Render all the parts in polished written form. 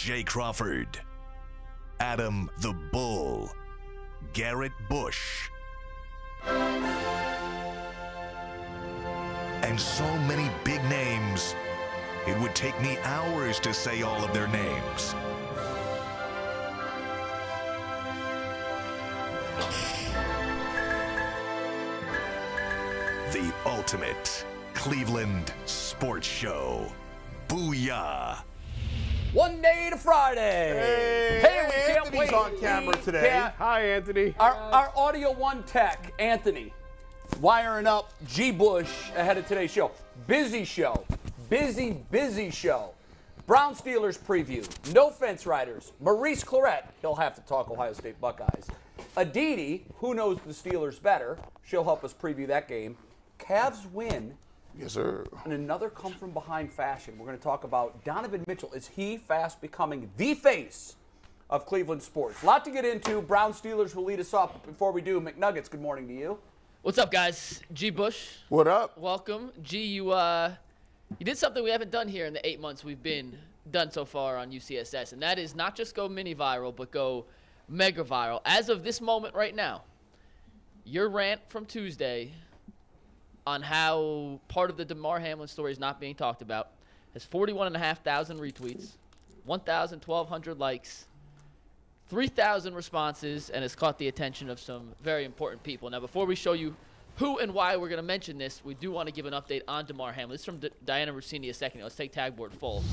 Jay Crawford, Adam the Bull, Garrett Bush, and so many big names, it would take me hours to say all of their names. The ultimate Cleveland sports show. Booyah! One day to Friday. Hey, we can't Anthony's wait. on camera today. Hi, Anthony. Our Audio One tech, Anthony, wiring up G. Bush ahead of today's show. Busy show. Busy show. Brown Steelers preview. No fence riders. Maurice Clarett, he'll have to talk Ohio State Buckeyes. Aditi, who knows the Steelers better, she'll help us preview that game. Cavs win. Yes, sir. In another come-from-behind fashion, we're going to talk about Donovan Mitchell. Is he fast becoming the face of Cleveland sports? A lot to get into. Brown Steelers will lead us up. Before we do, McNuggets, good morning to you. What's up, guys? G. Bush. What up? Welcome. G, you did something we haven't done here in the 8 months we've been done so far on UCSS, and that is not just go mini viral, but go mega viral. As of this moment right now, your rant from Tuesday on how part of the Demar Hamlin story is not being talked about has 41,500 retweets, 1,200 likes, 3,000 responses, and has caught the attention of some very important people. Now, before we show you who and why we're going to mention this, we do want to give an update on Damar Hamlin. This is from Diana Rossini a second ago. Let's take tagboard full.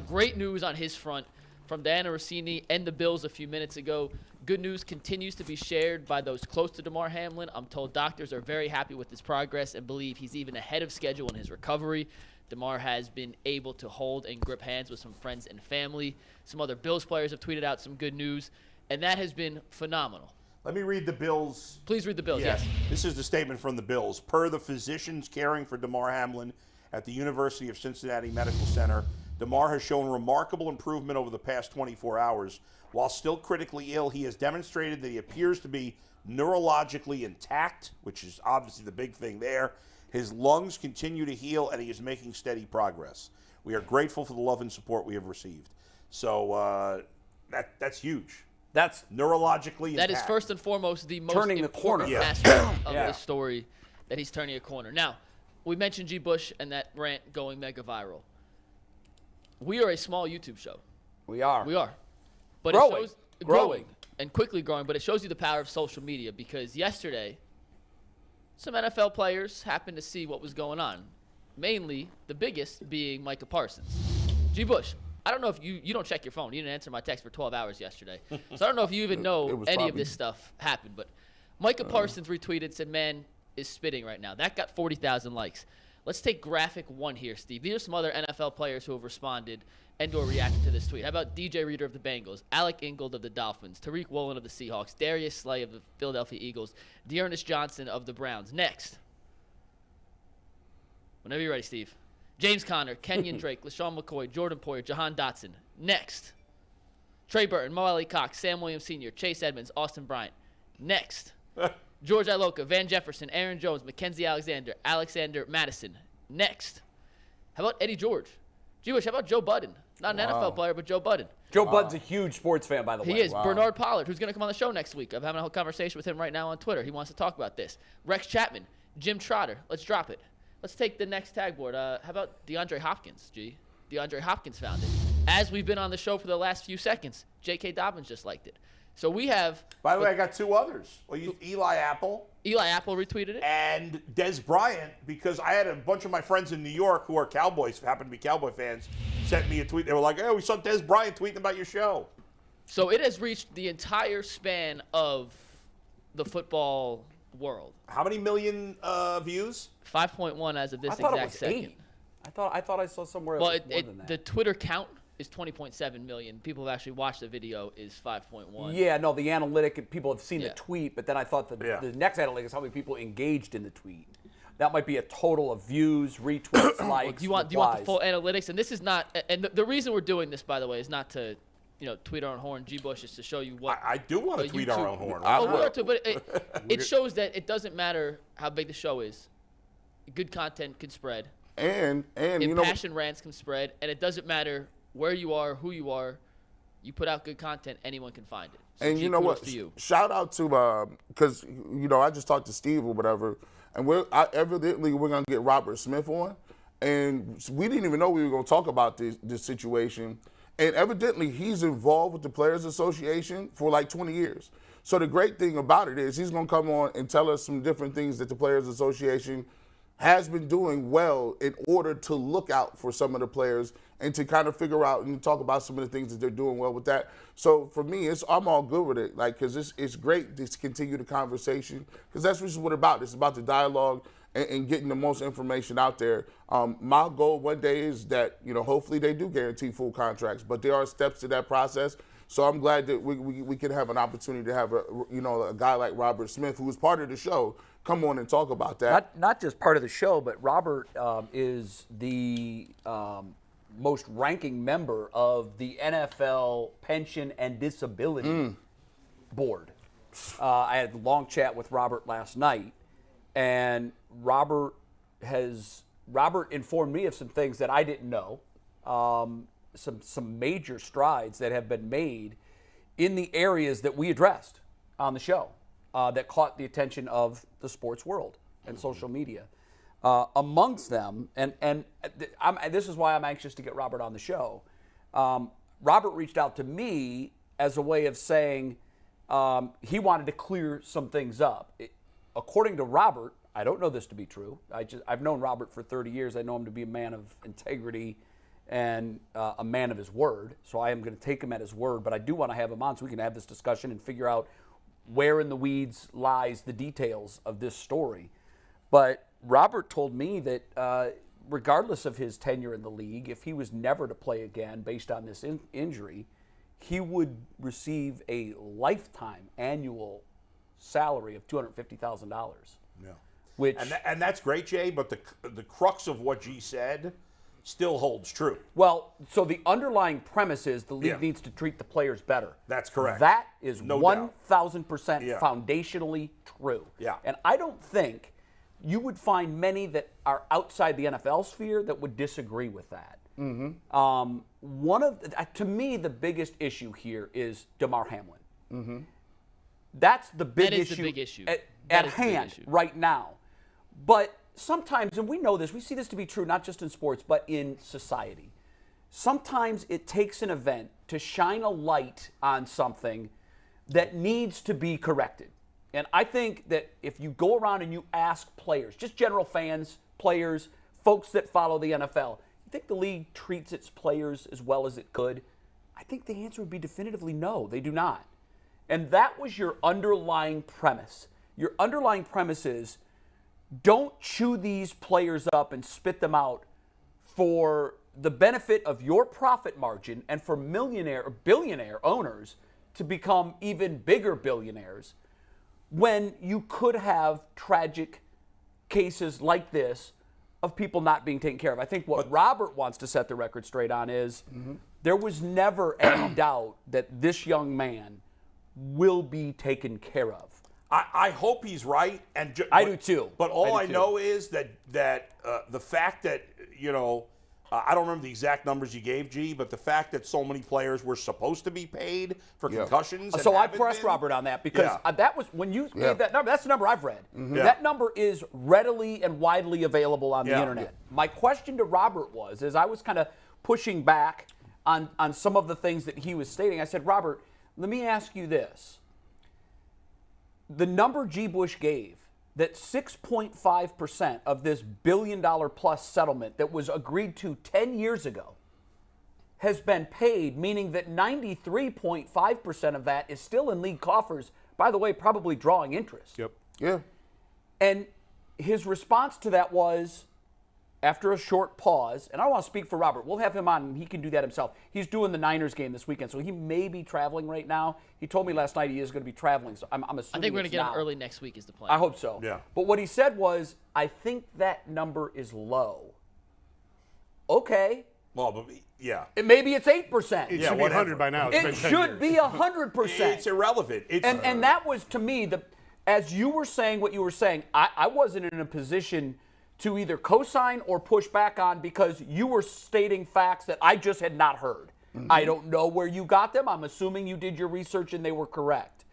Great news on his front from Diana Rossini and the Bills a few minutes ago. Good news continues to be shared by those close to Damar Hamlin. I'm told doctors are very happy with his progress and believe he's even ahead of schedule in his recovery. Damar has been able to hold and grip hands with some friends and family. Some other Bills players have tweeted out some good news, and that has been phenomenal. Let me read the Bills. Please read the Bills, yes. This is the statement from the Bills. Per the physicians caring for Damar Hamlin at the University of Cincinnati Medical Center, Damar has shown remarkable improvement over the past 24 hours. While still critically ill, he has demonstrated that he appears to be neurologically intact, which is obviously the big thing there. His lungs continue to heal, and he is making steady progress. We are grateful for the love and support we have received. So that's huge. That's neurologically intact. That is first and foremost the most Turning the corner. important aspect of this story, that he's turning a corner. Now, we mentioned G. Bush and that rant going mega viral. We are a small YouTube show. We are. But Growing. it shows growing and quickly growing, but it shows you the power of social media, because yesterday some NFL players happened to see what was going on. Mainly the biggest being Micah Parsons. G. Bush, I don't know if you don't check your phone. You didn't answer my text for 12 hours yesterday. So I don't know if you even know any of this stuff happened, but Micah Parsons retweeted, said, "Man is spitting right now." That got 40,000 likes. Let's take graphic one here, Steve. These are some other NFL players who have responded and or reacted to this tweet. How about DJ Reader of the Bengals, Alec Ingold of the Dolphins, Tariq Woolen of the Seahawks, Darius Slay of the Philadelphia Eagles, Dearness Johnson of the Browns. Next. Whenever you're ready, Steve. James Conner, Kenyon Drake, LaShawn McCoy, Jordan Poyer, Jahan Dotson. Next. Trey Burton, Mo Ali Cox, Sam Williams Sr., Chase Edmonds, Austin Bryant. Next. George Iloka, Van Jefferson, Aaron Jones, Mackenzie Alexander Madison. Next. How about Eddie George? Jewish, how about Joe Budden? Not an NFL player, but Joe Budden. Joe Budden's a huge sports fan, by the way. He is. Wow. Bernard Pollard, who's going to come on the show next week. I'm having a whole conversation with him right now on Twitter. He wants to talk about this. Rex Chapman, Jim Trotter. Let's drop it. Let's take the next tag board. How about DeAndre Hopkins, G? DeAndre Hopkins found it. As we've been on the show for the last few seconds, J.K. Dobbins just liked it. So we have... By the way, I got two others. Well, Eli Apple. Eli Apple retweeted it. And Des Bryant, because I had a bunch of my friends in New York who are Cowboys, happen to be Cowboy fans, sent me a tweet. They were like, "Hey, we saw Des Bryant tweeting about your show." So it has reached the entire span of the football world. How many million views? 5.1 as of this I thought exact it was second. 8. I thought I saw somewhere Well, else more than that. the Twitter count is 20.7 million. People have actually watched the video is 5.1. Yeah, no, the analytic, people have seen the Yeah. tweet, but then I thought the next analytic is how many people engaged in the tweet. That might be a total of views, retweets, likes, do you want the full analytics? And this is not, and the reason we're doing this, by the way, is not to, tweet our own horn. G. Bush is to show you what. I do want to tweet our own horn. Oh, we are too, but it shows that it doesn't matter how big the show is. Good content can spread. And Impassioned rants can spread, and it doesn't matter where you are, who you are, You put out good content, anyone can find it. So And G, you know kudos what? to you. Shout out to because I just talked to Steve or whatever, and evidently we're gonna get Robert Smith on, and we didn't even know we were gonna talk about this situation, and evidently he's involved with the Players Association for like 20 years. So the great thing about it is he's gonna come on and tell us some different things that the Players Association has been doing well in order to look out for some of the players and to kind of figure out and talk about some of the things that they're doing well with that. So for me, I'm all good with it, like, because it's great to continue the conversation, because that's what it's about. It's about the dialogue and getting the most information out there. My goal one day is that, hopefully they do guarantee full contracts, but there are steps to that process. So I'm glad that we can have an opportunity to have a guy like Robert Smith, who is part of the show, come on and talk about that. Not just part of the show, but Robert is the most ranking member of the NFL Pension and Disability Board. I had a long chat with Robert last night, and Robert informed me of some things that I didn't know. Some major strides that have been made in the areas that we addressed on the show that caught the attention of the sports world and social media. Amongst them, and this is why I'm anxious to get Robert on the show. Robert reached out to me as a way of saying he wanted to clear some things up. According to Robert, I don't know this to be true. I've known Robert for 30 years. I know him to be a man of integrity and a man of his word. So I am going to take him at his word, but I do want to have him on so we can have this discussion and figure out where in the weeds lies the details of this story. But Robert told me that regardless of his tenure in the league, if he was never to play again based on this injury, he would receive a lifetime annual salary of $250,000. Yeah. Which and that's great, Jay, but the crux of what G said still holds true. Well, so the underlying premise is the league needs to treat the players better. That's correct. That is No 1,000% foundationally true. Yeah. And I don't think you would find many that are outside the NFL sphere that would disagree with that. Mm-hmm. To me, the biggest issue here is Damar Hamlin. Mm-hmm. That's the big issue. The big issue at hand right now. But sometimes, and we know this, we see this to be true not just in sports, but in society. Sometimes it takes an event to shine a light on something that needs to be corrected. And I think that if you go around and you ask players, just general fans, players, folks that follow the NFL, you think the league treats its players as well as it could? I think the answer would be definitively no, they do not. And that was your underlying premise. Your underlying premise is, don't chew these players up and spit them out for the benefit of your profit margin and for millionaire or billionaire owners to become even bigger billionaires when you could have tragic cases like this of people not being taken care of. I think what Robert wants to set the record straight on is there was never any doubt that this young man will be taken care of. I hope he's right, and I do too. But all I know is that the fact that I don't remember the exact numbers you gave, G, but the fact that so many players were supposed to be paid for concussions. So I pressed Robert on that because that was when you gave that number. That's the number I've read. Mm-hmm. That number is readily and widely available on the internet. My question to Robert was, as I was kind of pushing back on some of the things that he was stating, I said, Robert, let me ask you this. The number G. Bush gave, that 6.5% of this billion-dollar-plus settlement that was agreed to 10 years ago has been paid, meaning that 93.5% of that is still in league coffers, by the way, probably drawing interest. Yep. Yeah. And his response to that was, after a short pause, and I don't want to speak for Robert. We'll have him on, and he can do that himself. He's doing the Niners game this weekend, so he may be traveling right now. He told me last night he is going to be traveling, so I'm assuming I think we're going to get now. him early next week is the plan. I hope so. Yeah. But what he said was, I think that number is low. Okay. Well, but Maybe it's 8%. It should be 100 by now. It should be 100%. It's irrelevant. And that was, to me, as you were saying what you were saying, I wasn't in a position to either co-sign or push back on because you were stating facts that I just had not heard. I don't know where you got them. I'm assuming you did your research and they were correct.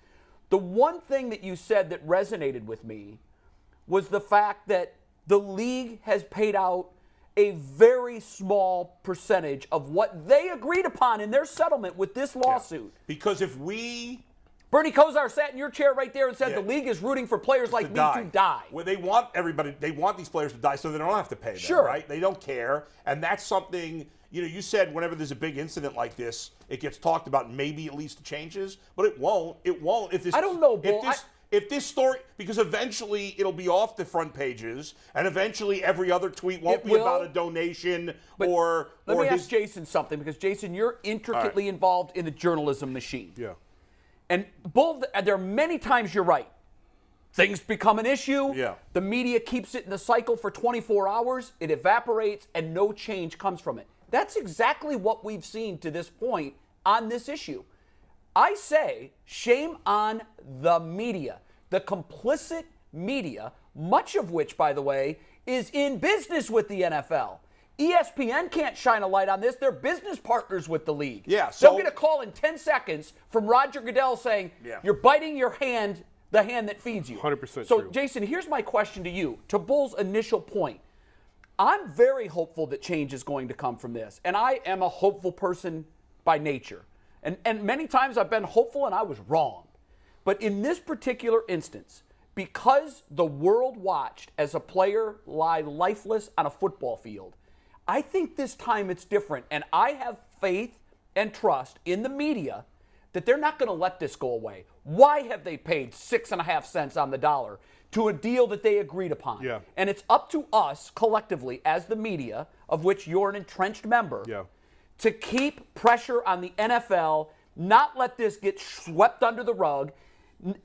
The one thing that you said that resonated with me was the fact that the league has paid out a very small percentage of what they agreed upon in their settlement with this lawsuit. Yeah. Because if we... Bernie Kosar sat in your chair right there and said the league is rooting for players like me to die. Well, they want these players to die so they don't have to pay them, right? They don't care. And that's something, you said whenever there's a big incident like this, it gets talked about, maybe at least changes, but it won't. It won't. If this, I don't know, Bull. If this story, because eventually it'll be off the front pages, and eventually every other tweet won't be about a donation or. Let me ask Jason something, because Jason, you're intricately involved in the journalism machine. Yeah. And Bull, there are many times you're right. Things become an issue. Yeah. The media keeps it in the cycle for 24 hours. It evaporates, and no change comes from it. That's exactly what we've seen to this point on this issue. I say shame on the media, the complicit media, much of which, by the way, is in business with the NFL. ESPN can't shine a light on this. They're business partners with the league. Yeah, They'll get a call in 10 seconds from Roger Goodell saying, you're biting your hand, the hand that feeds you. 100% So, true. Jason, here's my question to you. To Bull's initial point, I'm very hopeful that change is going to come from this. And I am a hopeful person by nature. And many times I've been hopeful and I was wrong. But in this particular instance, because the world watched as a player lie lifeless on a football field, I think this time it's different. And I have faith and trust in the media that they're not going to let this go away. Why have they paid 6.5 cents on the dollar to a deal that they agreed upon? Yeah. And it's up to us collectively as the media, of which you're an entrenched member, to keep pressure on the NFL, not let this get swept under the rug,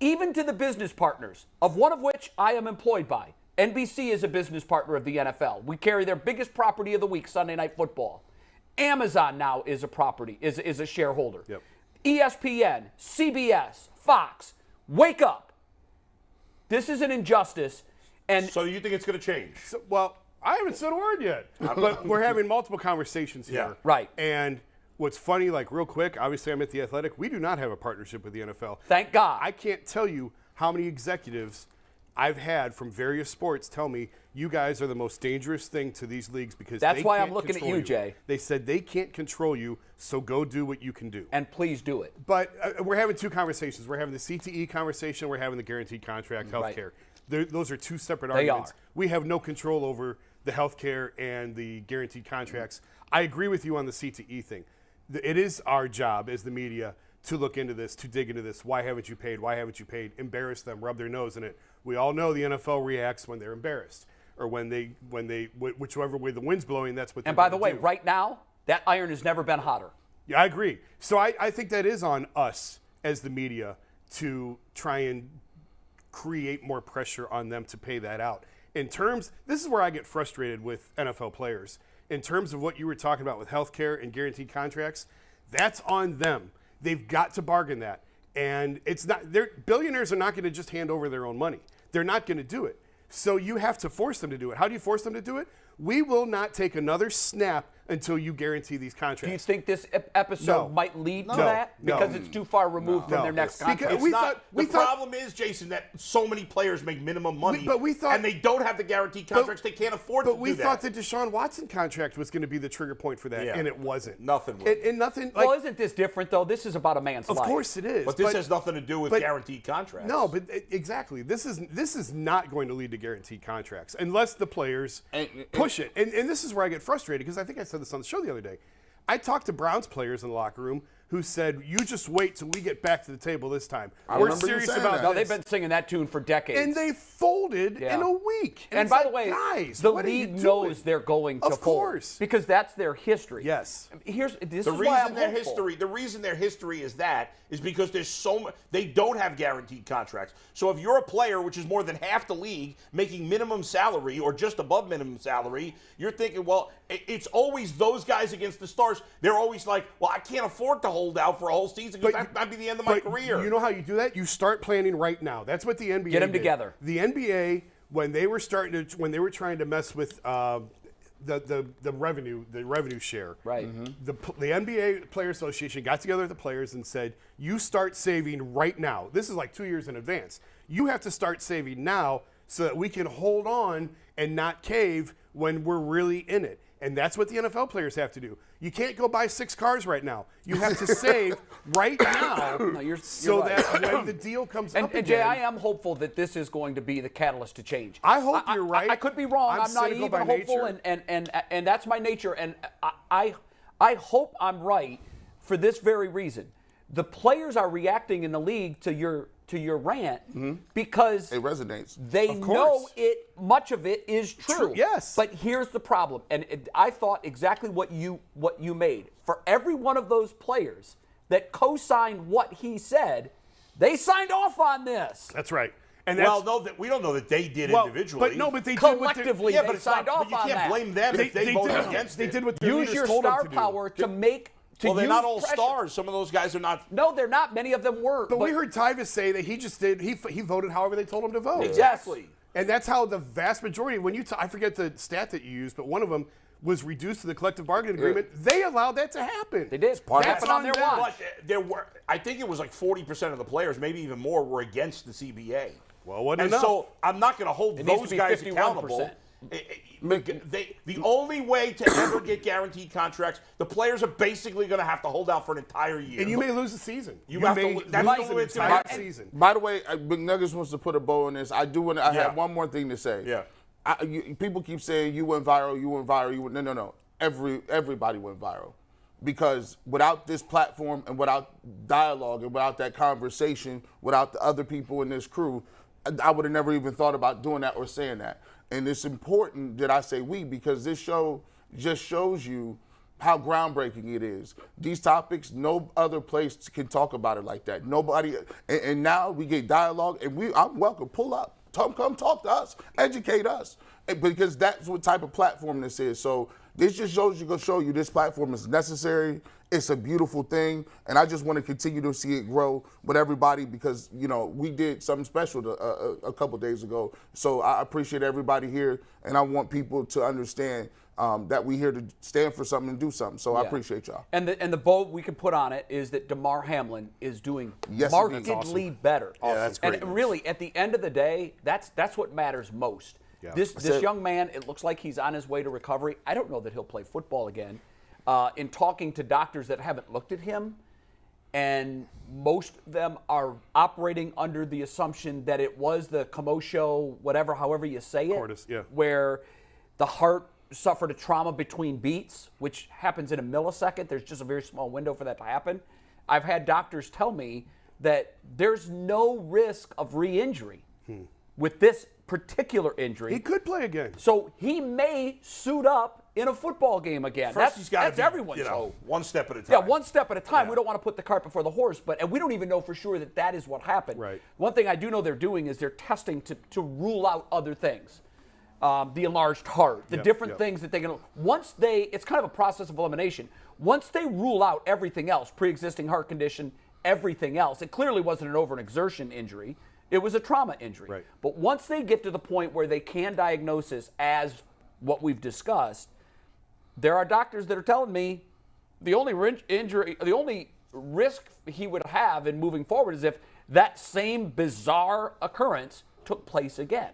even to the business partners, of one of which I am employed by. NBC is a business partner of the NFL. We carry their biggest property of the week, Sunday Night Football. Amazon now is a property, is a shareholder. Yep. ESPN, CBS, Fox, wake up. This is an injustice. And so you think it's going to change? Well, I haven't said a word yet, but we're having multiple conversations here. Yeah. Right. And what's funny, like real quick, obviously I'm at The Athletic. We do not have a partnership with the NFL. Thank God. I can't tell you how many executives I've had from various sports tell me you guys are the most dangerous thing to these leagues because that's why can't I'm looking at control you, Jay. They said they can't control you, so go do what you can do. And please do it. But we're having two conversations. We're having the CTE conversation. We're having the guaranteed contract healthcare. Those are two separate arguments. We have no control over the healthcare and the guaranteed contracts. I agree with you on the CTE thing. It is our job as the media to look into this, to dig into this. Why haven't you paid? Why haven't you paid? Embarrass them, rub their nose in it. We all know the NFL reacts when they're embarrassed, or when they whichever way the wind's blowing, that's what. And by the way, right now, that iron has never been hotter. Yeah, I agree. So I think that is on us as the media to try and create more pressure on them to pay that out. This is where I get frustrated with NFL players. In terms of what you were talking about with healthcare and guaranteed contracts, that's on them. They've got to bargain that. And billionaires are not going to just hand over their own money. They're not going to do it. So you have to force them to do it. How do you force them to do it? We will not take another snap until you guarantee these contracts. Do you think this episode might lead to that? Because it's too far removed from their next contract? The problem is, Jason, that so many players make minimum money, and they don't have the guaranteed contracts. They can't afford to do that. But we thought the Deshaun Watson contract was going to be the trigger point for that, and it wasn't. Nothing was. And nothing. Well, isn't this different, though? This is about a man's life. Of course it is. But this has nothing to do with guaranteed contracts. No, but exactly. This is not going to lead to guaranteed contracts unless the players push it. And this is where I get frustrated, because I think I said this on the show the other day. I talked to Browns players in the locker room who said, you just wait till we get back to the table this time. We're serious about this. No, they've been singing that tune for decades. And they folded in a week. And by the way, guys, the league knows they're going to fold. Of course. Because that's their history. Yes. The reason their history is that is because there's they don't have guaranteed contracts. So if you're a player, which is more than half the league, making minimum salary or just above minimum salary, you're thinking, well, it's always those guys against the stars. They're always like, well, I can't afford to hold out for a whole season because that might be the end of my career. You know how you do that? You start planning right now. That's what the NBA Get them did. together. The NBA, when they were trying to mess with the revenue share. Right. The NBA Player Association got together with the players and said, you start saving right now. This is like 2 years in advance. You have to start saving now so that we can hold on and not cave when we're really in it. And that's what the NFL players have to do. You can't go buy 6 cars right now. You have to save right now so right. that when the deal comes up And Jay, I am hopeful that this is going to be the catalyst to change. I hope you're right. I could be wrong. I'm not cynical even by hopeful, nature. and that's my nature. And I hope I'm right for this very reason. The players are reacting in the league to your rant because It resonates. they know it. Much of it is true. Yes. But here's the problem, and I thought exactly what you made. For every one of those players that co-signed what he said, they signed off on this. That's right. And we don't know that they did individually. But they Collectively, did they signed off you on can't that. blame them if they voted against They it. did what their Use leaders your told them star to do. power to make. Well, they're not all pressure. stars. Some of those guys are not. No, they're not. Many of them weren't. But we heard Tyvus say that he just did. He voted however they told him to vote. Exactly. And that's how the vast majority. When I forget the stat that you used, but one of them was reduced to the collective bargaining agreement. They allowed that to happen. They did. That's on their them. watch. But there were. I think it was like 40% of the players, maybe even more, were against the CBA. Well, wasn't and enough. so I'm not going to hold It needs those to be guys 51%. accountable. The only way to ever get guaranteed contracts, the players are basically going to have to hold out for an entire year. And you may lose the season. You have to- may that's lose the an only way it's gonna entire happen. season. By the way, McNuggets wants to put a bow on this. I do want. I Yeah. have one more thing to say. Yeah. People keep saying you went viral. You went viral. No. Everybody went viral, because without this platform and without dialogue and without that conversation, without the other people in this crew, I would have never even thought about doing that or saying that. And it's important that I say we, because this show just shows you how groundbreaking it is. These topics, no other place can talk about it like that. Nobody, and now we get dialogue, and I'm welcome. Pull up, come talk to us, educate us, because that's what type of platform this is. So this just shows you, show you this platform is necessary. It's a beautiful thing, and I just want to continue to see it grow with everybody, because we did something special a couple days ago. So I appreciate everybody here, and I want people to understand that we're here to stand for something and do something. So I appreciate y'all. And the bow we can put on it is that Damar Hamlin is doing markedly better. Yeah, that's great. And really, at the end of the day, that's what matters most. Yeah. This young man, it looks like he's on his way to recovery. I don't know that he'll play football again. In talking to doctors that haven't looked at him, and most of them are operating under the assumption that it was the commotio, however you say it, Cordis, yeah. where the heart suffered a trauma between beats, which happens in a millisecond. There's just a very small window for that to happen. I've had doctors tell me that there's no risk of re-injury with this particular injury. He could play again. So he may suit up in a football game again. First, he's got to that's be, everyone's hope. one step at a time. Yeah, one step at a time. Yeah. We don't want to put the cart before the horse, and we don't even know for sure that is what happened. Right. One thing I do know they're doing is they're testing to rule out other things. The enlarged heart, the different things that they're going to, it's kind of a process of elimination. Once they rule out everything else, pre-existing heart condition, everything else, it clearly wasn't an over-exertion injury. It was a trauma injury. Right. But once they get to the point where they can diagnose this as what we've discussed, there are doctors that are telling me the only risk he would have in moving forward is if that same bizarre occurrence took place again.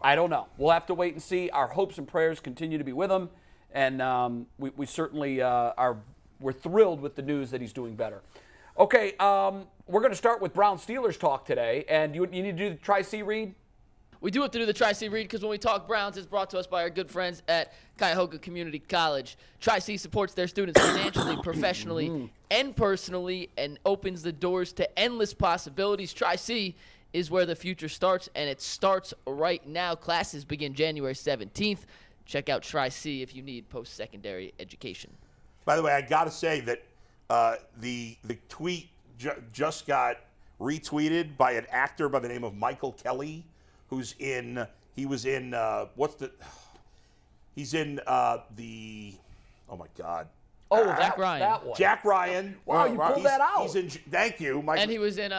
I don't know. We'll have to wait and see. Our hopes and prayers continue to be with him, and we certainly we're thrilled with the news that he's doing better. Okay, we're going to start with Brown Steelers talk today, and you need to do the TriC Read? We do have to do the TriC Read because when we talk Browns, it's brought to us by our good friends at Cuyahoga Community College. TriC supports their students financially, professionally, and personally, and opens the doors to endless possibilities. TriC is where the future starts, and it starts right now. Classes begin January 17th. Check out TriC if you need post-secondary education. By the way, I got to say that the tweet just got retweeted by an actor by the name of Michael Kelly, he's in the, oh my God. Oh, Jack Ryan. that one. Jack Ryan. Wow, you pulled that out. He's in, thank you, Michael. And he was in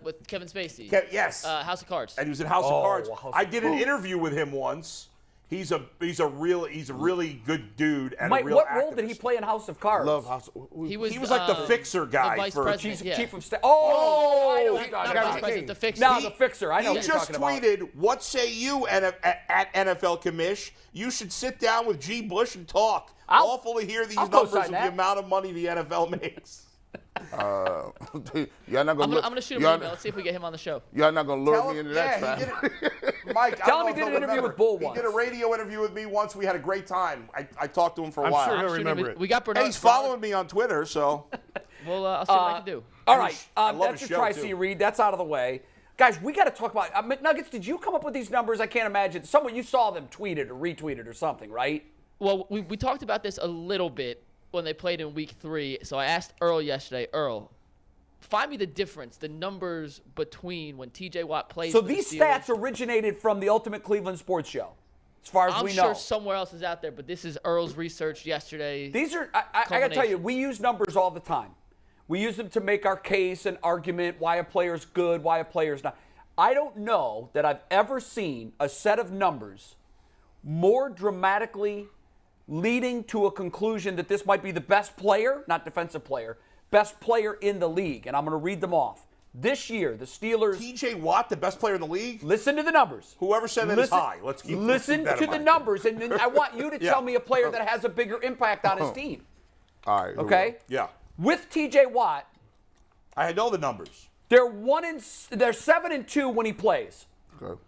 with Kevin Spacey. Yes. House of Cards. And he was in House of Cards. House of I did an interview with him once. He's a really good dude and Mike, a real what role activist. did he play in House of Cards? Love House. He was like the fixer guy the vice for president, Chief of Staff. Oh, I know what you're not talking vice about. president, the fixer. No, the fixer. I know He what you're just talking about. tweeted, "What say you at NFL Commish? You should sit down with G. Bush and talk. Awful to hear these I'll numbers co-sign of that. the amount of money the NFL makes." Y'all not gonna I'm going to shoot him an email. Let's see if we get him on the show. Y'all not gonna lure Tell me him- into that yeah, he trap. did it. Mike, I Tell don't him he know did if an he'll interview remember. with Bull He once. did a radio interview with me once. We had a great time. I talked to him for a I'm while. sure he'll Shoot him. remember it. We got Bernard. Hey, he's following me on Twitter, so Well, I'll see what I can do. All right, I love that's his your show, TriC too. Read. That's out of the way. Guys, we got to talk about McNuggets. Did you come up with these numbers? I can't imagine. Someone, you saw them tweeted or retweeted or something, right? Well, we talked about this a little bit when they played in week 3. So I asked Earl yesterday, Earl, find me the difference, the numbers between when TJ Watt plays So for the these Steelers. stats originated from the Ultimate Cleveland Sports Show, as far as I'm we sure know. somewhere else is out there, but this is Earl's research yesterday. These are, I got to tell you, we use numbers all the time. We use them to make our case and argument why a player's good, why a player's not. I don't know that I've ever seen a set of numbers more dramatically leading to a conclusion that this might be the best player, not defensive player, best player in the league. And I'm going to read them off. This year, the Steelers. TJ Watt, the best player in the league. Listen to the numbers. Whoever said that is high. Let's keep Listen that to in the mind. numbers, and then I want you to Yeah. tell me a player that has a bigger impact on his team. All right. here we Okay? Yeah, With TJ Watt, I know the numbers. they're 7-2 when he plays. go. Okay.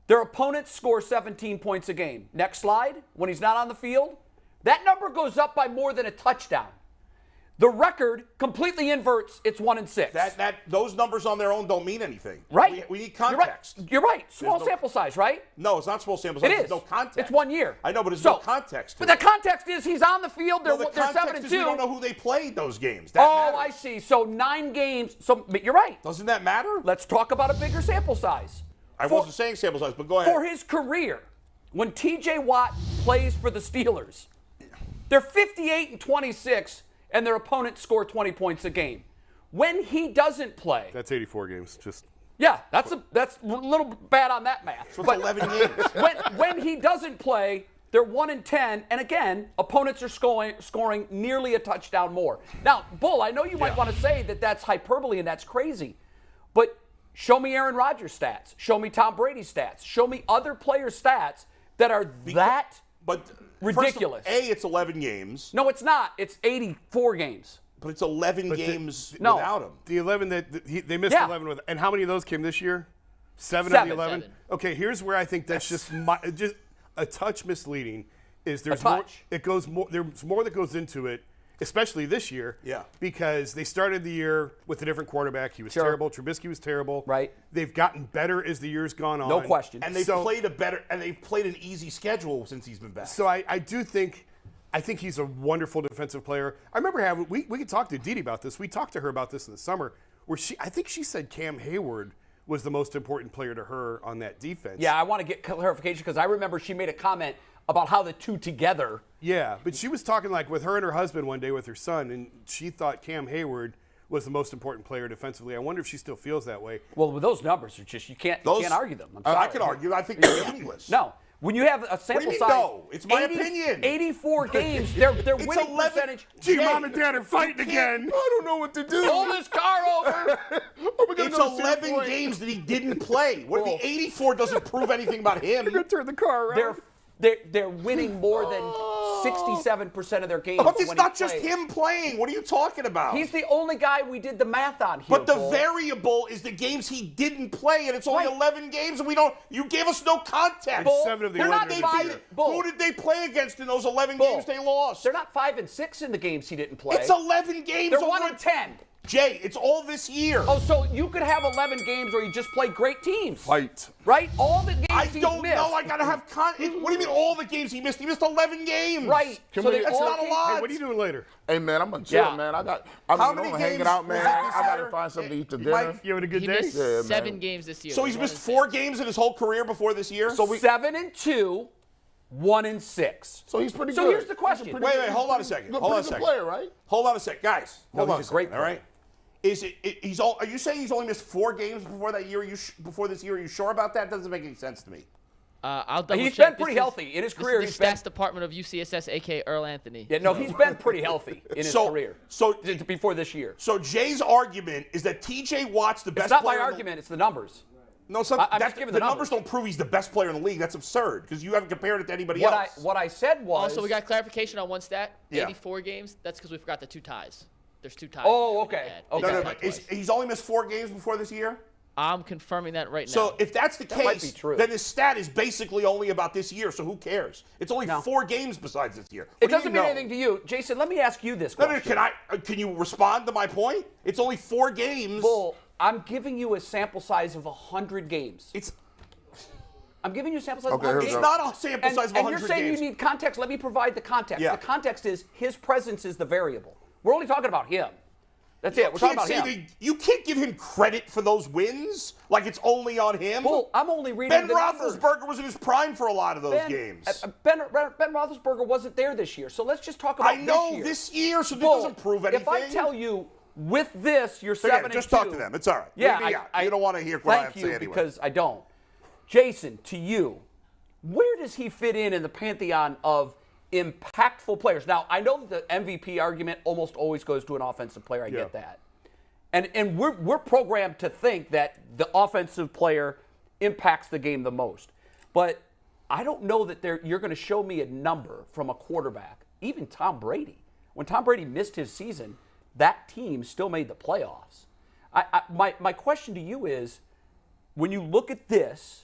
Their opponents score 17 points a game. Next slide. When he's not on the field, that number goes up by more than a touchdown. The record completely inverts. It's 1-6. Those numbers on their own don't mean anything. Right. We need context. You're right. Small no- sample size, right? No, it's not small sample size. It is. There's no context. It's 1 year. I know, but there's So- no context to But it. the context is he's on the field. They're, No, the they're context 7-2. is we don't know who they played those games. That Oh, matters. I see. So 9 games. So but you're right. Doesn't that matter? Let's talk about a bigger sample size. I wasn't saying sample size, but go ahead. For his career, when TJ Watt plays for the Steelers, they're 58-26, and their opponents score 20 points a game. When he doesn't play, That's 84 games. Just yeah, that's a little bad on that math. So it's 11 games. when he doesn't play, they're 1-10, and again, opponents are scoring nearly a touchdown more. Now, Bull, I know you might want to say that that's hyperbole and that's crazy, but show me Aaron Rodgers' stats. Show me Tom Brady's stats. Show me other players' stats that are that But ridiculous. First of all, it's 11 games, No, it's not. It's 84 games. but it's 11 games No. without him. the 11 they missed Yeah. 11 with, and how many of those came this year? 7 of the 11. 7. Okay, here's where I think that's just a touch misleading. Is there's touch. more? It goes more. There's more that goes into it, especially this year. Yeah. Because they started the year with a different quarterback. He was Sure. terrible. Trubisky was terrible. Right. They've gotten better as the year's gone on. No question. And they've So- played an easy schedule since he's been back. So I do think he's a wonderful defensive player. I remember we could talk to Aditi about this. We talked to her about this in the summer, where I think she said Cam Hayward was the most important player to her on that defense. Yeah, I want to get clarification because I remember she made a comment about how the two together. Yeah, but she was talking like with her and her husband one day with her son, and she thought Cam Hayward was the most important player defensively. I wonder if she still feels that way. Well, with those numbers, are just you can't argue them. I'm I sorry. could argue. I think they're meaningless. No. When you have a sample mean, size, no? It's my opinion. 84 games, their It's winning 11 percentage. Gee, Jay, Mom and Dad are fighting again. I don't know what to do. Pull this car over. It's 11 games that he didn't play. What if the 84 doesn't prove anything about him? Turn the car around. They're winning more than 67% of their games. But it's when not he just plays. him playing. What are you talking about? He's the only guy we did the math on here. But the Bull. variable is the games he didn't play, and it's only Right. 11 games, and you gave us no context. Bull, 7 of the they're 11 not of the five. year. Bull, Who did they play against in those 11 Bull, games they lost? They're not 5-6 in the games he didn't play. It's 11 games. They're over- 1-10. Jay, it's all this year. Oh, so you could have 11 games where you just play great teams. Fight. Right? All the games I he's don't missed. know. I got to have What do you mean all the games he missed? He missed 11 games. Right. Can so we- they That's all not a came- lot. Hey, what are you doing later? Hey man, I'm gonna chill, Yeah. man. I'm How many hanging games out, man. was it this I gotta year? find something to eat to Hey, dinner. Mike, You having a good He day? missed Yeah, man. 7 games this year. So he's One missed and 4 six. games in his whole career before this year? So we 7-2, 1-6. So he's pretty So good. here's the question. He's a Wait, hold on a second. Good, Hold on a pretty good second. player, right? Hold on a sec, guys. Hold on he's a a great second, all right? Are you saying he's only missed 4 games before that year? Before this year? Are you sure about that? Doesn't make any sense to me. I'll double He's check. been pretty healthy in his career. This is the stats department of UCSS, a.k.a. Earl Anthony. Yeah, no, he's been pretty healthy in his career. So before this year. So Jay's argument is that T.J. Watt's the best It's not player. my argument. It's the numbers. No, I'm just giving the the numbers don't prove he's the best player in the league. That's absurd because you haven't compared it to anybody else. What I said was. Also, we got clarification on one stat. Yeah. 84 games. That's because we forgot the 2 ties. There's 2 ties. Oh, okay. Okay. No, but he's only missed 4 games before this year? I'm confirming that right now. So if that's the That might case, be true. then his stat is basically only about this year, so who cares? It's only 4 games besides this year. It doesn't mean anything to you. Jason, let me ask you this No, question. can you respond to my point? It's only 4 games. Bull, I'm giving you a sample size of 100 games. I'm giving you a sample size of 100 It's games. not a sample size of 100 And you're saying games. you need context. Let me provide the context. Yeah. The context is his presence is the variable. We're only talking about him. That's it. We're talking about him. You can't give him credit for those wins like it's only on him. Bull, I'm only reading Ben the numbers. Roethlisberger was in his prime for a lot of those games. Ben Roethlisberger wasn't there this year, so let's just talk about I know this year. this year, so this Bull, doesn't prove anything. If I tell you with this, you're Forget 7 it, just and 2. talk to them. It's all right. Yeah, Leave me out. You don't want to hear what I have to say Thank you, anyway. because I don't. Jason, to you, where does he fit in the pantheon of impactful players? Now, I know that the MVP argument almost always goes to an offensive player. I get that. And we're programmed to think that the offensive player impacts the game the most. But I don't know that you're going to show me a number from a quarterback, even Tom Brady. When Tom Brady missed his season, that team still made the playoffs. My question to you is, when you look at this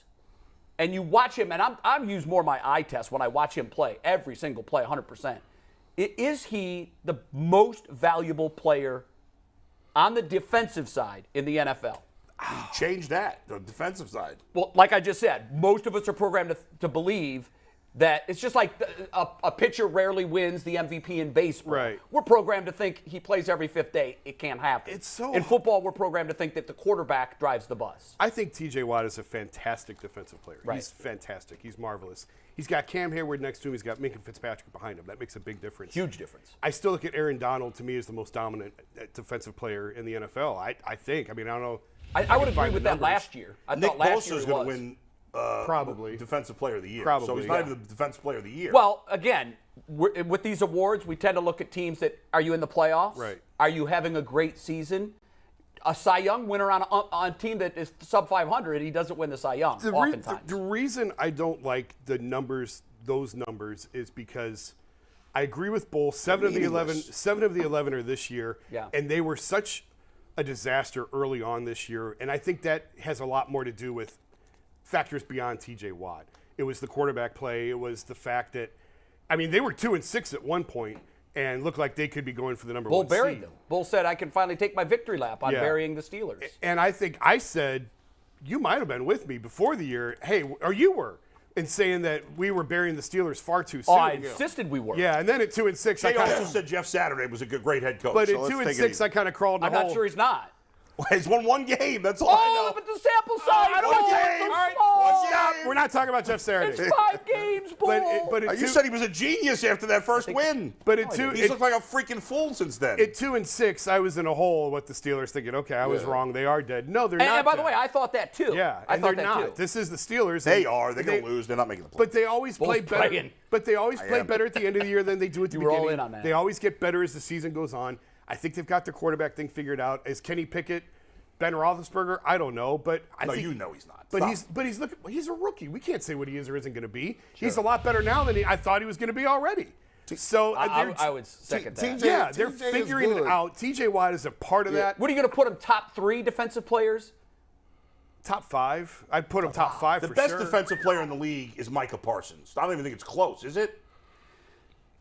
and you watch him, and I'm use more my eye test when I watch him play, every single play, 100%. Is he the most valuable player on the defensive side in the NFL? Change that, the defensive side. Well, like I just said, most of us are programmed to believe that it's just like a pitcher rarely wins the MVP in baseball. Right. We're programmed to think he plays every 5th day. It can't happen. In football, we're programmed to think that the quarterback drives the bus. I think T.J. Watt is a fantastic defensive player. Right. He's fantastic. He's marvelous. He's got Cam Hayward next to him. He's got Minka Fitzpatrick behind him. That makes a big difference. Huge difference. I still look at Aaron Donald, to me, as the most dominant defensive player in the NFL. I think. I mean, I don't know. I would agree with that last year. I Nick thought last year Bosa's he going to was. win Probably defensive player of the year. Probably, so he's not even the defensive player of the year. Well, again, with these awards, we tend to look at teams that, are you in the playoffs? Right. Are you having a great season? A Cy Young winner on a team that is sub 500, he doesn't win the Cy Young oftentimes. The reason I don't like the numbers, those numbers, is because I agree with Bull. 7 of the 11 are this year, and they were such a disaster early on this year. And I think that has a lot more to do with factors beyond T.J. Watt. It was the quarterback play. It was the fact that, I mean, they were 2-6 at one point and looked like they could be going for the number Bull 1 seed. buried them. Bull said, I can finally take my victory lap on burying the Steelers. And I think I said, you might have been with me before the year, hey, or you were, in saying that we were burying the Steelers far too soon. Oh, I insisted we were. Yeah, and then at 2-6, they also said Jeff Saturday was a great head coach. But so at 2-6, I kind of crawled in I'm the hole. not sure he's not. He's won 1 game. That's all I know. But the sample size. I don't care. Stop. We're not talking about Jeff Saturday. It's 5 games, Bull. But You said he was a genius after that first win. But He's looked like a freaking fool since then. At 2-6, I was in a hole with the Steelers thinking, okay, I was wrong. They are dead. No, they're not. And by the dead. way, I thought that too. Yeah, I and thought they're that not. too. This is the Steelers. They are. They're going to lose. They're not making the playoffs. But they always play better. playing. But they always play better at the end of the year than they do at the You were beginning. all in on that. They always get better as the season goes on. I think they've got their quarterback thing figured out. Is Kenny Pickett, Ben Roethlisberger? I don't know, but I think you know he's not. But Stop. he's a rookie. We can't say what he is or isn't going to be. Sure. He's a lot better now than I thought he was going to be already. So I would second that. They're figuring it out. T.J. Watt is a part of that. What are you going to put him top 3 defensive players? Top 5. I'd put him top 5 The for best sure. defensive player in the league is Micah Parsons. I don't even think it's close, is it?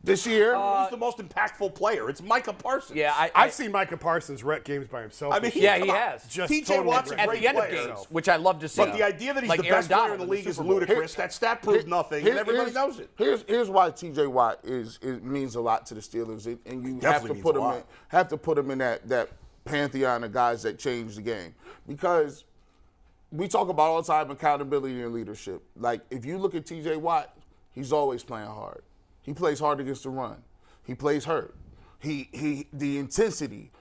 This year, Who's the most impactful player? It's Micah Parsons. Yeah, I've seen Micah Parsons wreck games by himself. I mean, Yeah, he come on. has. Just T.J. totally Watt's a wrecked At great the end of player. games, which I love to see. But the idea that he's Like the Aaron best player in Donald the league is Super Bowl. ludicrous. That stat proves nothing, and everybody knows it. Here's why T.J. Watt means a lot to the Steelers, and you have Definitely to put means a him lot. in that pantheon of guys that change the game, because we talk about all the time accountability and leadership. Like, if you look at T.J. Watt, he's always playing hard. He plays hard against the run. He plays hurt. The intensity,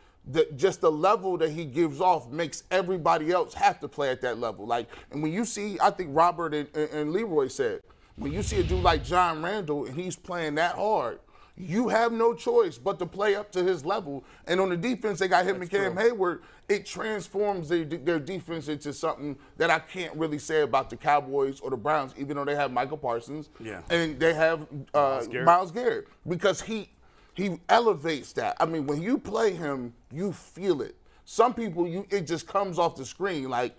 just the level that he gives off makes everybody else have to play at that level. Like, and when you see, I think Robert and Leroy said, when you see a dude like John Randall and he's playing that hard, you have no choice but to play up to his level. And on the defense, they got him and Cam Hayward. It transforms their defense into something that I can't really say about the Cowboys or the Browns, even though they have Michael Parsons and they have Myles Garrett, because he elevates that. I mean, when you play him, you feel it. Some people, it just comes off the screen, like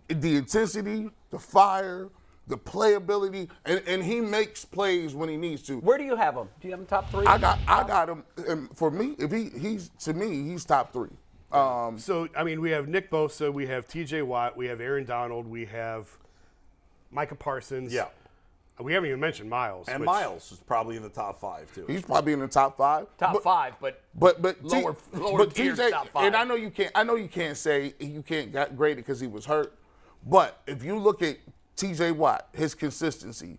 the intensity, the fire, the playability, and he makes plays when he needs to. Where do you have him? Do you have him top 3? I got him. And for me, if he's top 3. So I mean, we have Nick Bosa, we have T.J. Watt, we have Aaron Donald, we have Micah Parsons. Yeah. We haven't even mentioned Miles. And Miles is probably in the top 5 too. He's probably in the top 5. Top 5, but lower tier TJ, top 5. and I know you can't say you can't grade it because he was hurt. But if you look at T.J. Watt, his consistency,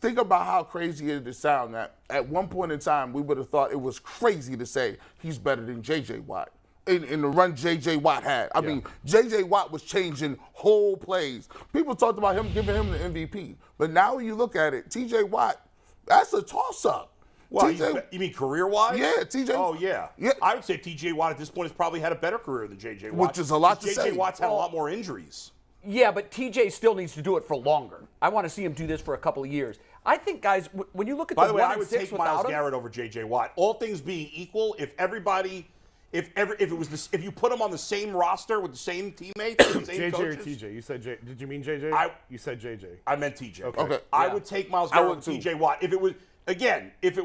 think about how crazy it is to sound that at one point in time we would have thought it was crazy to say he's better than J.J. Watt. In the run J.J. Watt had. I mean, J.J. Watt was changing whole plays. People talked about him giving him the MVP. But now when you look at it, T.J. Watt, that's a toss-up. Well, you mean career-wise? Yeah, T.J. Oh, yeah. I would say T.J. Watt at this point has probably had a better career than J.J. Watt. Which is a lot to say. J.J. Watt's had a lot more injuries. Yeah, but TJ still needs to do it for longer. I want to see him do this for a couple of years. I think, guys, when you look at By the way, 1 I and would 6 take without Myles him, Garrett over J.J. Watt. All things being equal, if you put him on the same roster with the same teammates, the same JJ coaches, or TJ? You said J. Did you mean JJ? You said JJ. I meant TJ. Okay. I would take Myles Garrett over TJ Watt. If it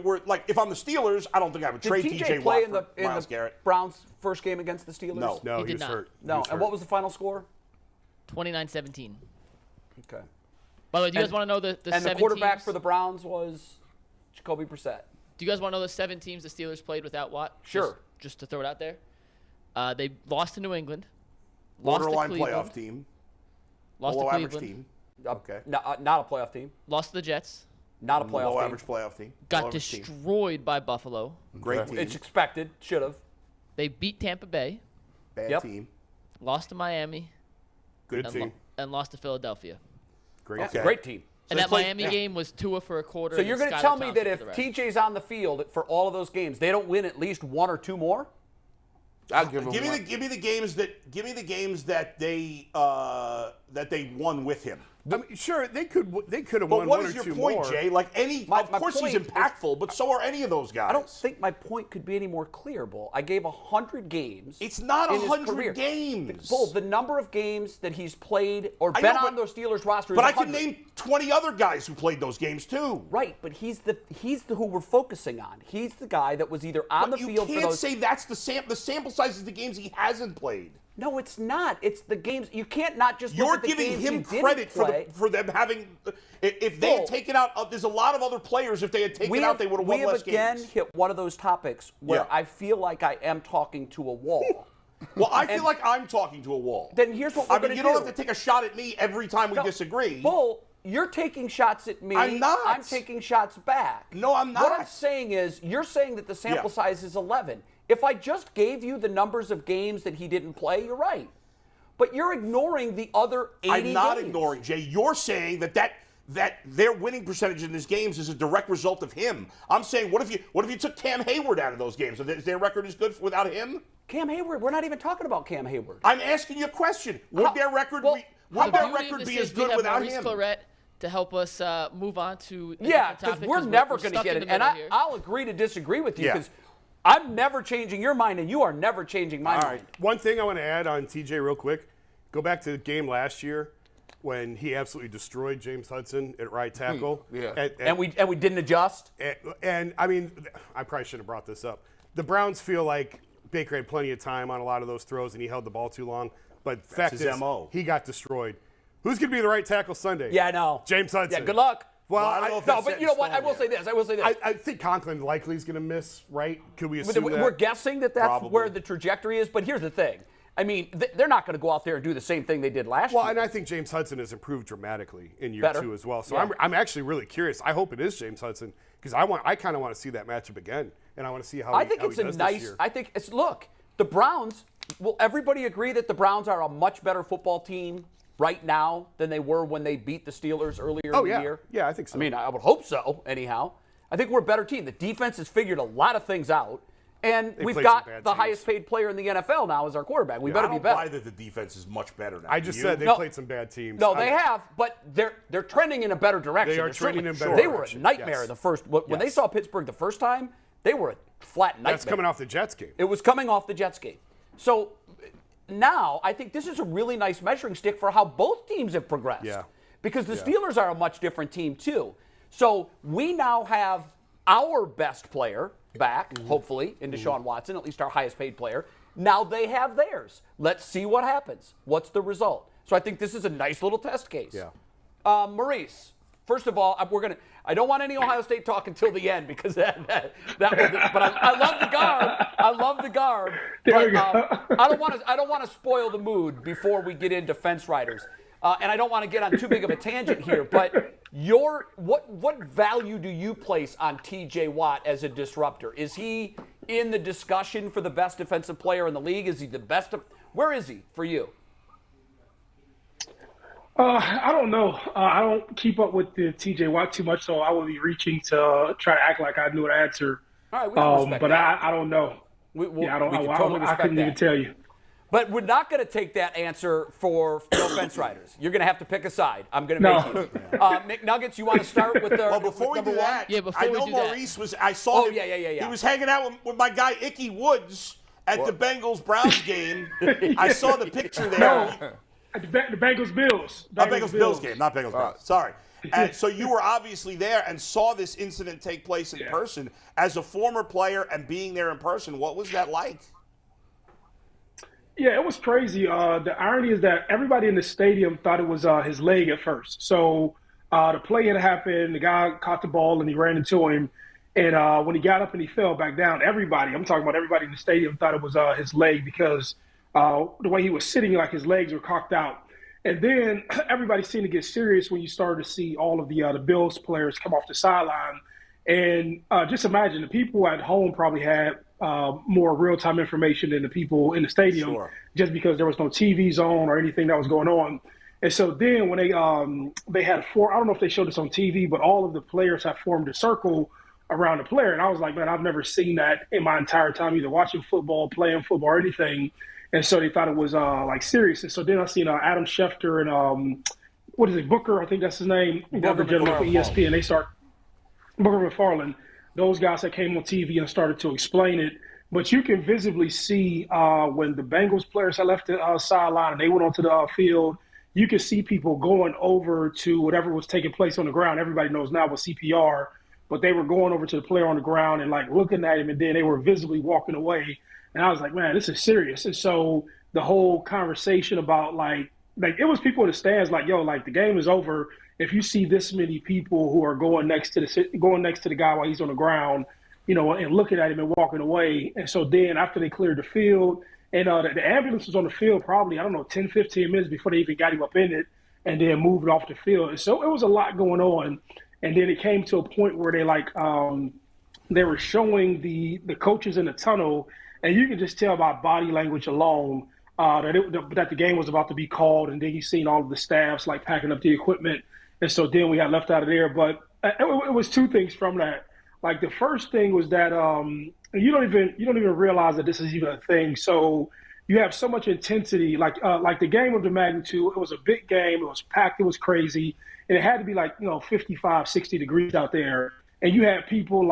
were like if I'm the Steelers, I don't think I would trade did TJ TJ play Watt in for Myles the Garrett. Browns' first game against the Steelers? No, He he did was not. hurt. No. And what was the final score? 29-17. Okay. By the way, do you guys want to know the And the 7 quarterback teams? for the Browns was Jacoby Brissett. Do you guys want to know the 7 teams the Steelers played without Watt? Sure. Just to throw it out there. They lost to New England. Borderline lost to playoff team. Lost Below to average Cleveland. team. Okay. Not a playoff team. Lost to the Jets. Not a playoff Below team. average playoff team. Got Below average team. destroyed by Buffalo. Great team. It's expected. Should have. They beat Tampa Bay. Bad team. Lost to Miami. Good and team. And lost to Philadelphia. Great. That's Okay. a great team. And they that played- Miami game was Tua for a quarter. So you're going going to tell me that if TJ's on the field for all of those games, they don't win at least 1 or 2 more? I'll give him Give one. me the games that they won with him. I mean, sure, they could have But won what one is or your two point, more. Jay? Like of course he's point impactful, but so are any of those guys. I don't think my point could be any more clear, Bull. I gave 100 games. It's not in his 100 career. games. Bull, the number of games that he's played or I been know, on those Steelers roster is But I can 100. name 20 other guys who played those games too. Right, but he's the who we're focusing on. He's the guy that was either on But the you field for can't those. say that's the sample size is the games he hasn't played. No, it's not. It's the games. You can't not just. Look You're at the giving games him he didn't credit play. for them having. If they Bull. had taken out, there's a lot of other players. If they had taken out, they would have won less We have again games. hit one of those topics where Yeah. I feel like I am talking to a wall. Well, I feel like I'm talking to a wall. Then here's what we're I going mean, to you do. don't have to take a shot at me every time we No, disagree. Bull, you're taking shots at me. I'm not. I'm taking shots back. No, I'm What I'm not. saying is, you're saying that the sample Yeah. size is 11. If I just gave you the numbers of games that he didn't play, you're right. But you're ignoring the other 80 I'm not games. ignoring, Jay. You're saying that their winning percentage in these games is a direct result of him. I'm saying, what if you took Cam Hayward out of those games? Is their record as good without him? Cam Hayward, we're not even talking about Cam Hayward. I'm asking you a question. Would their record well, be, how would their about- record be This as is we good have without Maurice him? Clarett to help us move on to a Yeah, different because topic, we're never going to stuck get in it. the And middle here. I'll agree to disagree with you Yeah. because I'm never changing your mind and you are never changing my All mind. right. One thing I want to add on TJ real quick. Go back to the game last year when he absolutely destroyed James Hudson at right tackle. Yeah. And we didn't adjust. And I mean, I probably should have brought this up. The Browns feel like Baker had plenty of time on a lot of those throws and he held the ball too long. But the fact his is, MO. he got destroyed. Who's going to be the right tackle Sunday? Yeah, I know. James Hudson. Yeah, good luck. Well, I don't know if No, that's set but in you know what? stone I will yet. say this. I think Conklin likely is going to miss, right? Could we assume We're that? guessing that that's Probably. where the trajectory is. But here's the thing. I mean, they're not going to go out there and do the same thing they did last Well, year. and I think James Hudson has improved dramatically in year Better. 2 as well. So Yeah. I'm actually really curious. I hope it is James Hudson because I kind of want to see that matchup again, and I want to see how I he think it's a does this nice. year. I think it's look. the Browns, will everybody agree that the Browns are a much better football team right now than they were when they beat the Steelers earlier in the year? Yeah, I think so. I mean, I would hope so, anyhow. I think we're a better team. The defense has figured a lot of things out. And we've got the highest paid player in the NFL now as our quarterback. We better be better. I don't buy that the defense is much better now. I just said they played some bad teams. No, they have, but they're trending in a better direction. They are trending in a better They direction. were a nightmare the first. When they saw Pittsburgh the first time, they were a flat nightmare. That's coming off the Jets game. It was coming off the Jets game. So now I think this is a really nice measuring stick for how both teams have progressed. Yeah. Because the Steelers are a much different team too. So we now have our best player back, hopefully, in Deshaun Watson, at least our highest paid player. Now they have theirs. Let's see what happens. What's the result? So I think this is a nice little test case. Yeah. Maurice, first of all, I don't want any Ohio State talk until the end because that will, but I love the guard. I love the guard. But I don't want to spoil the mood before we get into fence riders. And I don't want to get on too big of a tangent here, but what value do you place on T.J. Watt as a disruptor? Is he in the discussion for the best defensive player in the league? Is he the best? Where is he for you? I don't know. I don't keep up with the T.J. Watt too much, so I will be reaching to try to act like I knew the answer. All right, we can respect but that. I don't know. I couldn't even tell you. But we're not going to take that answer for no fence riders. You're going to have to pick a side. I'm going to make you. McNuggets, you want to start with the Well, before we do that, I know Maurice was. I saw him. Yeah. He was hanging out with my guy Icky Woods at the Bengals-Browns game. I saw the picture there. No, the Bengals-Bills. Bengals-Bills game, not Bengals-Browns. Sorry. And so you were obviously there and saw this incident take place in person. As a former player and being there in person, what was that like? Yeah, it was crazy. The irony is that everybody in the stadium thought it was his leg at first. So the play had happened. The guy caught the ball and he ran into him. And when he got up and he fell back down, I'm talking about everybody in the stadium thought it was his leg because the way he was sitting, like his legs were cocked out. And then everybody seemed to get serious when you started to see all of the Bills players come off the sideline. And just imagine the people at home probably had more real-time information than the people in the stadium, just because there was no TVs on or anything that was going on. And so then when they had I don't know if they showed this on TV, but all of the players have formed a circle around the player. And I was like, man, I've never seen that in my entire time, either watching football, playing football, or anything. And so they thought it was like serious. And so then I seen Adam Schefter and Booker, I think that's his name, the other gentleman for ESPN. They start Booker McFarland. Those guys that came on TV and started to explain it. But you can visibly see when the Bengals players had left the sideline and they went onto the field, you could see people going over to whatever was taking place on the ground. Everybody knows now with CPR, but they were going over to the player on the ground and like looking at him, and then they were visibly walking away. And I was like, man, this is serious. And so the whole conversation about like it was people in the stands like, yo, like the game is over. If you see this many people who are going next to the guy while he's on the ground, you know, and looking at him and walking away. And so then after they cleared the field, and the ambulance was on the field probably, 10, 15 minutes before they even got him up in it, and then moved off the field. And so it was a lot going on. And then it came to a point where they were showing the coaches in the tunnel, and you can just tell by body language alone that the game was about to be called. And then you seen all of the staffs like packing up the equipment. And so then we got left out of there. But it was two things from that. Like the first thing was that you don't even realize that this is even a thing. So you have so much intensity. Like the game of the magnitude, it was a big game. It was packed. It was crazy. And it had to be 55, 60 degrees out there. And you had people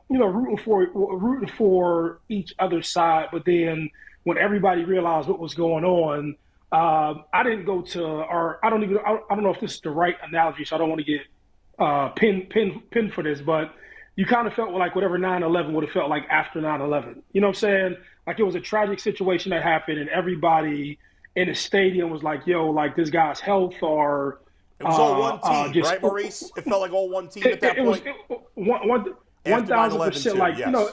rooting for each other's side. But then when everybody realized what was going on, I didn't go to, or I don't know if this is the right analogy, so I don't want to get pinned for this, but you kind of felt like whatever 9/11 would have felt like after 9/11. You know what I'm saying? Like it was a tragic situation that happened, and everybody in the stadium was like, yo, like this guy's health or it was all one team, right, Maurice? It felt like all one team at that point. It was 1,000%. Like, you know,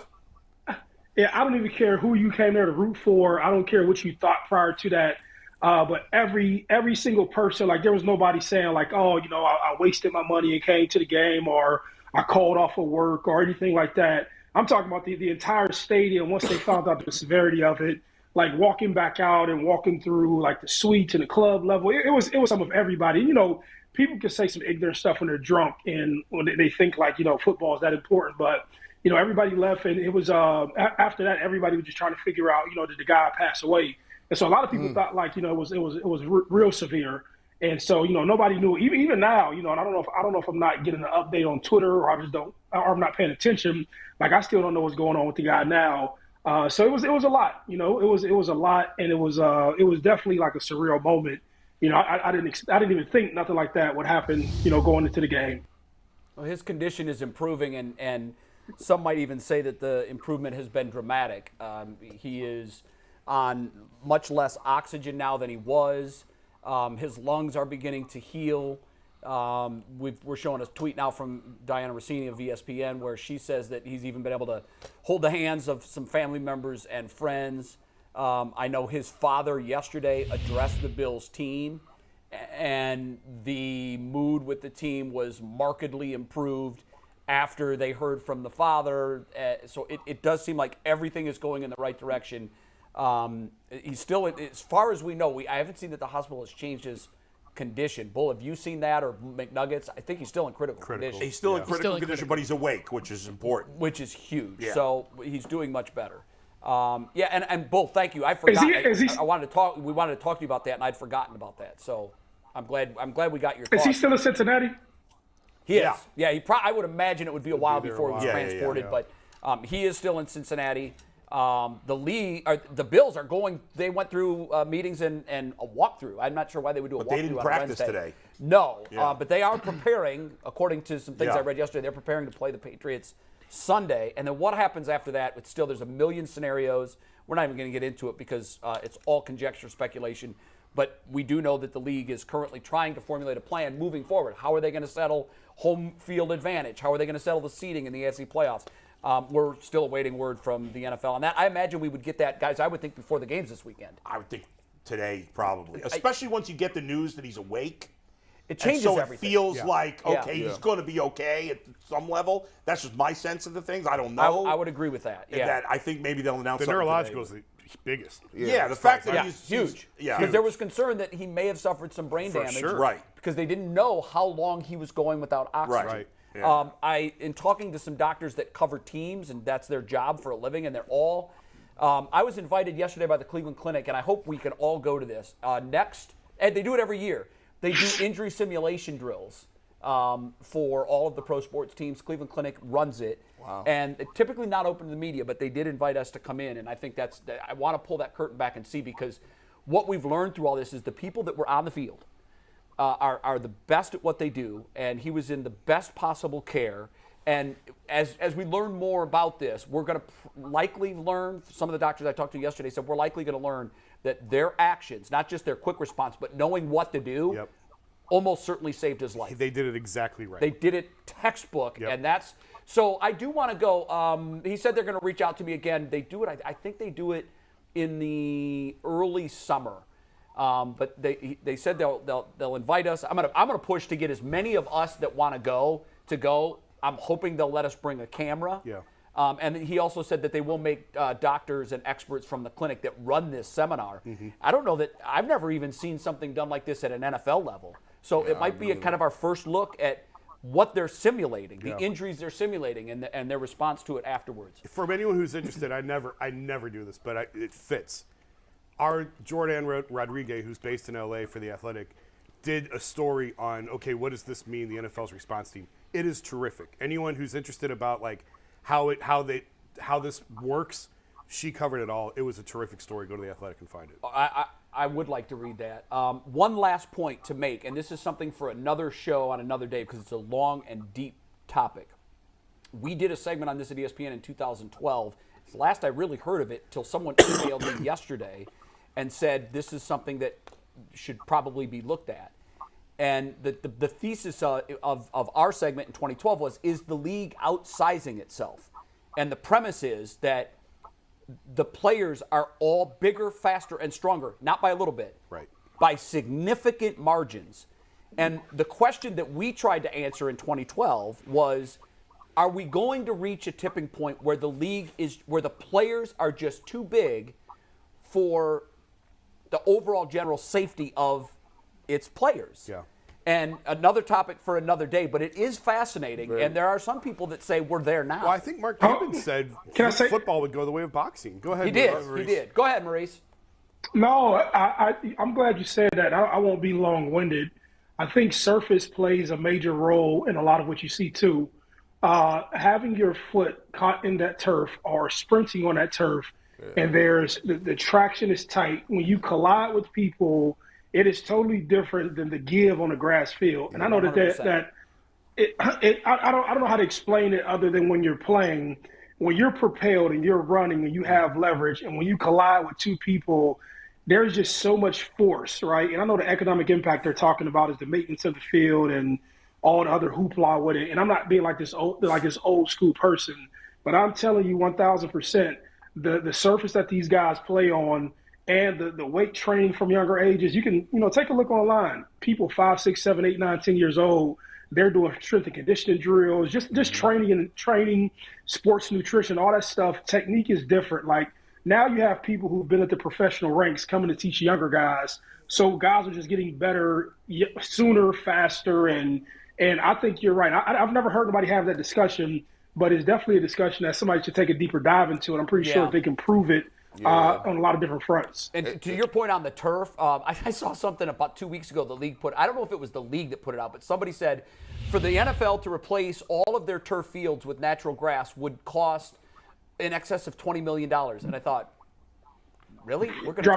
yeah, I don't even care who you came there to root for. I don't care what you thought prior to that. But every single person, like there was nobody saying like, oh, you know, I wasted my money and came to the game, or I called off of work or anything like that. I'm talking about the entire stadium once they found out the severity of it, like walking back out and walking through like the suites and the club level. It was some of everybody. You know, people can say some ignorant stuff when they're drunk and when they think like, you know, football is that important. But, you know, everybody left, and it was after that, everybody was just trying to figure out, you know, did the guy pass away? And so a lot of people thought like, you know, it was real severe. And so, you know, nobody knew. Even now, you know, and I don't know if I'm not getting an update on Twitter or I'm not paying attention. Like, I still don't know what's going on with the guy now. So it was a lot. You know, it was a lot, and it was definitely like a surreal moment. You know, I didn't even think nothing like that would happen, you know, going into the game. Well, his condition is improving, and some might even say that the improvement has been dramatic. He is on much less oxygen now than he was. His lungs are beginning to heal. We're showing a tweet now from Diana Rossini of ESPN where she says that he's even been able to hold the hands of some family members and friends. I know his father yesterday addressed the Bills team, and the mood with the team was markedly improved after they heard from the father. So it does seem like everything is going in the right direction. He's still, as far as we know, I haven't seen that the hospital has changed his condition. Bull, have you seen that, or McNuggets? I think he's still in critical condition. He's still in critical condition, but he's awake, which is important. Which is huge. Yeah. So he's doing much better. And Bull, thank you. I forgot. I wanted to talk. We wanted to talk to you about that, and I'd forgotten about that. So I'm glad we got your thoughts. Is he still in Cincinnati? He is. Yeah. I would imagine it would be a while before he was transported, but he is still in Cincinnati. The Bills are going. They went through meetings and a walkthrough. I'm not sure why they would do a walkthrough. But they didn't practice today. No, but they are preparing, according to some things I read yesterday. They're preparing to play the Patriots Sunday, and then what happens after that? It's still, there's a million scenarios. We're not even going to get into it because it's all conjecture, speculation. But we do know that the league is currently trying to formulate a plan moving forward. How are they going to settle home field advantage? How are they going to settle the seeding in the AFC playoffs? We're still awaiting word from the NFL on that. I imagine we would get that, guys, I would think before the games this weekend. I would think today, probably. Especially once you get the news that he's awake. It changes everything. It feels like, okay, he's going to be okay at some level. That's just my sense of the things. I don't know. I would agree with that. Yeah. That I think maybe they'll announce the something neurological today. is the biggest. Yeah, the fact that he's huge. Yeah. Because there was concern that he may have suffered some brain damage. Sure. Right. Because they didn't know how long he was going without oxygen. Right. Yeah. In talking to some doctors that cover teams, and that's their job for a living, and they're all, I was invited yesterday by the Cleveland Clinic, and I hope we can all go to this. Next, and they do it every year. They do injury simulation drills for all of the pro sports teams. Cleveland Clinic runs it. Wow. And typically not open to the media, but they did invite us to come in, and I think I want to pull that curtain back and see, because what we've learned through all this is the people that were on the field are the best at what they do, and he was in the best possible care. And as we learn more about this, we're going to likely learn, some of the doctors I talked to yesterday said we're likely going to learn that their actions, not just their quick response, but knowing what to do, almost certainly saved his life. They did it exactly right. They did it textbook, and that's – so I do want to go he said they're going to reach out to me again. They do it – I think they do it in the early summer. But they said they'll invite us. I'm gonna push to get as many of us that want to go. I'm hoping they'll let us bring a camera. Yeah. And he also said that they will make doctors and experts from the clinic that run this seminar. Mm-hmm. I don't know that I've never even seen something done like this at an NFL level. So it might be a kind of our first look at what they're simulating, the injuries they're simulating, and their response to it afterwards. For anyone who's interested, I never do this, but it fits. Our Jordan Rodriguez, who's based in LA for The Athletic, did a story on, okay, what does this mean, the NFL's response team? It is terrific. Anyone who's interested about like how this works, she covered it all. It was a terrific story. Go to The Athletic and find it. I would like to read that. One last point to make, and this is something for another show on another day because it's a long and deep topic. We did a segment on this at ESPN in 2012. It's the last I really heard of it till someone emailed me yesterday and said this is something that should probably be looked at. And the thesis of our segment in 2012 was, is the league outsizing itself? And the premise is that the players are all bigger, faster, and stronger, not by a little bit, right? By significant margins. And the question that we tried to answer in 2012 was, are we going to reach a tipping point where the league is, where the players are just too big for the overall general safety of its players? Yeah. And another topic for another day, but it is fascinating, and there are some people that say we're there now. Well, I think Mark Cuban said football would go the way of boxing. Go ahead. He did. Maurice. He did. Go ahead, Maurice. No, I'm glad you said that. I won't be long-winded. I think surface plays a major role in a lot of what you see, too. Having your foot caught in that turf or sprinting on that turf, and there's the traction is tight. When you collide with people, it is totally different than the give on a grass field. And I know that I don't know how to explain it other than when you're playing, when you're propelled and you're running and you have leverage, and when you collide with two people, there's just so much force, right? And I know the economic impact they're talking about is the maintenance of the field and all the other hoopla with it. And I'm not being like this old school person, but I'm telling you 1,000%, the surface that these guys play on and the weight training from younger ages, you can, take a look online. People 5, 6, 7, 8, 9, 10 years old, they're doing strength and conditioning drills, just training, sports nutrition, all that stuff. Technique is different. Like, now you have people who've been at the professional ranks coming to teach younger guys. So guys are just getting better sooner, faster, and I think you're right. I've never heard anybody have that discussion, but it's definitely a discussion that somebody should take a deeper dive into, and I'm pretty sure they can prove it on a lot of different fronts. And to your point on the turf, I saw something about 2 weeks ago the league put, I don't know if it was the league that put it out, but somebody said for the NFL to replace all of their turf fields with natural grass would cost in excess of $20 million. And I thought, really? We're going to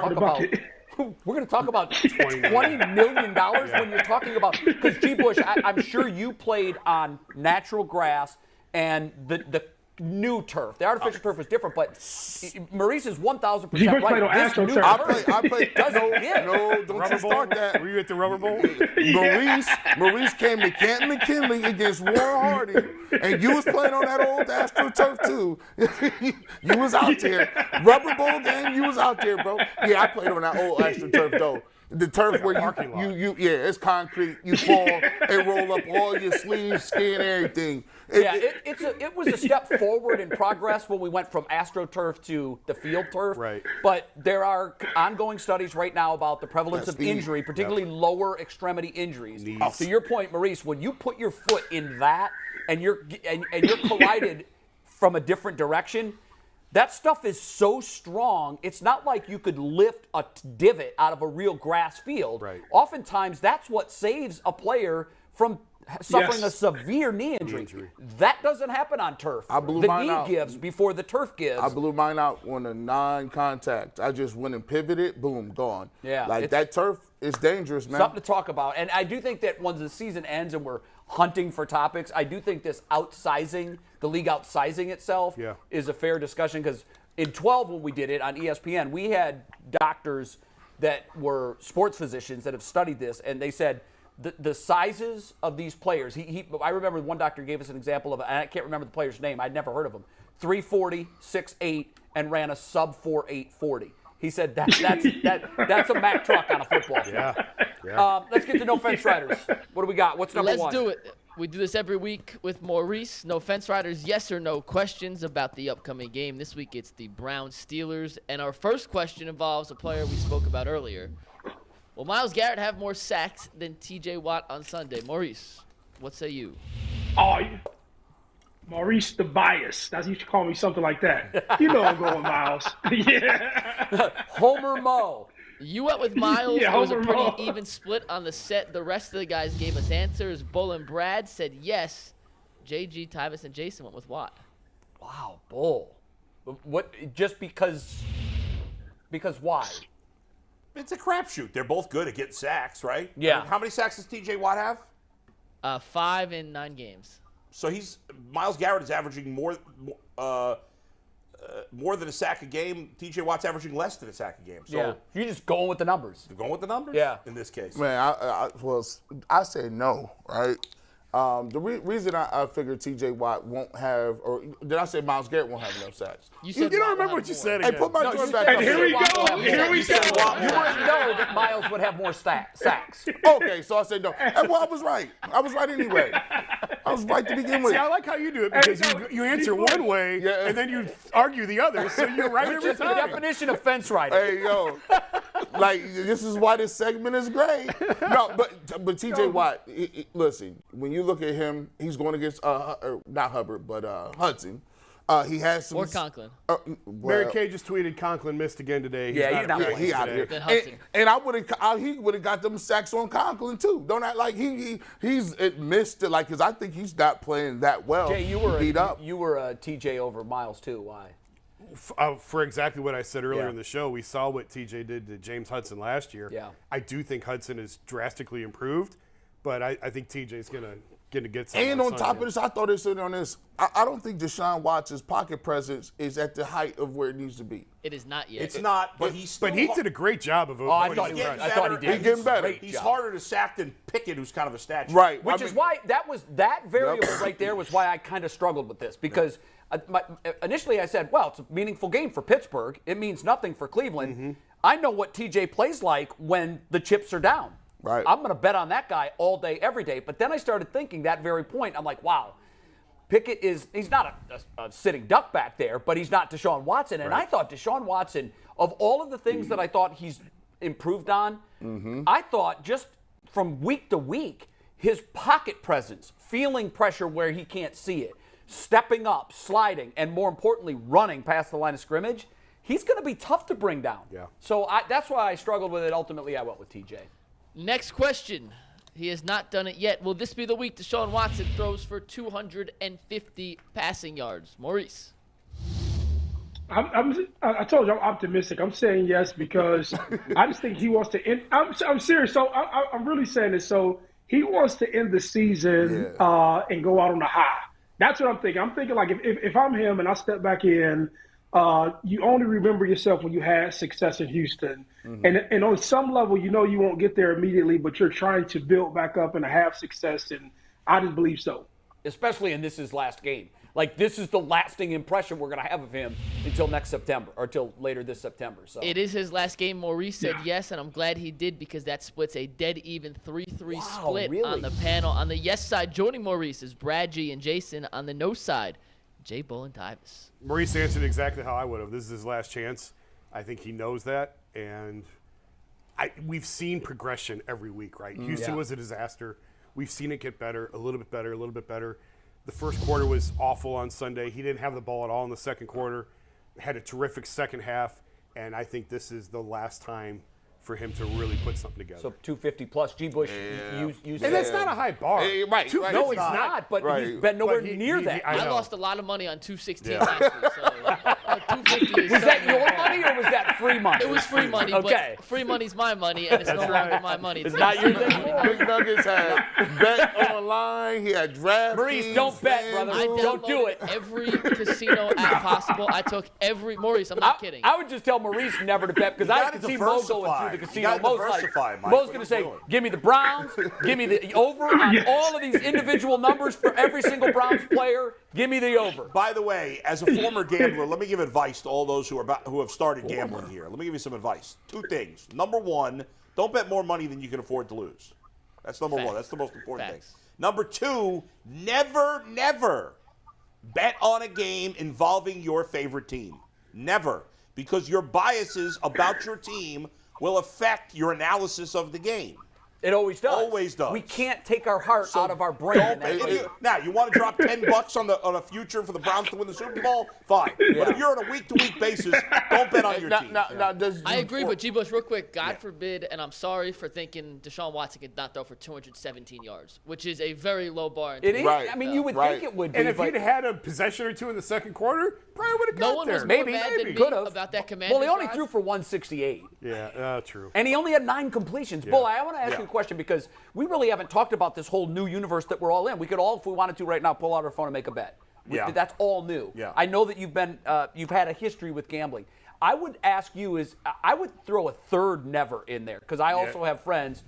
talk about $20 million when you're talking about, because G. Bush, I'm sure you played on natural grass and the new turf. The artificial turf was different, but Maurice is 1,000% right. On This new turf. I played. No, don't you start that. Were you at the Rubber Bowl? Maurice came to Canton McKinley against Warren Hardy, and you was playing on that old AstroTurf too. You was out there. Rubber Bowl game, you was out there, bro. Yeah, I played on that old AstroTurf though. The turf where it's concrete. You fall and roll up all your sleeves, skin, everything. It was a step forward in progress when we went from AstroTurf to the field turf. Right. But there are ongoing studies right now about the prevalence of injury, particularly lower extremity injuries. To your point, Maurice, when you put your foot in that and you're collided from a different direction, that stuff is so strong, it's not like you could lift a divot out of a real grass field. Right. Oftentimes, that's what saves a player from suffering a severe knee injury. That doesn't happen on turf. I blew mine out. The knee gives before the turf gives. I blew mine out on a non-contact. I just went and pivoted, boom, gone. Yeah, like that turf is dangerous, man. Something to talk about. And I do think that once the season ends and we're hunting for topics, I do think this outsizing, the league outsizing itself, is a fair discussion, because in 12 when we did it on ESPN, we had doctors that were sports physicians that have studied this, and they said the sizes of these players, I remember one doctor gave us an example of, and I can't remember the player's name, I'd never heard of him, 340, 6'8", and ran a sub 4.8 40. He said that's a Mack truck on a football field. Yeah. Let's get to No Fence Riders. What do we got? What's number one? Let's do it. We do this every week with Maurice. No Fence Riders, yes or no questions about the upcoming game. This week it's the Browns Steelers. And our first question involves a player we spoke about earlier. Will Myles Garrett have more sacks than TJ Watt on Sunday? Maurice, what say you? Oh, Maurice the bias. That's, you should call me something like that. You know I'm going Miles. Homer Mo. You went with Miles. It was a Homer Mo. pretty even split on the set. The rest of the guys gave us answers. Bull and Brad said yes. JG, Tyvis, and Jason went with Watt. Wow, Bull. What? Just because why? It's a crapshoot. They're both good at getting sacks, right? Yeah. I mean, how many sacks does T.J. Watt have? 5 in 9 games. So Myles Garrett is averaging more than a sack a game. T.J. Watt's averaging less than a sack a game. So you're just going with the numbers. You're going with the numbers? Yeah. In this case. Man, I say no, right? The reason I figured T.J. Watt won't have, or did I say Myles Garrett won't have enough sacks? You said You don't Watt will remember have what you more. said Hey, again. put my joint back And up. here we go. Here we go. You wouldn't know that Miles would have more sacks. Okay, so I said no. And well, I was right. I was right anyway. I was right to begin with. See, I like how you do it because you answer one way Yeah. and then you argue the other, so you're right every Just the time. definition of fence riding. Hey, yo. Like, this is why this segment is great. No, but T.J. Watt, listen, when you look at him, he's going against, not Hubbard, but Hudson. He has some. Or Conklin. Mary Kay just tweeted Conklin missed again today. He's Yeah, he's not playing He out of here. Then Hudson. And he would have got them sacks on Conklin too. Don't act like he's missed it, like, because I think he's not playing that well. Jay, you beat up. were TJ over Miles too. Why? For exactly what I said earlier Yeah. in the show, we saw what TJ did to James Hudson last year. Yeah. I do think Hudson is drastically improved, but I think TJ's gonna get something. And on top of this, I thought this on this. I don't think Deshaun Watson's pocket presence is at the height of where it needs to be. It is not yet. It's not, but he's still. But he did a great job of I avoiding thought he the was. pressure. I thought he did. He's getting better. Great He's job. harder to sack than Pickett, who's kind of a statue. Right. Which is why that variable Yep. right there was why I kind of struggled with this because initially I said, well, it's a meaningful game for Pittsburgh. It means nothing for Cleveland. Mm-hmm. I know what TJ plays like when the chips are down. Right. I'm going to bet on that guy all day, every day. But then I started thinking that very point. I'm like, wow, Pickett he's not a sitting duck back there, but he's not Deshaun Watson. And I thought Deshaun Watson, of all of the things that I thought he's improved on, I thought just from week to week, his pocket presence, feeling pressure where he can't see it, stepping up, sliding, and more importantly, running past the line of scrimmage, he's going to be tough to bring down. Yeah. So that's why I struggled with it. Ultimately, I went with TJ. Next question. He has not done it yet. Will this be the week Deshaun Watson throws for 250 passing yards? Maurice. I told you I'm optimistic. I'm saying yes because I just think he wants to end. I'm serious. So I'm really saying this. So he wants to end the season and go out on a high. That's what I'm thinking. I'm thinking like if I'm him and I step back in, you only remember yourself when you had success in Houston. And on some level, you know you won't get there immediately, but you're trying to build back up and have success, and I just believe so. Especially in this is last game. Like, this is the lasting impression we're going to have of him until next September, or until later this September. So It is his last game. Maurice said yes, and I'm glad he did because that splits a dead even 3-3 split really? on the panel. On the yes side, joining Maurice is Brad G and Jason. On the no side, Jay Bull and Tyvis. Maurice answered exactly how I would have. This is his last chance. I think he knows that, and we've seen progression every week, right? Houston was a disaster. We've seen it get better, a little bit better, a little bit better. The first quarter was awful on Sunday. He didn't have the ball at all in the second quarter. Had a terrific second half, and I think this is the last time for him to really put something together. So 250 plus. G. Bush, you and said that's not a high bar. Right. no, he's not. But he's been nowhere near that. I know. lost a lot of money on 216 last week, so 250 is Was that something. your money or was that free money? It was free money, Okay. but free money's my money, and it's no longer my money. It's not your thing. Big Nuggets had bet online. He had draft. Maurice, don't bet, brother. I Don't do downloaded it. every casino app possible. I took every Maurice. I'm not kidding. I would just tell Maurice never to bet because I gotta could see Mo going diversify. through the You casino. gotta diversify, Mike. Mo's What going to are say, you doing? give me the Browns, give me the over on all of these individual numbers for every single Browns player. Give me the over. By the way, as a former gambler, let me give advice to all those who have started gambling here. Let me give you some advice. Two things. Number one, don't bet more money than you can afford to lose. That's number one. That's the most important Facts. thing. Number two, never bet on a game involving your favorite team. Never. Because your biases about your team will affect your analysis of the game. It always does. Always does. We can't take our heart out of our brain. Now, you want to drop $10 on a future for the Browns to win the Super Bowl? Fine. But if you're on a week-to-week basis, don't bet on your team. I agree, but G. Bush, real quick, God forbid, and I'm sorry for thinking Deshaun Watson could not throw for 217 yards, which is a very low bar. It is. Right. I mean, you would think it would be. And if but he'd had a possession or two in the second quarter, probably would have got No one there. was more Maybe. mad than me Could've. about that Commanders well, he only drive. threw for 168. Yeah, true. And he only had 9 completions. Bull, I want to ask you a question because we really haven't talked about this whole new universe that we're all in. We could all, if we wanted to right now, pull out our phone and make a bet. Yeah. That's all new. Yeah. I know that you've had a history with gambling. I would ask you I would throw a third never in there because I also have friends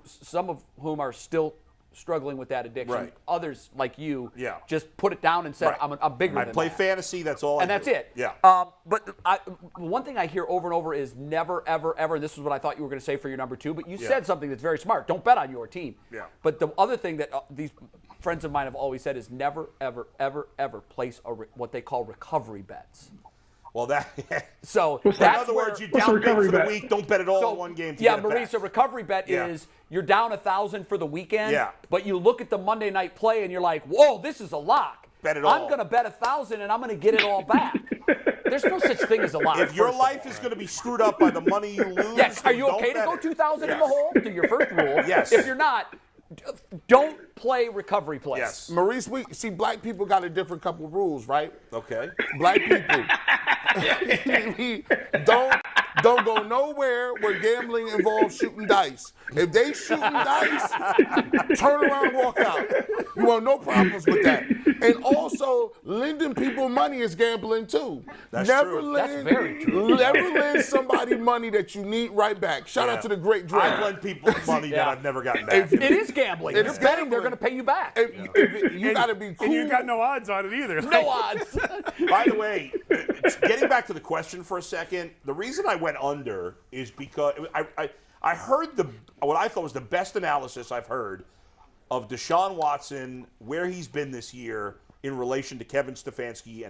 some of whom are still struggling with that addiction. Right. Others, like you, Yeah. just put it down and said, Right. I'm bigger I than play that. fantasy. That's all. And I that's do. it. Yeah. But one thing I hear over and over is never, ever, ever. This is what I thought you were going to say for your number 2, but you said something that's very smart. Don't bet on your team. Yeah. But the other thing that these friends of mine have always said is never, ever, ever, ever place what they call recovery bets. Well, that. So in that's other words, you what's a down big recovery for the bet? week. Don't bet it all in one game. To yeah, get it Maurice, back. a recovery bet Yeah. is you're down 1,000 for the weekend. Yeah. But you look at the Monday night play and you're like, whoa, this is a lock. Bet it all. I'm going to bet 1,000 and I'm going to get it all back. There's no such thing as a lock. If your first of life all. is going to be screwed up by the money you lose, Yes. Are then you don't okay to bet go it. 2,000 in Yes. the hole? To your first rule. Yes. If you're not, don't play recovery plays. Yes. Maurice, black people got a different couple rules, right? Okay. Black people. don't go nowhere where gambling involves shooting dice. If they shooting dice, turn around and walk out. You want no problems with that. And also, lending people money is gambling too. That's never true. That's very true. Never lend somebody money that you need right back. Shout out to the great Dre. I've lent people money that Yeah. I've never gotten back. It is gambling. It You're is betting they're gambling. going to pay you back. You got to be cool. And you got no odds on it either. No odds. By the way, getting back to the question for a second, the reason I went under is because I heard what I thought was the best analysis I've heard of Deshaun Watson, where he's been this year in relation to Kevin Stefanski,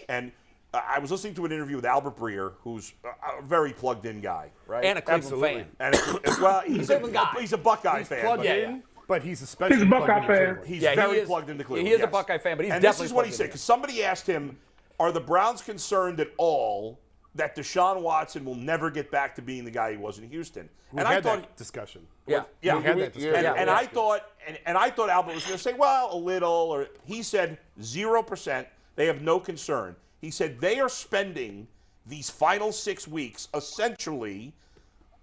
and I was listening to an interview with Albert Breer, who's a very plugged-in guy, right? And a Cleveland fan. And well, he's a Buckeye fan. plugged but- in. But he's especially He's a Buckeye plugged into fan. Cleveland. He's Yeah, very he is, plugged into Cleveland. He is a yes. Buckeye fan, but he's and definitely this is what he plugged said, in. because somebody asked him, are the Browns concerned at all that Deshaun Watson will never get back to being the guy he was in Houston? We And had I thought, that discussion. Yeah. yeah, We had that discussion. and I thought, and I thought Albert was going to say, well, a little, or he said 0%. They have no concern. He said they are spending these final 6 weeks essentially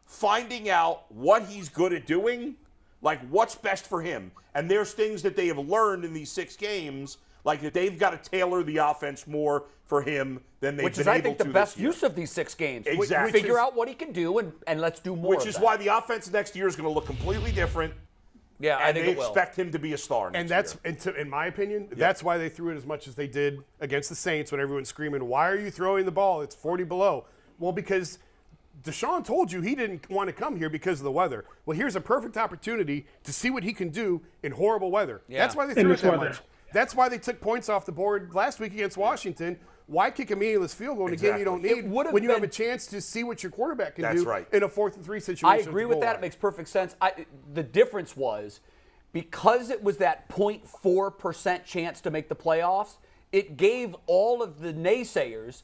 finding out what he's good at doing, like what's best for him. And there's things that they have learned in these 6 games, like that they've got to tailor the offense more for him than they've Which been is, I able think, to the best this year. use of these 6 games. Exactly. Figure out what he can do, and let's do more Which of is that. why the offense next year is going to look completely different. Yeah, I And think they it will. expect him to be a star next And that's, year. in my opinion, that's why they threw it as much as they did against the Saints when everyone's screaming, why are you throwing the ball? It's 40 below. Well, because Deshaun told you he didn't want to come here because of the weather. Well, here's a perfect opportunity to see what he can do in horrible weather. Yeah. That's why they In threw it this that weather. much. That's why they took points off the board last week against Washington. Why kick a meaningless field goal in a game you don't Exactly. need It would have when you have been- a chance to see what your quarterback can That's do right. in a 4th and 3 situation? I at agree the with goal that. line? It makes perfect sense. The difference was because it was that 0.4% chance to make the playoffs, it gave all of the naysayers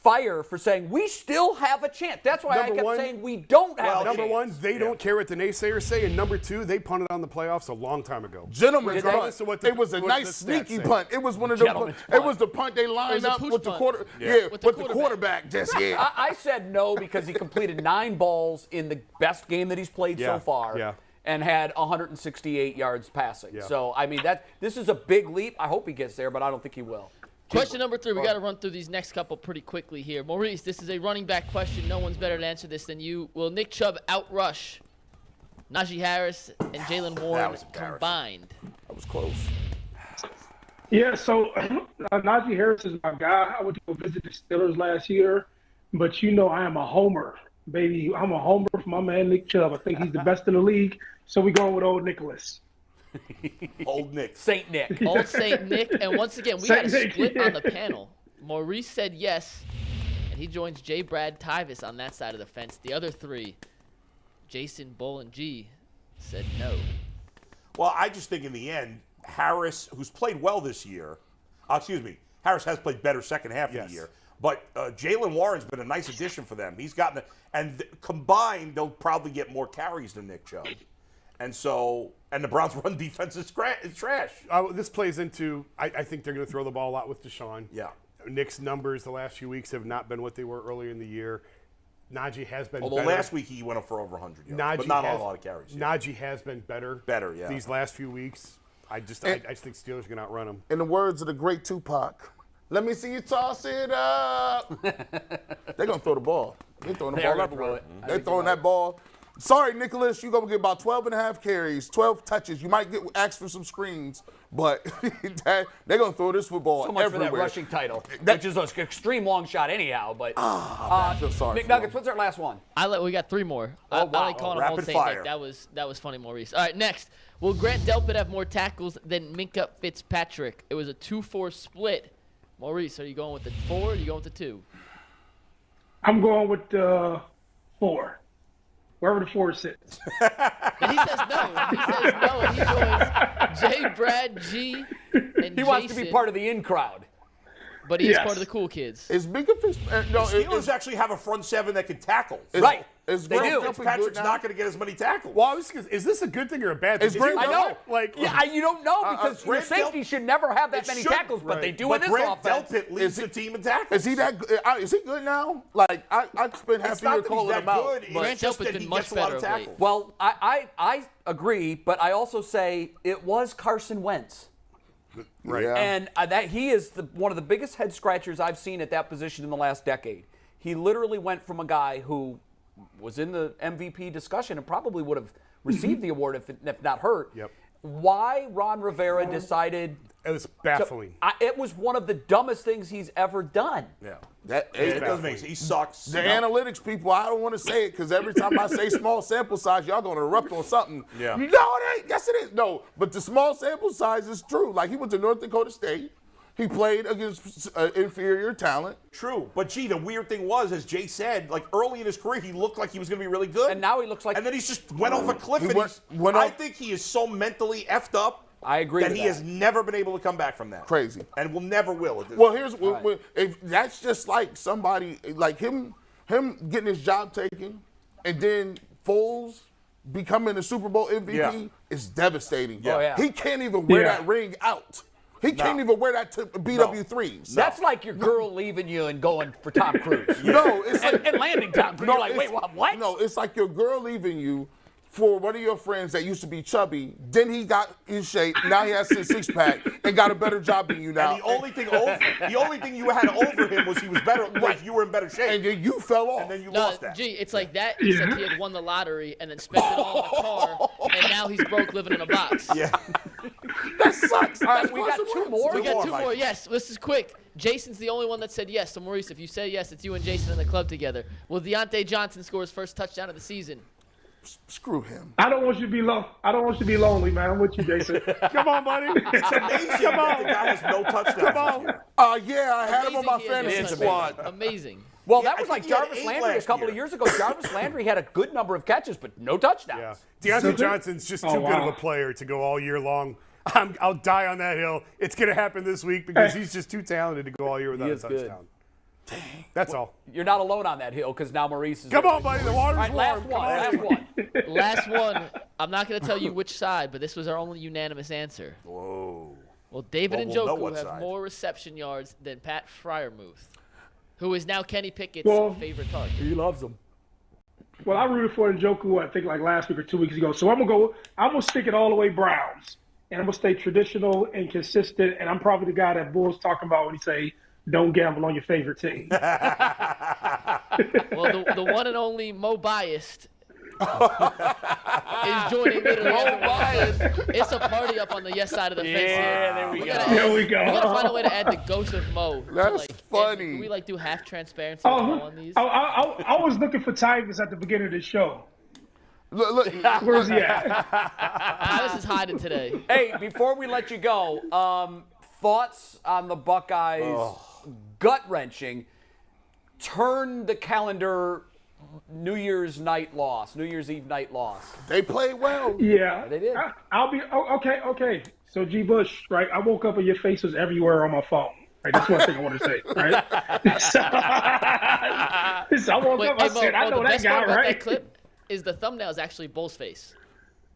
fire for saying we still have a chance. That's why I Number kept one- saying we don't have a Number chance. one, they don't care what the naysayers say, and number 2, they punted on the playoffs a long time ago. Gentlemen's Regardless punt. of what It was a what nice the stats sneaky say. punt. It was one of the. Gentleman's It punt. was the punt they It lined was a up push with the punt. quarter. Yeah. With the quarterback. Just I said no because he completed 9 balls in the best game that he's played Yeah, so far. yeah. And had 168 yards passing. Yeah. So, I mean, this is a big leap. I hope he gets there, but I don't think he will. Question number 3. We got to run through these next couple pretty quickly here. Maurice, this is a running back question. No one's better to answer this than you. Will Nick Chubb outrush Najee Harris and Jalen Warren was embarrassing. combined? That was close. Yeah, so Najee Harris is my guy. I went to go visit the Steelers last year, but you know I am a homer, baby. I'm a homer for my man Nick Chubb. I think he's the best in the league, so we going with old Nicholas. Old Nick. Saint Nick. Old Saint Nick. And once again, we had a Saint Nick, split yeah. on the panel. Maurice said yes, and he joins J. Brad Tyvis on that side of the fence. The other 3, Jason, Bull, and G, said no. Well, I just think in the end, Harris, who's played well this year, Harris has played better second half of Yes. the year. But Jalen Warren's been a nice addition for them. He's gotten, combined, they'll probably get more carries than Nick Chubb. And the Browns' run defense is trash. This plays into, I think they're going to throw the ball a lot with Deshaun. Yeah. Nick's numbers the last few weeks have not been what they were earlier in the year. Najee has been Although better. last week he went up for over 100 yards, Najee but not has, a lot of carries. Yeah. Najee has been better. Better, yeah. These last few weeks, I just think Steelers are going to outrun him. In the words of the great Tupac, let me see you toss it up. They're going to throw the ball. They're throwing the They are ball gonna throw everywhere. it. I They're think throwing you're that ball. Sorry, Nicholas, you're going to get about 12 and a half carries, 12 touches. You might get asked for some screens, but they're going to throw this football So much everywhere. for that rushing title, which is an extreme long shot anyhow. But I feel sorry for McNuggets, him. what's our last one? We got 3 more. I like calling them rapid whole fire. That was funny, Maurice. All right, next. Will Grant Delpit have more tackles than Minkah Fitzpatrick? It was a 2-4 split. Maurice, are you going with the 4 or are you going with the 2? I'm going with the 4. Wherever the 4 sits. And he says no. And he joins J, Brad, G, and He Jason, wants to be part of the in crowd. but he's Yes. part of the cool kids. Is Minkah Fitzpatrick? No, Steelers actually have a front 7 that can tackle. Right. Is They Grant do. Delpit good Fitzpatrick's now? not going to get as many tackles. Well, is this a good thing or a bad thing? Is Grant I know. Like, Yeah, you don't know because your Grant safety should never have that many tackles, but they do but in this Grant offense. Delpit leads the team in tackles. Is he that good? Is he good now? Like, I spent half It's the year not that he's calling that him out. good. but- It's just Grant Delpit's that been he much gets a lot of better of late. tackles. Well, I agree, but I also say it was Carson Wentz. right. Yeah. And that he is one of the biggest head scratchers I've seen at that position in the last decade. He literally went from a guy who was in the MVP discussion and probably would have received the award if not hurt. Yep. Why Ron Rivera decided It was baffling. it was one of the dumbest things he's ever done. Yeah. It It doesn't make sense. He sucks. The analytics people, I don't want to say it because every time I say small sample size, y'all going to erupt on something. Yeah. No, it ain't. Yes, it is. No, but the small sample size is true. Like, he went to North Dakota State. He played against inferior talent. True. But, gee, the weird thing was, as Jay said, like early in his career, he looked like he was going to be really good. And now he looks like- And then he's just went off a cliff. He And went I off- think he is so mentally effed up. I agree that with he that. has never been able to come back from that. Crazy. And will never will. At this Well, point. if that's just like somebody, like him getting his job taken, and then Foles becoming a Super Bowl MVP Yeah. is devastating. Oh, yeah. He can't even wear Yeah. that ring out. He can't even wear that to BW3s. That's like your girl leaving you and going for Tom Cruise. No, it's like and landing Tom Cruise. You're like, wait, it's- what? No, it's like your girl leaving you for one of your friends that used to be chubby. Then he got in shape. Now he has a six-pack and got a better job than you now. And the only thing you had over him was he was better. Was you were in better shape. And then you fell off. And then you No, lost that. gee, it's like that. It's like he had won the lottery and then spent it all in a car, and now he's broke living in a box. Yeah. That sucks. All right, we got two more. We got 2 Mike. more. Yes, this is quick. Jason's the only one that said yes. So, Maurice, if you say yes, it's you and Jason in the club together. Will Deontay Johnson score his first touchdown of the season? Screw him. I don't want you to be I don't want you to be lonely, man. I'm with you, Jason. Come on, buddy. It's amazing that the guy has no touchdowns. this year. Yeah, I had him on my Amazing he has fantasy no squad. touchdowns. Amazing. Well, Yeah, that I was like think he had Jarvis 8 Landry a last couple year. of years ago. Jarvis Landry had a good number of catches, but no touchdowns. Yeah. Deontay Johnson's just too good of a player to go all year long. I'll die on that hill. It's going to happen this week because he's just too talented to go all year without a is good. touchdown. That's all. You're not alone on that hill because now Maurice is. Come on, buddy. The water's All right, warm. last Come on. one. Last one. I'm not going to tell you which side, but this was our only unanimous answer. Whoa. Well, David Well, and we'll know Njoku what have side. more reception yards than Pat Fryermuth, who is now Kenny Pickett's Well- favorite target. He loves them. Well, I rooted for Njoku, I think, like last week or 2 weeks ago. So I'm gonna stick it all the way Browns, and I'm gonna stay traditional and consistent. And I'm probably the guy that Bull's talking about when he say, "Don't gamble on your favorite team." Well, the one and only Mo Biased is joining literally everyone. It's a party up on the yes side of the fence here. there we go. There we go. We gotta find a way to add the ghost of Mo. to, That's like, funny. Can we do half transparency with Mo on these? I was looking for Tyvus at the beginning of the show. Look, Where's he at? Tyvus is hiding today. Hey, before we let you go, thoughts on the Buckeyes' gut-wrenching turn the calendar New Year's Eve night loss. they played well. Yeah, They did. I'll be okay. So G. Bush, right? I woke up and your face was everywhere on my phone. Right, that's one thing I want to say. Right? So I woke up. I said, I know the that best guy, part about right? that clip is the thumbnail is actually Bull's face.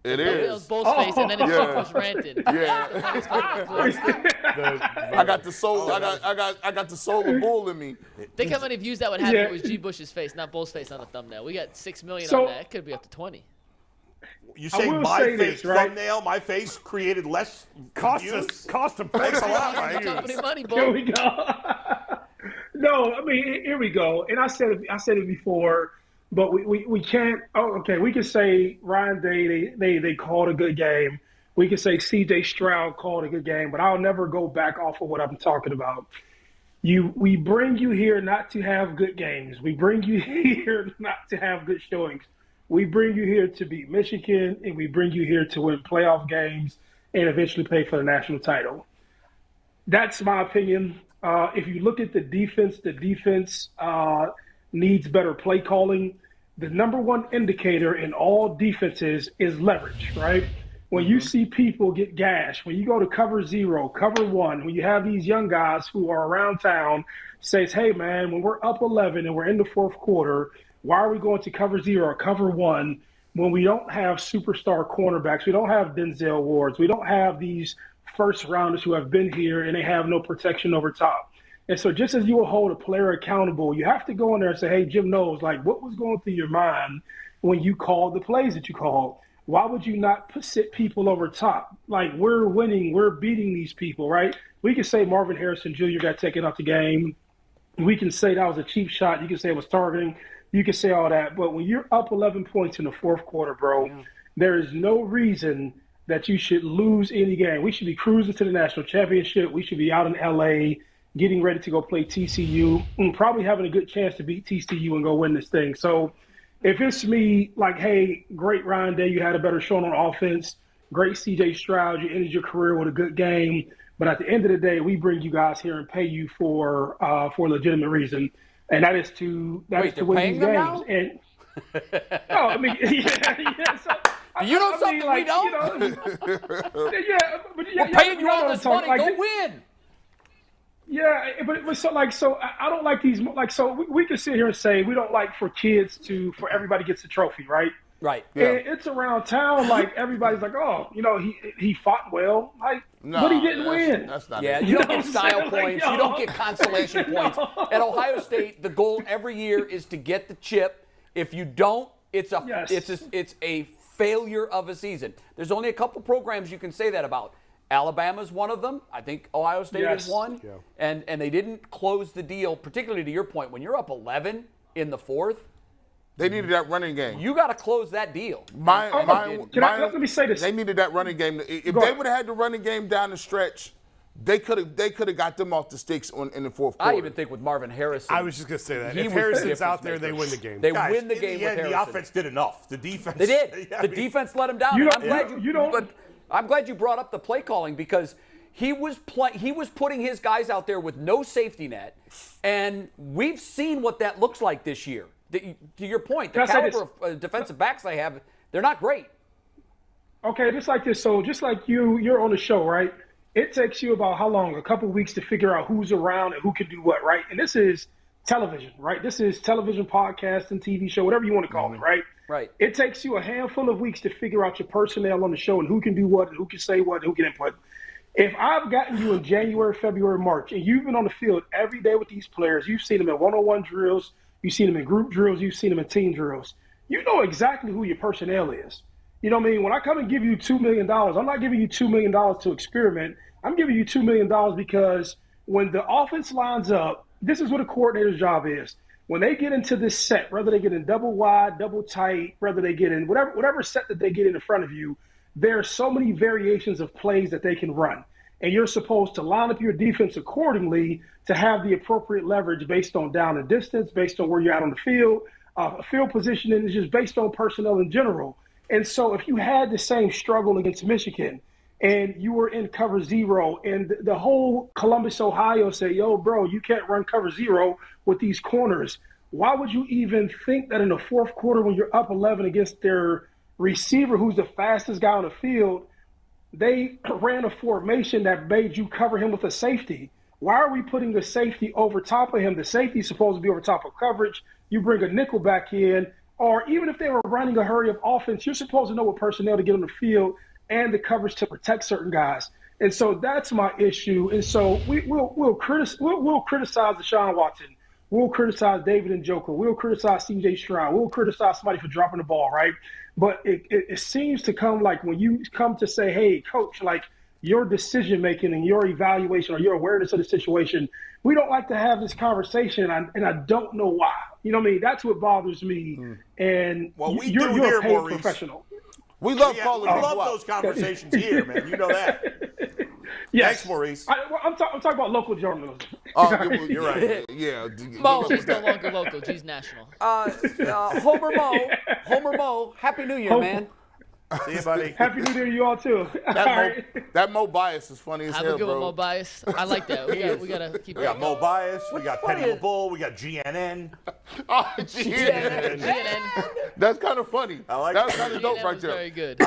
It Thumbnail's is. Bull's face, and then it's Yeah. Bush ranting. Yeah. That's the funniest part of the clip. I got the soul. I got the soul of Bull in me. Think how many views that would have if Yeah. it was G. Bush's face, not Bull's face on the thumbnail. We got 6 million So- on that. It could be up to 20. You I say will my say face this, right? thumbnail, my face created less Cost views? him Thanks a lot, It's Mike. company money, Here Bull. we go. No, I mean, here we go. And I said it before. But we can't. Oh, okay. We can say Ryan Day they called a good game. We can say C.J. Stroud called a good game. But I'll never go back off of what I'm talking about. We bring you here not to have good games. We bring you here not to have good showings. We bring you here to beat Michigan, and we bring you here to win playoff games and eventually play for the national title. That's my opinion. If you look at the defense needs better play calling. The number one indicator in all defenses is leverage, right? When you see people get gashed, when you go to cover 0, cover 1, when you have these young guys who are around town says, hey, man, when we're up 11 and we're in the fourth quarter, why are we going to cover 0 or cover 1 when we don't have superstar cornerbacks? We don't have Denzel Wards. We don't have these first rounders who have been here and they have no protection over top. And so just as you will hold a player accountable, you have to go in there and say, hey, Jim knows, like, what was going through your mind when you called the plays that you called? Why would you not sit people over top? Like, we're winning, we're beating these people, right? We can say Marvin Harrison Jr. got taken out the game. We can say that was a cheap shot. You can say it was targeting. You can say all that. But when you're up 11 points in the fourth quarter, bro, there is no reason that you should lose any game. We should be cruising to the national championship. We should be out in L.A. getting ready to go play TCU and probably having a good chance to beat TCU and go win this thing. So if it's me, like, hey, great Ryan Day, you had a better showing on offense. Great C.J. Stroud, you ended your career with a good game. But at the end of the day, we bring you guys here and pay you for a legitimate reason, and that is to win these games. Now? And no, I mean, yeah. So, you know something we don't? We're paying you all this money. Go win. Yeah, but so I don't like these. Like, so we can sit here and say we don't like for everybody gets a trophy, right? Right. Yeah. And it's around town. Like, everybody's like, oh, he fought well, like, but he didn't win. That's not it. You don't get style points. You don't get consolation points. At Ohio State, the goal every year is to get the chip. If you don't, it's a failure of a season. There's only a couple programs you can say that about. Alabama's one of them. I think Ohio State is one. Yeah. And they didn't close the deal, particularly to your point. When you're up 11 in the fourth, they needed that running game. You got to close that deal. Let me say this. They needed that running game. If they would have had the running game down the stretch, they could have got them off the sticks in the fourth quarter. I even think with Marvin Harrison. I was just going to say that. If Harrison's out there, they win the game. They win the game with Harrison. The offense did enough. The defense. They did. The defense let them down. I'm glad you brought up the play calling because he was putting his guys out there with no safety net, and we've seen what that looks like this year. To your point, the caliber of defensive backs they have, they're not great. Okay, just like this. So just like you're on the show, right? It takes you about how long? A couple of weeks to figure out who's around and who can do what, right? And this is television, right? This is television, podcast, and TV show, whatever you want to call it, right? Right. It takes you a handful of weeks to figure out your personnel on the show and who can do what and who can say what and who can input. If I've gotten you in January, February, March, and you've been on the field every day with these players, you've seen them in one-on-one drills, you've seen them in group drills, you've seen them in team drills, you know exactly who your personnel is. You know what I mean? When I come and give you $2 million, I'm not giving you $2 million to experiment. I'm giving you $2 million because when the offense lines up, this is what a coordinator's job is. When they get into this set, whether they get in double wide, double tight, whether they get in whatever set that they get in front of you, there are so many variations of plays that they can run. And you're supposed to line up your defense accordingly to have the appropriate leverage based on down and distance, based on where you're at on the field. Field positioning is just based on personnel in general. And so if you had the same struggle against Michigan and you were in cover 0 and the whole Columbus, Ohio say, yo, bro, you can't run cover 0 with these corners. Why would you even think that in the fourth quarter when you're up 11 against their receiver who's the fastest guy on the field, they ran a formation that made you cover him with a safety? Why are we putting the safety over top of him? The safety's supposed to be over top of coverage. You bring a nickel back in, or even if they were running a hurry-up offense, you're supposed to know what personnel to get on the field and the coverage to protect certain guys. And so that's my issue. And so we'll criticize Deshaun Watson. We'll criticize David Njoku. We'll criticize C.J. Stroud. We'll criticize somebody for dropping the ball, right? But it seems to come like when you come to say, hey, coach, like your decision-making and your evaluation or your awareness of the situation, we don't like to have this conversation, and I don't know why. You know what I mean? That's what bothers me. And Well, we you're do here, a paid Maurice. professional. We love Yeah, calling we people love out. those conversations here, man. You know that. Yes. Thanks, Maurice. I'm talking about local journalism. Oh, You're right. Yeah. Mo, G's no longer local. G's national. Homer Mo, Happy New Year, man. See you, buddy. Happy New Year to you all, too. All right. That Mo bias is funny as Have hell, a good one, bro. Mo Bias. I like that. We gotta keep. We got Mo Bias. We got funny Penny is- LaBull. We got GNN. Oh, GNN. GNN. That's kind of funny. I like That's that. kind of dope GNN right was there. very good.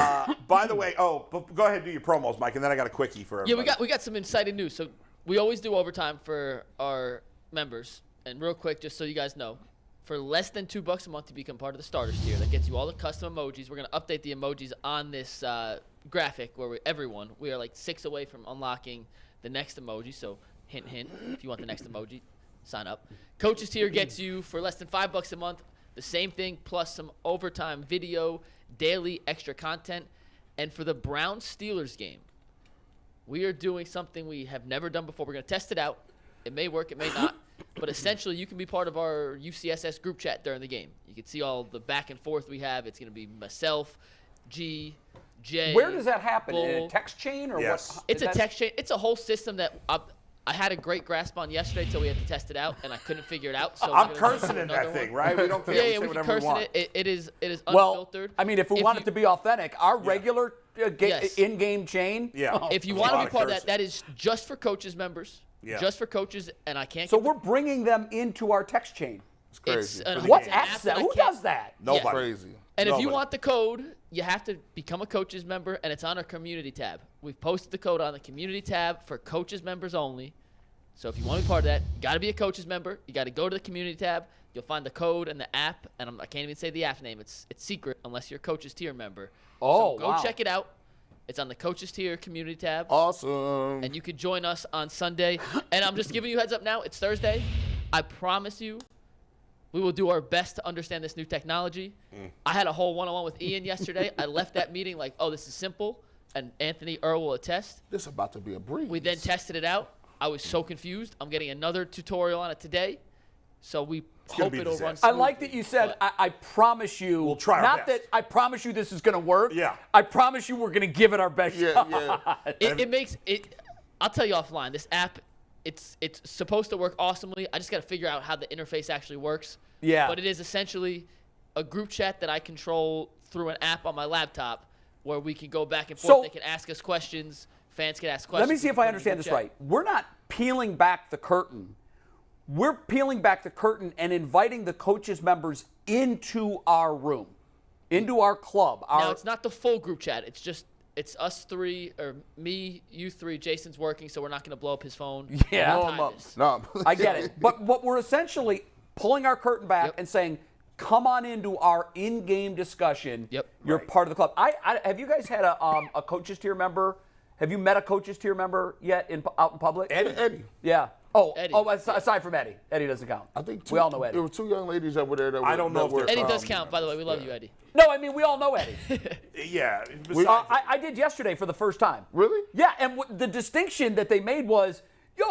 By the way, but go ahead and do your promos, Mike, and then I got a quickie for Yeah, everybody. we got some exciting news. So we always do overtime for our members. And real quick, just so you guys know, for less than $2 a month to become part of the starters tier, that gets you all the custom emojis. We're gonna update the emojis on this graphic where we are like 6 away from unlocking the next emoji. So hint, hint. If you want the next emoji, sign up. Coaches tier gets you for less than $5 a month. The same thing plus some overtime video, daily extra content, and for the Browns Steelers game. We are doing something we have never done before. We're going to test it out. It may work, it may not. But essentially, you can be part of our UCSS group chat during the game. You can see all the back and forth we have. It's going to be myself, G, J. Where does that happen? In a Bull. text chain or Yes. what? It's is a that- text chain. It's a whole system that I had a great grasp on yesterday until we had to test it out, and I couldn't figure it out. So I'm we're gonna cursing do in that another thing, one. right? We don't care. Yeah, we yeah, say we can whatever curse we want. in it. It is Well, unfiltered. I mean, if we want it to be authentic, our regular Yes. in-game chain. Yeah. If you There's want a to lot be of part of curses. that is just for coaches members. Yeah. Just for coaches, and I can't. So get we're bringing them into our text chain. It's crazy. What it's an app apps that that? I Who can't- does that? Nobody. Crazy. And if you Nobody. want the code, you have to become a coaches member, and it's on our community tab. We've posted the code on the community tab for coaches members only. So if you want to be part of that, you got to be a coaches member. You got to go to the community tab. You'll find the code and the app, and I can't even say the app name. It's secret unless you're a coaches tier member. Oh, so go wow. check it out. It's on the coaches tier community tab. Awesome. And you could join us on Sunday. And I'm just giving you a heads up now. It's Thursday. I promise you, we will do our best to understand this new technology. I had a whole one-on-one with Ian yesterday. I left that meeting like, oh, this is simple. And Anthony Earl will attest. This is about to be a breeze. We then tested it out. I was so confused. I'm getting another tutorial on it today. So we gonna hope be a it'll run disaster. I like that you said, I promise you. We'll try our Not best. that I promise you this is going to work. Yeah. I promise you we're going to give it our best Yeah, shot. yeah. It makes it. I'll tell you offline. This app, it's supposed to work awesomely. I just got to figure out how the interface actually works. Yeah. But it is essentially a group chat that I control through an app on my laptop, where we can go back and forth. So- They can ask us questions. Fans can ask questions. Let me see if We I can put it in understand the this chat. right. We're not peeling back the curtain. We're peeling back the curtain and inviting the coaches members into our room, into our club. Now it's not the full group chat. It's us three, or me, you three. Jason's working, so we're not going to blow up his phone. Yeah. We'll Blow time him up. this. No. I get it. But what we're essentially pulling our curtain back Yep. and saying, come on into our in-game discussion. Yep. You're part of the club. Have you guys had a coaches tier member? Have you met a coaches tier member yet out in public? Eddie. Yeah. Oh, Eddie. aside from Eddie. Eddie doesn't count. I think we all know Eddie. There were two young ladies that were there. That I were, don't know that if were, they're Eddie does count, by the way. We love you, Eddie. No, I mean, we all know Eddie. Yeah. besides- I did yesterday for the first time. Really? Yeah, and the distinction that they made was, yo,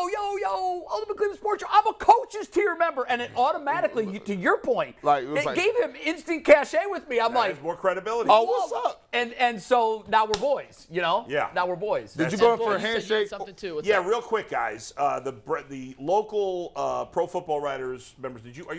Ultimate Cleveland Sports Show, I'm a coaches tier member. And it automatically, to your point, Like, it was it like- gave him instant cachet with me. I'm That like, has more credibility. oh, what's whoa. up? And so now we're boys, you know? Yeah. Now we're boys. Did you That's go it. in for a Boy, you said you had handshake? something too. What's Yeah, up? real quick, guys. The local Pro Football Writers members. Are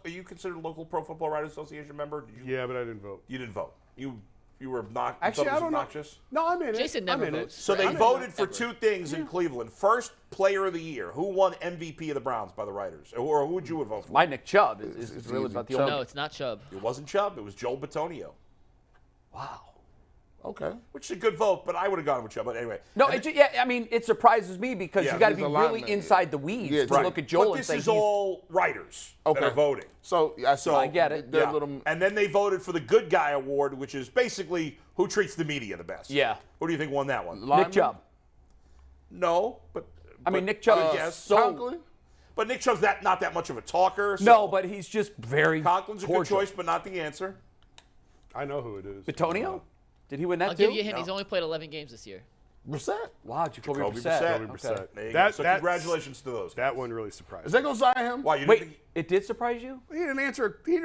you considered a local Pro Football Writers Association member? Did you? Yeah, but I didn't vote. You didn't vote. You were obnoxious. Actually, I don't obnoxious. know. No, I'm in it. Jason I'm never in it. votes. So they I'm in voted for ever. two things in Cleveland. First, Player of the Year. Who won MVP of the Browns by the writers? Or who would you have voted for? My Nick Chubb is really easy. about the Chubb. only. No, it's not Chubb. It wasn't Chubb. It was Joel Bitonio, Wow. Okay. which is a good vote, but I would have gone with Chubb. But anyway. No, I mean, it surprises me because Yeah, you got to he's be a really lineman. inside the weeds Yeah, to right. look at Joel But and this say is he's all writers that Okay. are voting. So I saw. I get it. They're Yeah. little. And then they voted for the Good Guy Award, which is basically who treats the media the best. Yeah. Who do you think won that one? Nick Chubb. No, but I mean, Nick Chubb is yes. so. Conklin? But Nick Chubb's not that much of a talker. So No, but he's just very. Conklin's a good cordial. choice, but not the answer. I know who it is. Bitonio? Did he win that I'll too? give you a hint. He's only played 11 games this year. Brissett. Wow, Jacoby Kobe Brissett. Brissett. Jacoby Brissett. There you That- go. So that's- congratulations to those. That one really surprised Is me. they gonna sign him? Why you didn't Wait, think It did surprise you? He didn't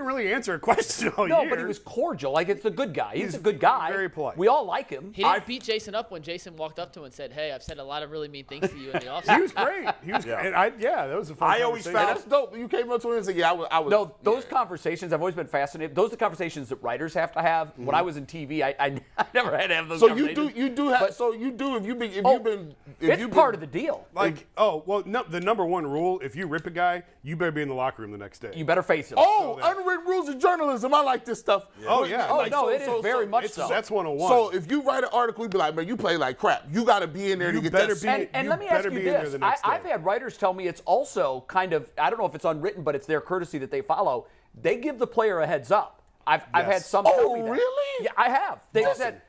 really answer a question all No, year. but he was cordial. Like, it's a good guy. He's a good guy. very polite. We all like him. He didn't beat Jason up when Jason walked up to him and said, "Hey, I've said a lot of really mean things to you in the offseason." He was great. He was great. And that was a fun I always conversation. found- That's dope. You came up to him and said, "Yeah, I was." No, those conversations, I've always been fascinated. Those are the conversations that writers have to have. When I was in TV, I never had to have those So conversations. you do have. But- So you do if you've been It's part of the deal. Like, the number one rule, if you rip a guy, you better be in the locker room the next day. You better face him. Oh, unwritten rules of journalism. I like this stuff. Oh, yeah. Oh, Like, no, it is very much so. That's 101. So if you write an article, you be like, man, you play like crap. You got to be in there to You get better that. be- And you let me ask better you be in there this. the next I've day. had writers tell me it's also kind of, I don't know if it's unwritten, but it's their courtesy that they follow. They give the player a heads up. I've had some tell me that. Really? Yeah, I have. They said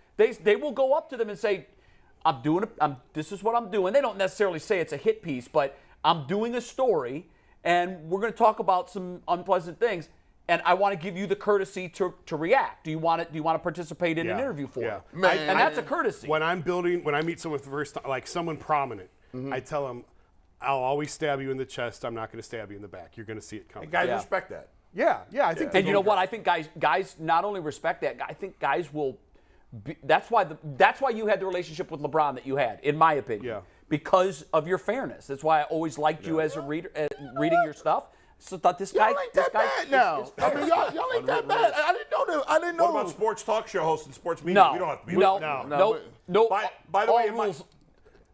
they will go up to them and say, I'm doing this is what I'm doing. They don't necessarily say it's a hit piece, but I'm doing a story, and we're going to talk about some unpleasant things. And I want to give you the courtesy to react. Do you want to participate in an interview for it? Man, and that's a courtesy. when I meet someone for the first time, like someone prominent, I tell them, I'll always stab you in the chest. I'm not going to stab you in the back. You're going to see it coming. Guys Yeah. respect that. Yeah, I think. And you know what? I think guys not only respect that. I think guys will. That's why you had the relationship with LeBron that you had, in my opinion. Yeah. Because of your fairness. That's why I always liked you as a reader, reading your stuff. So thought this guy. Y'all ain't this that guy bad now. is I fair. mean, y'all ain't that bad. I didn't know that. I didn't know. What about sports talk show hosts and sports media? No, We don't have to be no. By the all way, rules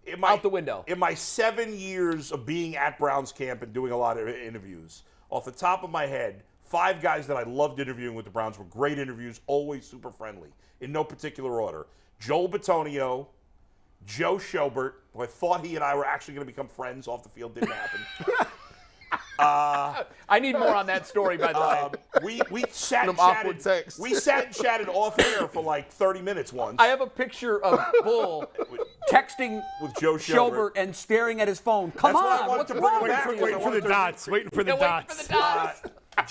in my, out the window. In my 7 years of being at Browns camp and doing a lot of interviews, off the top of my head, 5 guys that I loved interviewing with the Browns were great interviews, always super friendly, in no particular order. Joel Bitonio, Joe Schobert, who I thought he and I were actually going to become friends off the field, didn't happen. I need more on that story, by the way. We sat and Them awkward chatted. texts. We sat and chatted off air for like 30 minutes once. I have a picture of Bull texting With Joe Schobert. and staring at his phone. Come That's why I on, wanted what's to bring wrong him back with because you? I waiting for the dots. Waiting for the dots.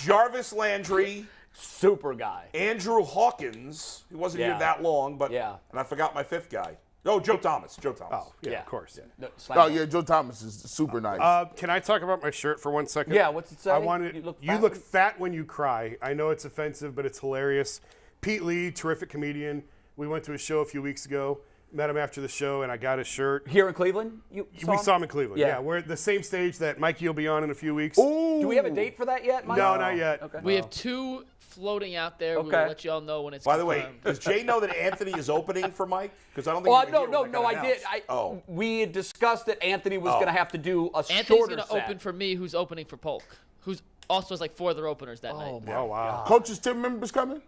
Jarvis Landry, Super guy. Andrew Hawkins. He wasn't here Yeah. that long, but Yeah. and I forgot my 5th guy. Oh, Joe Thomas. Joe Thomas. Oh, yeah, of course. No, Oh yeah, Joe Thomas is super nice. Can I talk about my shirt for 1 second? Yeah, what's it say? I wanted You look fat fat when you cry. I know it's offensive, but it's hilarious. Pete Lee, terrific comedian. We went to a show a few weeks ago. Met him after the show, and I got his shirt. Here in Cleveland? We saw him in Cleveland. Yeah. Yeah, we're at the same stage that Mikey will be on in a few weeks. Do we have a date for that yet, Mike? No, not yet. Okay. We have 2 floating out there. We will Okay. let you all know when it's By the way, confirmed. does Jay know that Anthony is opening for Mike? Because I don't think. Well, he was here when that no, got I did. announced. We had discussed that Anthony was going to have to do a Anthony's shorter going to set. open for me, who's opening for Polk, who's also has like 4 other openers that night. Oh, wow. Coaches team members coming.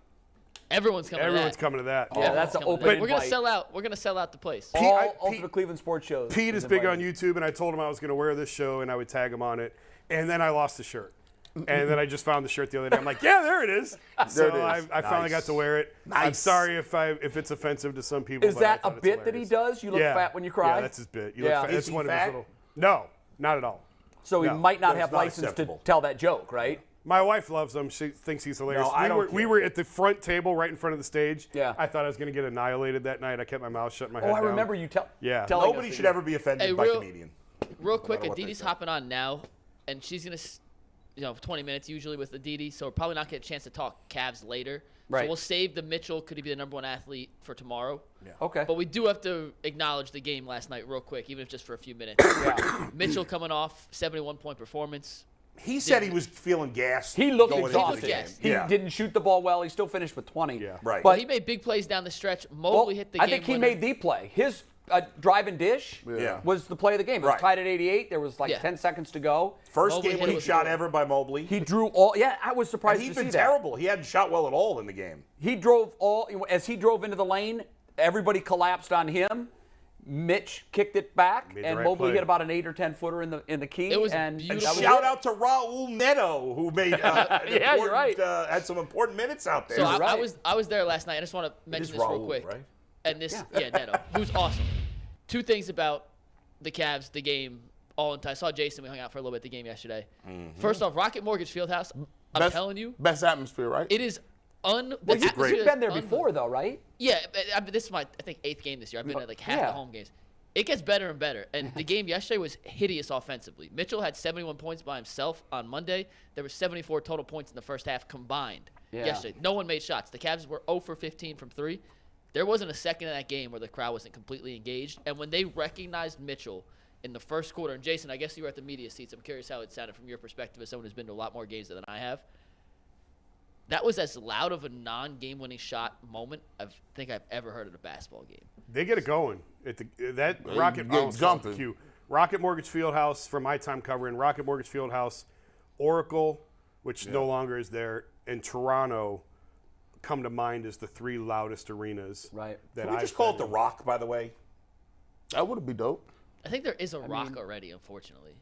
Everyone's coming Everyone's to that. coming to that. Yeah, that's an Coming to open that. We're going to invite. sell out. We're going to sell out the place. All Pete- Ultimate Cleveland sports shows. Pete is big on YouTube, and I told him I was going to wear this show, and I would tag him on it. And then I lost the shirt. And then I just found the shirt the other day. I'm like, yeah, there it is. So There it is. I finally got to wear it. I'm Nice. sorry if it's offensive to some people. Is but I that a thought it's bit that he hilarious. does? You look fat when you cry? Yeah, that's his bit. You Yeah. look fat. Is That's he one of his fat? little. No, not at all. So he No, might not that's have not license to acceptable. tell that joke, right? My wife loves him. She thinks he's hilarious. No, I don't we care. were at the front table right in front of the stage. Yeah. I thought I was going to get annihilated that night. I kept my mouth shut, my head Oh, I down. remember you telling Nobody us should ever be offended Hey, by real- comedian. Real quick, matter what they Aditi's say. hopping on now, and she's going to, 20 minutes usually with Aditi, so we're probably not get a chance to talk Cavs later. Right. So we'll save the Mitchell, could he be the number 1 athlete, for tomorrow. Okay. But we do have to acknowledge the game last night real quick, even if just for a few minutes. Mitchell coming off 71-point performance. He said he was feeling gassed. He looked going into the exhausted. game. Yes. He Yeah. didn't shoot the ball well. He still finished with 20. Yeah. Right. But He made big plays down the stretch. well, Mobley hit the I game think he winner. made the play. His drive and dish Yeah. was the play of the game. It was Right. tied at 88. There was like Yeah. 10 seconds to go. First Mobley game hit it winning with shot the- ever by Mobley. He drew all. Yeah, I was and surprised he's to see been that. terrible. He hadn't shot well at all in the game. He drove all. As he drove into the lane, everybody collapsed on him. Mitch kicked it back, Made the and right Mobley play. hit about an 8 or 10 footer in the key. It was and beautiful. that was Shout it. out to Raul Neto, who made Yeah, you're right. had some important minutes out there. So I right. was there last night. I just want to mention is this real Raul, quick. right? And this, Neto, who's awesome. 2 things about the Cavs, the game, all in time. I saw Jason. We hung out for a little bit at the game yesterday. First off, Rocket Mortgage Fieldhouse. I'm telling you, best atmosphere, right? it is Well, the you've been there before, though, right? Yeah, this is my I think 8th game this year. I've been at like half Yeah. the home games. it gets better and better. And the game yesterday was hideous offensively. Mitchell had 71 points by himself on Monday. There were 74 total points in the first half combined yesterday. No one made shots. The Cavs were 0 for 15 from 3. There wasn't a second in that game where the crowd wasn't completely engaged. And when they recognized Mitchell in the first quarter, and Jason, I guess you were at the media seats. I'm curious how it sounded from your perspective as someone who's been to a lot more games than I have. That was as loud of a non-game-winning shot moment I think I've ever heard at a basketball game. They get it going. That Rocket Mortgage Fieldhouse, from my time covering, Rocket Mortgage Fieldhouse, Oracle, which no longer is there, and Toronto come to mind as the 3 loudest arenas. Right. Can we just call it the Rock, by the way? That would be dope. I think there is a Rock already, unfortunately.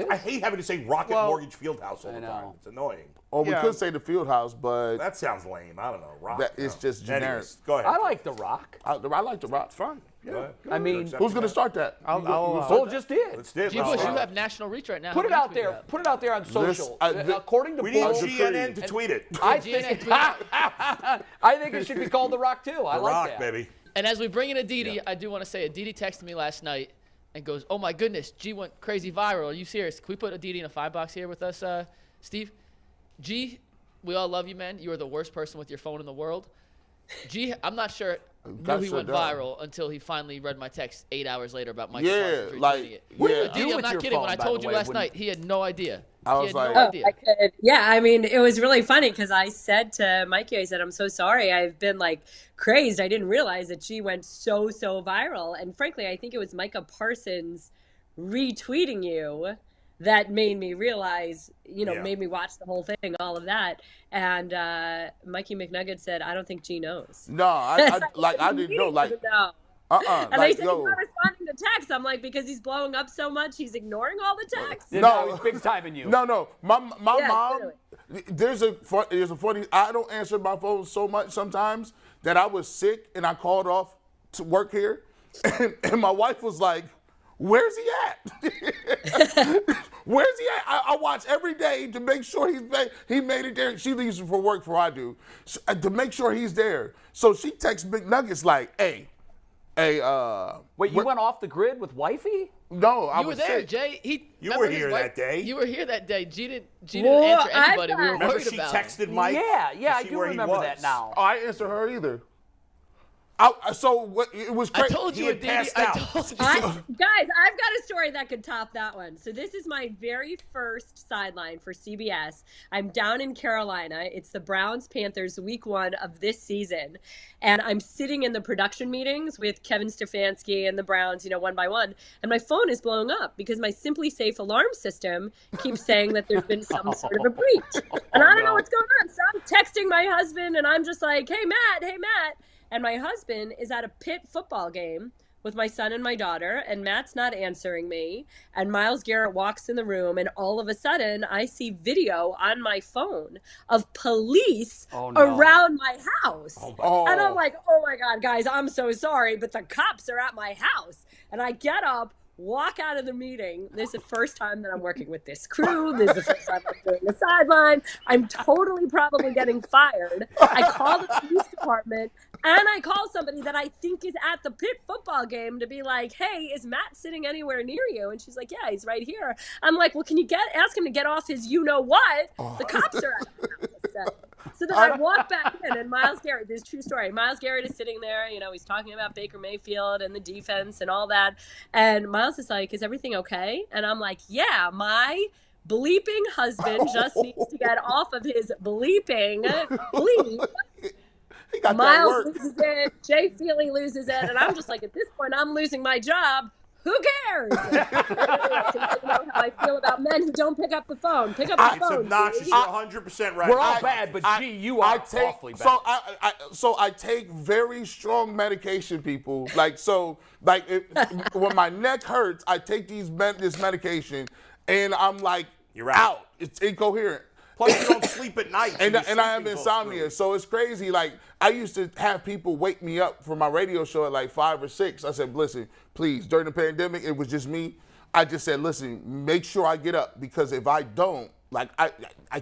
I hate having to say Rocket Mortgage Fieldhouse all the time. It's annoying. Or we could say the Fieldhouse, but that sounds lame. I don't know. Rock. It's just generic. Anyways, go ahead. I like The Rock. I like the Rock. It's fun. Yeah. I mean, Who's going to start that? Bull just did. Let's do it. G-Bush, you have national reach right now. Put it out there. Put it out there on social. According to We need Bull, CNN to tweet it. I think it should be called The Rock too. I like that. Baby. And as we bring in Aditi, I do want to say Aditi texted me last night and goes, "Oh my goodness, G went crazy viral. Are you serious? Can we put Aditi in a $5 here with us, Steve?" G, we all love you, man. You are the worst person with your phone in the world. G, I'm not sure knew he went viral until he finally read my text 8 hours later about Michael Parsons retweeting it. Aditi, I'm not kidding. When I told you last night, he had no idea. I was like, no idea. I could. Yeah, I mean, it was really funny because I said to Mikey, I said, "I'm so sorry. I've been like crazed. I didn't realize that she went so viral." And frankly, I think it was Micah Parsons retweeting you that made me realize, made me watch the whole thing, all of that. And Mikey McNugget said, "I don't think G knows." No, I didn't know. Like, no. And they said he's not responding to text. I'm like, because he's blowing up so much, he's ignoring all the texts. No, he's big timing you. No. My mom. There's a funny. I don't answer my phone so much sometimes that I was sick and I called off to work here, and my wife was like, "Where's he at? Where's he at?" I watch every day to make sure he made it there. She leaves for work before I do, to make sure he's there. So she texts McNuggets like, "Hey, wait, you went off the grid with wifey?" No, I was was there, sick. Jay. You were here that day. You were here that day. G didn't answer anybody. We were Remember worried she about texted Mike? Yeah, I do remember that now. Oh, I answered her either. It was crazy. I told you, Aditi. Guys, I've got a story that could top that one. So this is my very first sideline for CBS. I'm down in Carolina. It's the Browns-Panthers week 1 of this season. And I'm sitting in the production meetings with Kevin Stefanski and the Browns, one by one. And my phone is blowing up because my Simply Safe alarm system keeps saying that there's been some sort of a breach. And I don't know what's going on. So I'm texting my husband and I'm just like, hey, Matt. And my husband is at a Pitt football game with my son and my daughter, and Matt's not answering me. And Myles Garrett walks in the room, and all of a sudden, I see video on my phone of police around my house. And I'm like, oh my God, guys, I'm so sorry, but the cops are at my house. And I get up, walk out of the meeting. This is the first time that I'm working with this crew. This is the first time I'm doing the sideline. I'm totally probably getting fired. I call the police department, and I call somebody that I think is at the Pitt football game to be like, hey, is Matt sitting anywhere near you? And she's like, yeah, he's right here. I'm like, well, can you ask him to get off his you-know-what? The cops are at the house. So then I walk back in, and Myles Garrett, this is a true story. Myles Garrett is sitting there, he's talking about Baker Mayfield and the defense and all that. And Myles is like, is everything okay? And I'm like, yeah, my bleeping husband just needs to get off of his bleeping bleep. Myles loses it, Jay Feely loses it, and I'm just like, at this point, I'm losing my job. Who cares? You know how I feel about men who don't pick up the phone. Pick up the phone. It's obnoxious. You're 100% right. We're all bad, but you are awfully bad. So I take very strong medication, people. When my neck hurts, I take this medication, and I'm like, you're out. It's incoherent. Plus, you don't sleep at night. And I have insomnia, so it's crazy. Like, I used to have people wake me up for my radio show at like 5 or 6. I said, listen, please, during the pandemic, it was just me. I just said, listen, make sure I get up, because if I don't, I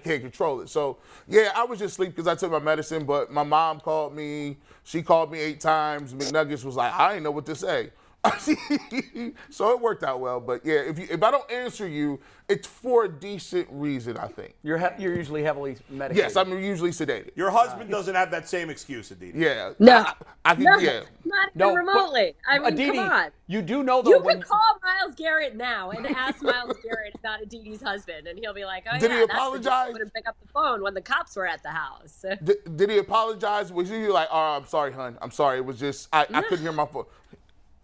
can't control it. So, yeah, I was just asleep because I took my medicine, but my mom called me. She called me 8 times. McNuggets was like, I didn't know what to say. So it worked out well. But yeah, if I don't answer you, it's for a decent reason, I think. You're usually heavily medicated. Yes, I'm usually sedated. Your husband doesn't have that same excuse, Aditi. Yeah. No. I can, No, yeah. not No, even but remotely. I mean, Aditi, come on. you do know though You when could call Myles Garrett now and ask Myles Garrett about Aditi's husband, and he'll be like, "Oh Did yeah, he that's the dude apologize? who wouldn't pick up the phone when the cops were at the house." Did he apologize? Was he like, "Oh, I'm sorry, hon. I'm sorry. It was just I couldn't hear my phone."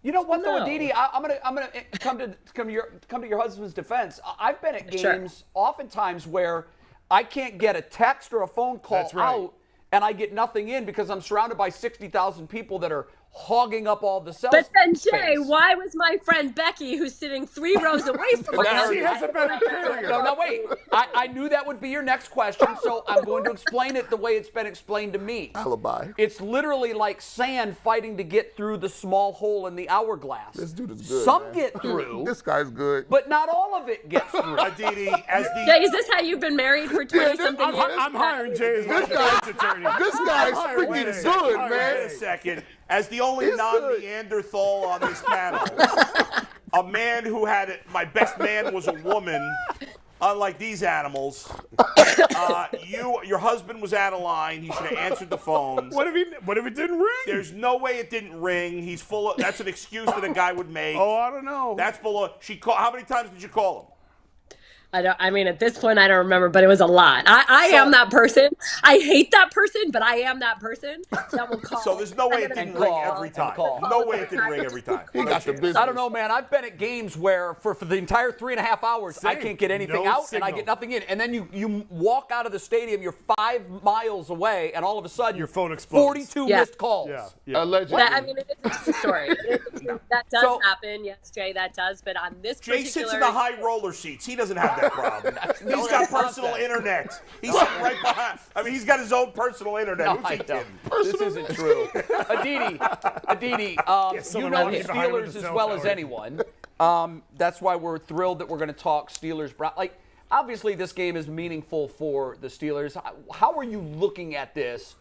You know what though, No. Aditi? I'm gonna come to your husband's defense. I've been at games Sure. oftentimes where I can't get a text or a phone call That's right. out, and I get nothing in because I'm surrounded by 60,000 people that are hogging up all the cell But then, Jay, space. why was my friend Becky, who's sitting 3 rows away from us? She has a better theory. No, wait. I knew that would be your next question, so I'm going to explain it the way it's been explained to me. Alibi. It's literally like sand fighting to get through the small hole in the hourglass. This dude is good. Some man. get through, This guy's good. but not all of it gets through. Aditi, as Jay, the is this how you've been married for 20-something years? I'm hiring Jay as my This guy- defense attorney. This guy's Wait freaking a second. good, Wait man. Wait a second. As the only He's good. non-Neanderthal on this panel, a man who had it, my best man was a woman. Unlike these animals, your husband was out of line. He should have answered the phones. What if it didn't ring? There's no way it didn't ring. He's full of. That's an excuse that a guy would make. Oh, I don't know. That's full of. How many times did you call him? I mean, at this point, I don't remember, but it was a lot. I am that person. I hate that person, but I am that person that will call. So there's no way it didn't ring every time. No way it didn't ring every time. He got the business. I don't know, man. I've been at games where for the entire 3.5 hours, I Same. can't get anything No out signal. and I get nothing in. And then you walk out of the stadium, you're 5 miles away, and all of a sudden, Your phone explodes. 42 Yeah. missed calls. Yeah. Allegedly. I mean, it is a true story. That does So- happen. Yes, Jay, that does. But on this Jay particular, sits in the high roller seats. He doesn't have that problem. He's No, got that's not personal that. internet. He's sitting right behind. I mean, he's got his own personal internet. No, Who's I he don't. kidding? This isn't true. Aditi, you someone know walking the behind him with Steelers a as cell well as tower. anyone. That's why we're thrilled that we're going to talk Steelers. Like, obviously, this game is meaningful for the Steelers. How are you looking at this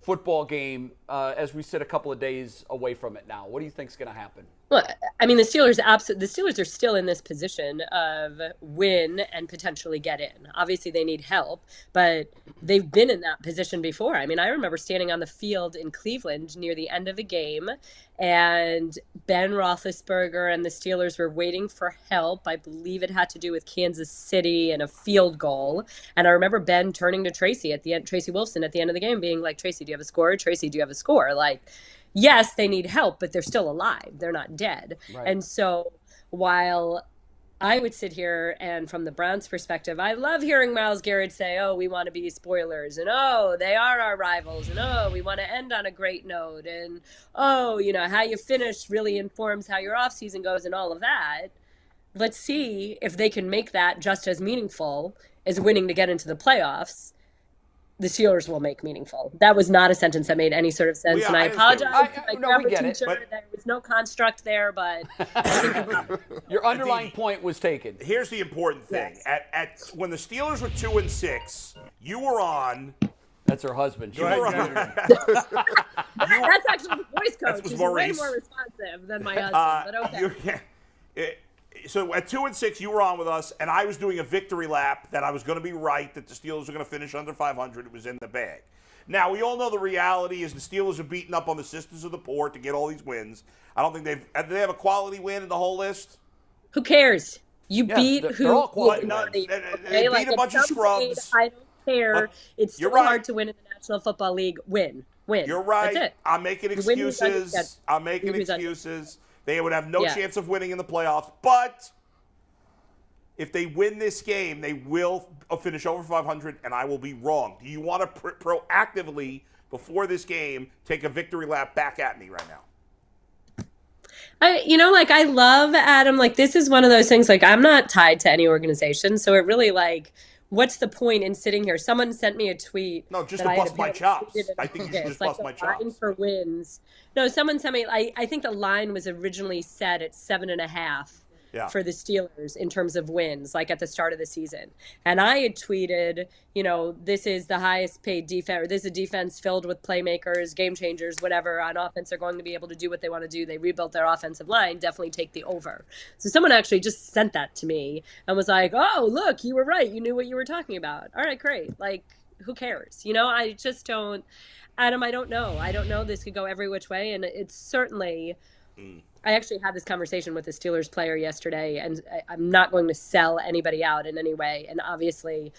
football game as we sit a couple of days away from it now? What do you think is going to happen? well, I mean, the Steelers are still in this position of win and potentially get in. Obviously, they need help, but they've been in that position before. I mean, I remember standing on the field in Cleveland near the end of a game, and Ben Roethlisberger and the Steelers were waiting for help. I believe it had to do with Kansas City and a field goal. And I remember Ben turning to Tracy at the end, Tracy Wolfson at the end of the game, being like, "Tracy, do you have a score? Tracy, do you have a score?" Like, yes, they need help, but they're still alive. They're not dead. Right. And so while I would sit here and from the Browns perspective, I love hearing Myles Garrett say, "Oh, we want to be spoilers," and "Oh, they are our rivals," and "Oh, we want to end on a great note," and "Oh, you know, how you finish really informs how your offseason goes," and all of that. Let's see if they can make that just as meaningful as winning to get into the playoffs. The Steelers will make meaningful. That was not a sentence that made any sort of sense, Yeah, and I I understand. apologize to my No, we grammar get it, teacher. but- There was no construct there, but Your underlying Aditi, point was taken. Here's the important thing. Yes. At when the Steelers were 2-6, you were on. That's her husband. She You was- were on. that's actually the voice coach. was He's Maurice. way more responsive than my husband, but okay. So at 2-6, you were on with us, and I was doing a victory lap that I was going to be right that the Steelers were going to finish under 500. It was in the bag. Now, we all know the reality is the Steelers are beating up on the Sisters of the Poor to get all these wins. I don't think do they have a quality win in the whole list? Who cares? You Yeah, beat they're who? all quality is wins. worthy, They okay? beat a at bunch of some point, scrubs. I don't care. It's You're still right. hard to win in the National Football League. Win. You're right. That's it. I'm making You win, you done, you excuses. done. I'm making You done. excuses. They would have no Yeah. chance of winning in the playoffs. But if they win this game, they will finish over 500, and I will be wrong. Do you want to proactively, before this game, take a victory lap back at me right now? I love Adam. Like, this is one of those things, like, I'm not tied to any organization. So it really, like, what's the point in sitting here? Someone sent me a tweet. No, just that to I had bust my apparently chops. tweeted I think you should it's just like bust my the line chops. for wins. No, someone sent me, I think the line was originally set at 7.5. for the Steelers in terms of wins, like at the start of the season. And I had tweeted, this is the highest paid defense, or this is a defense filled with playmakers, game changers, whatever. On offense, they're going to be able to do what they want to do. They rebuilt their offensive line. Definitely take the over. So someone actually just sent that to me and was like, oh, look, you were right. You knew what you were talking about. All right, great. Like, who cares? I just don't, Adam, I don't know. I don't know. This could go every which way. And it's certainly, I actually had this conversation with a Steelers player yesterday, and I'm not going to sell anybody out in any way. And obviously,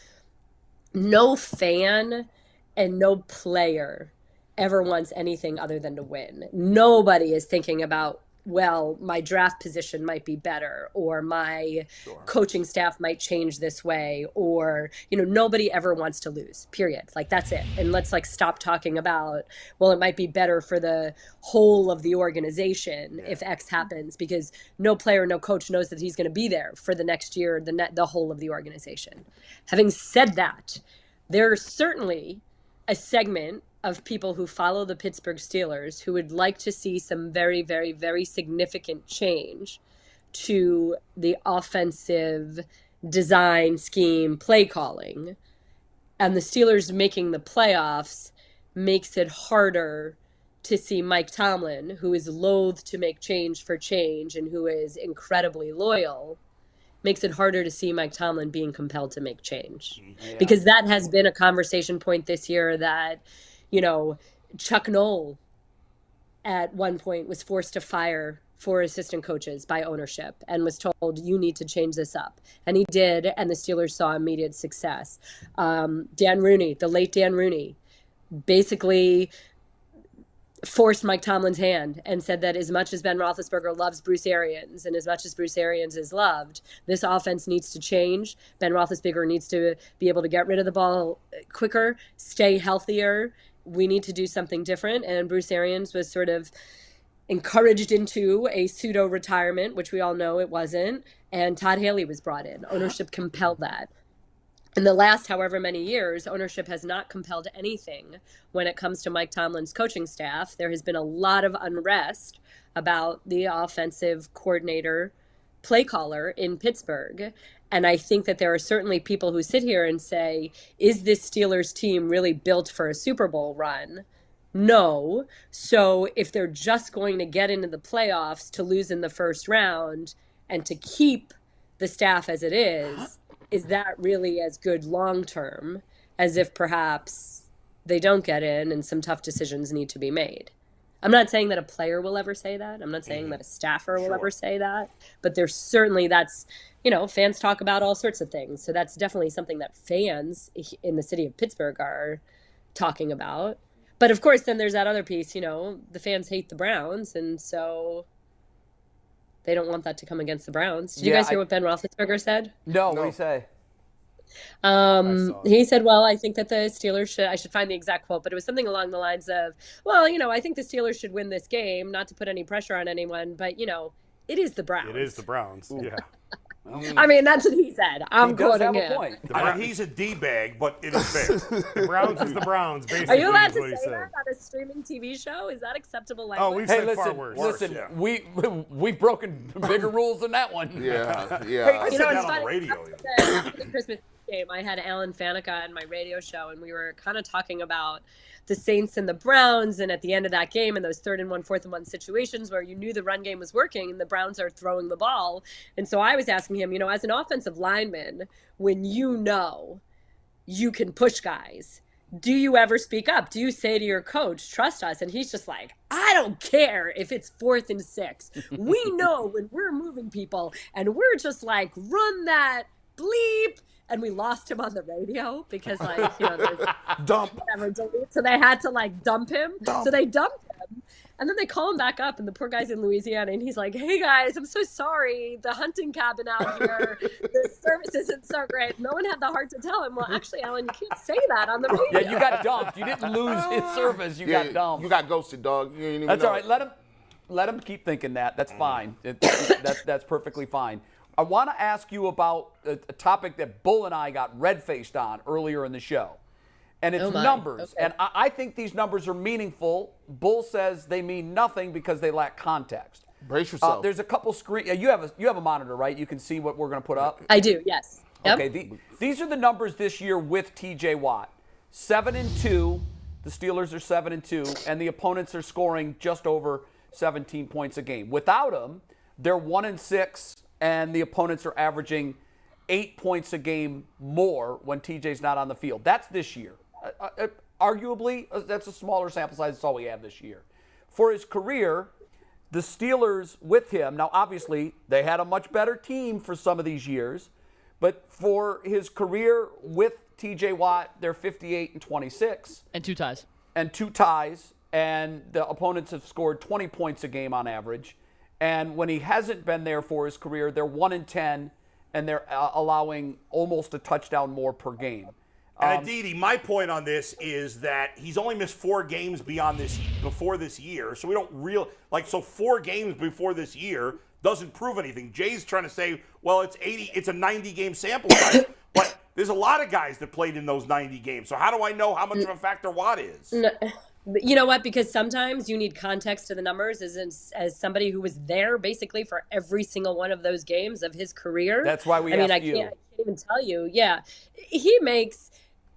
no fan and no player ever wants anything other than to win. Nobody is thinking about, well, my draft position might be better, or my coaching staff might change this way, or, nobody ever wants to lose, period. Like, that's it. And let's stop talking about, well, it might be better for the whole of the organization if X happens, because no player, no coach knows that he's going to be there for the next year, the whole of the organization. Having said that, there's certainly a segment of people who follow the Pittsburgh Steelers who would like to see some very, very, very significant change to the offensive design, scheme, play calling. And the Steelers making the playoffs makes it harder to see Mike Tomlin, who is loath to make change for change and who is incredibly loyal, makes it harder to see Mike Tomlin being compelled to make change. Yeah. Because that has been a conversation point this year that, Chuck Noll at one point was forced to fire 4 assistant coaches by ownership and was told, you need to change this up. And he did, and the Steelers saw immediate success. Dan Rooney, the late Dan Rooney, basically forced Mike Tomlin's hand and said that as much as Ben Roethlisberger loves Bruce Arians and as much as Bruce Arians is loved, this offense needs to change. Ben Roethlisberger needs to be able to get rid of the ball quicker, stay healthier. We need to do something different. And Bruce Arians was sort of encouraged into a pseudo-retirement, which we all know it wasn't. And Todd Haley was brought in. Ownership compelled that. In the last however many years, ownership has not compelled anything when it comes to Mike Tomlin's coaching staff. There has been a lot of unrest about the offensive coordinator, play caller in Pittsburgh. And I think that there are certainly people who sit here and say, is this Steelers team really built for a Super Bowl run? No. So if they're just going to get into the playoffs to lose in the first round and to keep the staff as it is that really as good long-term as if perhaps they don't get in and some tough decisions need to be made? I'm not saying that a player will ever say that. I'm not saying that a staffer will ever say that. But there's certainly, fans talk about all sorts of things. So that's definitely something that fans in the city of Pittsburgh are talking about. But of course, then there's that other piece, the fans hate the Browns. And so they don't want that to come against the Browns. Did you guys hear what Ben Roethlisberger said? No, what did he say? He said, well, I think that the Steelers I should find the exact quote, but it was something along the lines of, well, I think the Steelers should win this game, not to put any pressure on anyone, but, it is the Browns. It is the Browns, yeah. I mean, that's what he said. I'm quoting him. Point. He's a D-bag, but it is fair. The Browns is the Browns, basically. Are you allowed to say that on a streaming TV show? Is that acceptable language? Oh, we've said far worse. Listen, we've broken bigger rules than that one. Yeah. I said that on the radio. The Christmas game, I had Alan Faneca on my radio show, and we were kind of talking about the Saints and the Browns, and at the end of that game, in those 3rd and 1, 4th and 1 situations where you knew the run game was working and the Browns are throwing the ball. And so I was asking him, as an offensive lineman, when you can push guys, do you ever speak up? Do you say to your coach, trust us? And he's just like, I don't care if it's 4th and 6. We know when we're moving people, and we're just like, run that bleep. And we lost him on the radio because, there's dump. Whatever, delete. So they had to, dump him. So they dumped him. And then they call him back up, and the poor guy's in Louisiana, and he's like, hey, guys, I'm so sorry. The hunting cabin out here, the service isn't so great. No one had the heart to tell him, well, actually, Alan, you can't say that on the radio. Yeah, you got dumped. You didn't lose his service. You got dumped. You got ghosted, dog. You didn't even That's know. all right. Let him keep thinking that. That's fine. That's perfectly fine. I want to ask you about a topic that Bull and I got red-faced on earlier in the show, and it's numbers. Okay. And I think these numbers are meaningful. Bull says they mean nothing because they lack context. Brace yourself. There's a couple screen. You have a monitor, right? You can see what we're going to put up. I do. Yes. Yep. Okay. These are the numbers this year with T.J. Watt. 7-2. The Steelers are 7-2, and the opponents are scoring just over 17 points a game. Without him, they're 1-6, and the opponents are averaging 8 points a game more when TJ's not on the field. That's this year. Arguably, that's a smaller sample size. That's all we have this year. For his career, the Steelers with him, now obviously they had a much better team for some of these years, but for his career with TJ Watt, they're 58-26. And 2 ties. And 2 ties, and the opponents have scored 20 points a game on average. And when he hasn't been there for his career, they're 1-10, and they're allowing almost a touchdown more per game. And Aditi, my point on this is that he's only missed 4 games before this year, so we don't so 4 games before this year doesn't prove anything. Jay's trying to say, well, it's a 90-game sample size, but there's a lot of guys that played in those 90 games. So how do I know how much of a factor Watt is? No. You know what? Because sometimes you need context to the numbers as somebody who was there basically for every single one of those games of his career. That's why I can't even tell you. Yeah.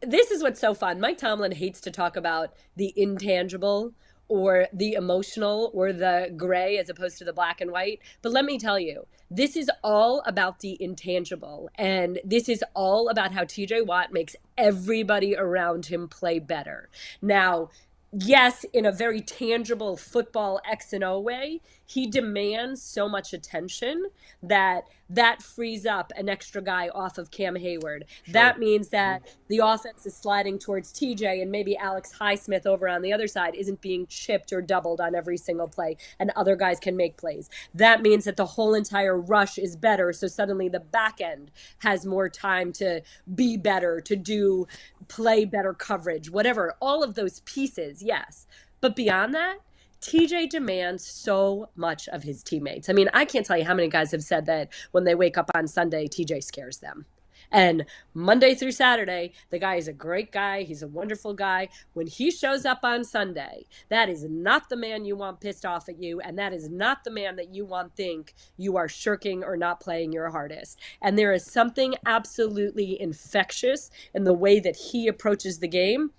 This is what's so fun. Mike Tomlin hates to talk about the intangible or the emotional or the gray as opposed to the black and white. But let me tell you, this is all about the intangible. And this is all about how TJ Watt makes everybody around him play better. Now, yes, in a very tangible football X and O way, he demands so much attention that frees up an extra guy off of Cam Hayward. Sure. That means that the offense is sliding towards TJ, and maybe Alex Highsmith over on the other side isn't being chipped or doubled on every single play, and other guys can make plays. That means that the whole entire rush is better, so suddenly the back end has more time to be better, to play better coverage, whatever. All of those pieces, yes. But beyond that, TJ demands so much of his teammates. I mean, I can't tell you how many guys have said that when they wake up on Sunday, TJ scares them. And Monday through Saturday, the guy is a great guy. He's a wonderful guy. When he shows up on Sunday, that is not the man you want pissed off at you. And that is not the man that you want think you are shirking or not playing your hardest. And there is something absolutely infectious in the way that he approaches the game,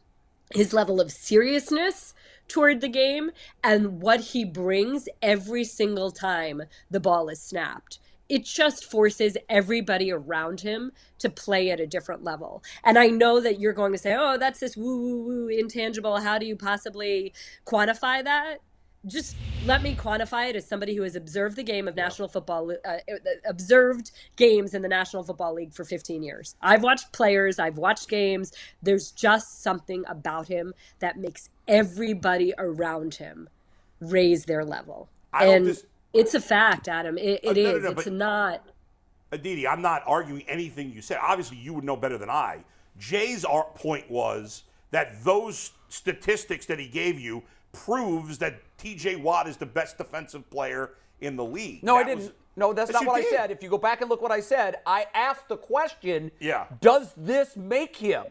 his level of seriousness toward the game, and what he brings every single time the ball is snapped. It just forces everybody around him to play at a different level. And I know that you're going to say, oh, that's this woo intangible. How do you possibly quantify that? Just let me quantify it as somebody who has observed the game of national football, observed games in the National Football League for 15 years. I've watched players, I've watched games. There's just something about him that makes everybody around him raise their level. It's a fact, Adam. It is. It's not. Aditi, I'm not arguing anything you said. Obviously, you would know better than I. Jay's point was that those statistics that he gave you proves that T.J. Watt is the best defensive player in the league. No, I didn't. No, that's not what I said. If you go back and look what I said, I asked the question, does this make him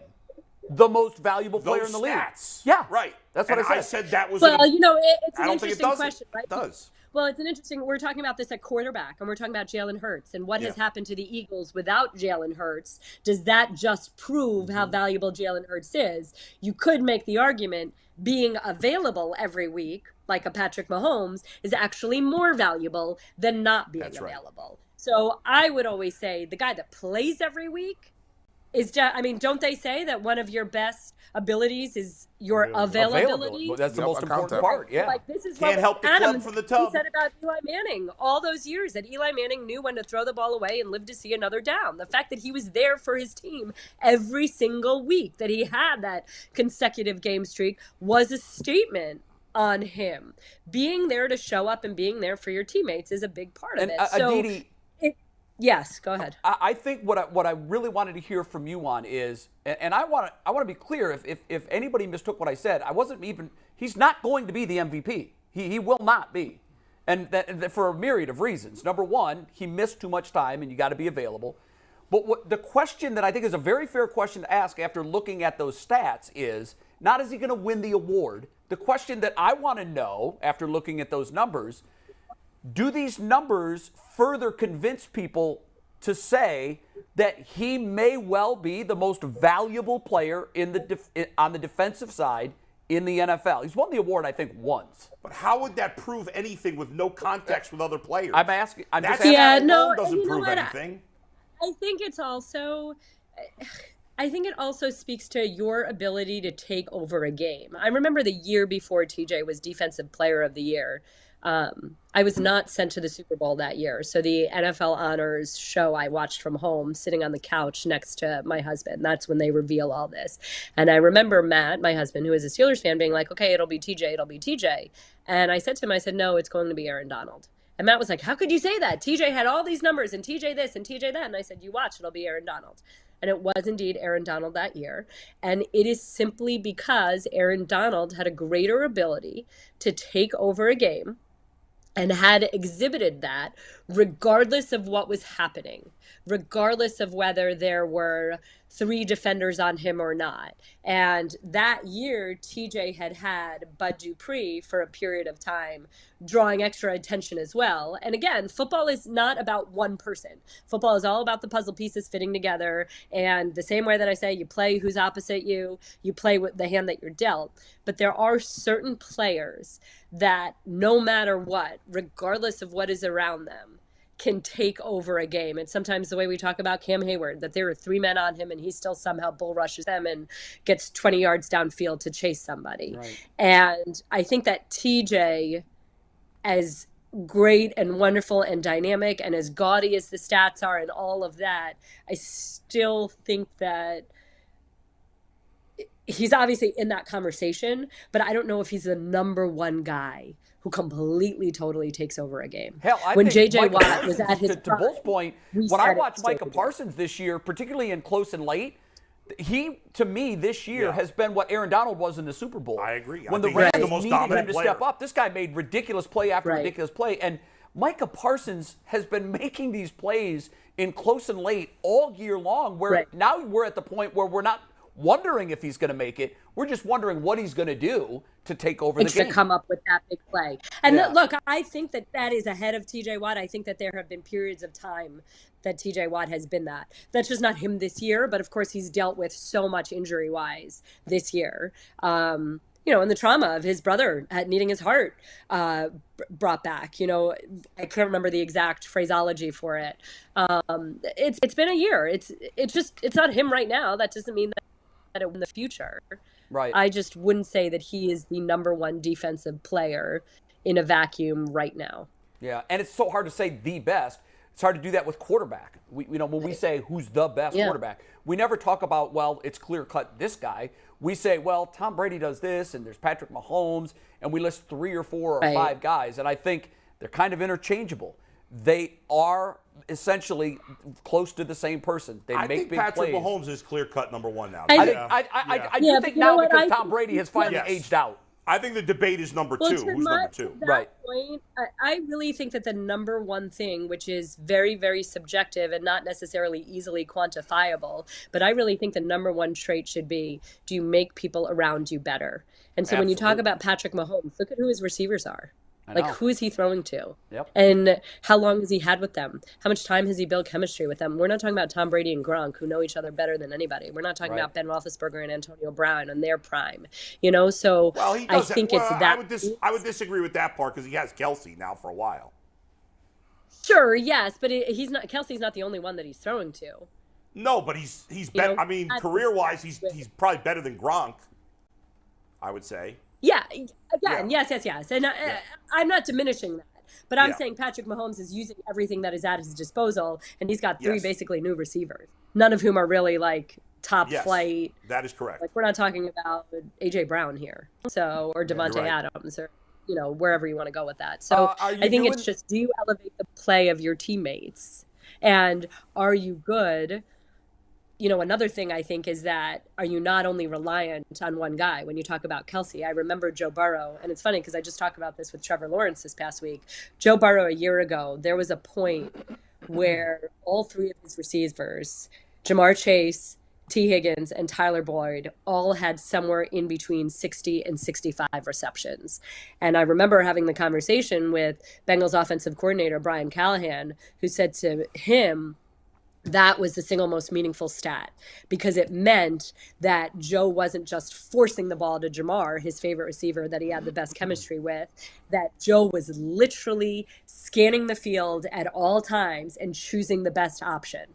the most valuable player in the league? Yeah. Right. That's what I said. I said that was it's an interesting question, right? It does. Well, it's an interesting, we're talking about this at quarterback, and we're talking about Jalen Hurts, and what has happened to the Eagles without Jalen Hurts. Does that just prove how valuable Jalen Hurts is? You could make the argument being available every week, like a Patrick Mahomes, is actually more valuable than not being available. So I would always say the guy that plays every week is just, I mean, don't they say that one of your best abilities is your availability? That's the most important part. Yeah. Like, this is Can't help the club from the tub. He said about Eli Manning all those years, that Eli Manning knew when to throw the ball away and lived to see another down. The fact that he was there for his team every single week, that he had that consecutive game streak, was a statement on him. Being there to show up and being there for your teammates is a big part of it. Aditi, yes, go ahead. I think what I really wanted to hear from you on is, and I want to be clear, if anybody mistook what I said, he's not going to be the MVP. He will not be. And that for a myriad of reasons. Number one, he missed too much time, and you got to be available. But the question that I think is a very fair question to ask after looking at those stats is, not is he going to win the award. The question that I want to know after looking at those numbers, do these numbers further convince people to say that he may well be the most valuable player on the defensive side in the NFL? He's won the award, I think, once. But how would that prove anything with no context with other players? I'm asking. I'm just That asking. alone doesn't prove anything. I think it's also. I think it also speaks to your ability to take over a game. I remember the year before TJ was Defensive Player of the Year. I was not sent to the Super Bowl that year. So the NFL Honors show I watched from home, sitting on the couch next to my husband. That's when they reveal all this. And I remember Matt, my husband, who is a Steelers fan, being like, okay, it'll be TJ, it'll be TJ. And I said to him, no, it's going to be Aaron Donald. And Matt was like, how could you say that? TJ had all these numbers and TJ this and TJ that. And I said, you watch, it'll be Aaron Donald. And it was indeed Aaron Donald that year. And it is simply because Aaron Donald had a greater ability to take over a game and had exhibited that regardless of what was happening, regardless of whether there were 3 defenders on him or not. And that year, TJ had Bud Dupree for a period of time, drawing extra attention as well. And again, football is not about one person. Football is all about the puzzle pieces fitting together. And the same way that I say you play who's opposite you, you play with the hand that you're dealt. But there are certain players that no matter what, regardless of what is around them, can take over a game. And sometimes the way we talk about Cam Hayward, that there are 3 men on him and he still somehow bull rushes them and gets 20 yards downfield to chase somebody. Right. And I think that TJ, as great and wonderful and dynamic and as gaudy as the stats are and all of that, I still think that he's obviously in that conversation, but I don't know if he's the number one guy who completely, totally takes over a game. Hell, I when think J.J. Micah Watt Parsons, was at his to Bull's point, when I watched Micah Parsons this year, particularly in close and late, he, to me, this year has been what Aaron Donald was in the Super Bowl. I agree. When the Rams needed him to step up, this guy made ridiculous play after ridiculous play. And Micah Parsons has been making these plays in close and late all year long, where now we're at the point where we're not wondering if he's going to make it. We're just wondering what he's going to do to take over the game. To come up with that big play. And look, I think that is ahead of TJ Watt. I think that there have been periods of time that TJ Watt has been that. That's just not him this year, but of course he's dealt with so much injury-wise this year. And the trauma of his brother needing his heart brought back. I can't remember the exact phraseology for it. It's been a year. It's not him right now. That doesn't mean that in the future. Right. I just wouldn't say that he is the number one defensive player in a vacuum right now. Yeah, and it's so hard to say the best. It's hard to do that with quarterback. When we say who's the best quarterback, we never talk about, well, it's clear cut this guy. We say, well, Tom Brady does this, and there's Patrick Mahomes, and we list 3 or 4 or 5 guys, and I think they're kind of interchangeable. They are essentially close to the same person. They make big plays. I think Patrick Mahomes is clear-cut number 1 now. I do think now because Tom Brady has finally aged out. I think the debate is number 2. Who's number 2? To that point, I really think that the number one thing, which is very, very subjective and not necessarily easily quantifiable, but I really think the number one trait should be, do you make people around you better? And so when you talk about Patrick Mahomes, look at who his receivers are. Like, who is he throwing to? Yep. And how long has he had with them? How much time has he built chemistry with them? We're not talking about Tom Brady and Gronk, who know each other better than anybody. We're not talking about Ben Roethlisberger and Antonio Brown and their prime. So I think it's that. I would disagree with that part because he has Kelsey now for a while. Sure, yes, but he's not. Kelsey's not the only one that he's throwing to. No, but he's better. I mean, career-wise, he's probably better than Gronk, I would say. Yeah, again, yes. And I'm not diminishing that. But I'm saying Patrick Mahomes is using everything that is at his disposal, and he's got 3 basically new receivers, none of whom are really, top flight. That is correct. We're not talking about A.J. Brown here, or Devontae Adams, or, wherever you want to go with that. So I think it's just, do you elevate the play of your teammates? And are you good? Another thing I think is that, are you not only reliant on one guy? When you talk about Kelsey, I remember Joe Burrow, and it's funny because I just talked about this with Trevor Lawrence this past week. Joe Burrow a year ago, there was a point where all 3 of his receivers, Jamar Chase, T. Higgins, and Tyler Boyd all had somewhere in between 60 and 65 receptions. And I remember having the conversation with Bengals offensive coordinator Brian Callahan, who said to him, that was the single most meaningful stat, because it meant that Joe wasn't just forcing the ball to Jamar, his favorite receiver that he had the best chemistry with, that Joe was literally scanning the field at all times and choosing the best option.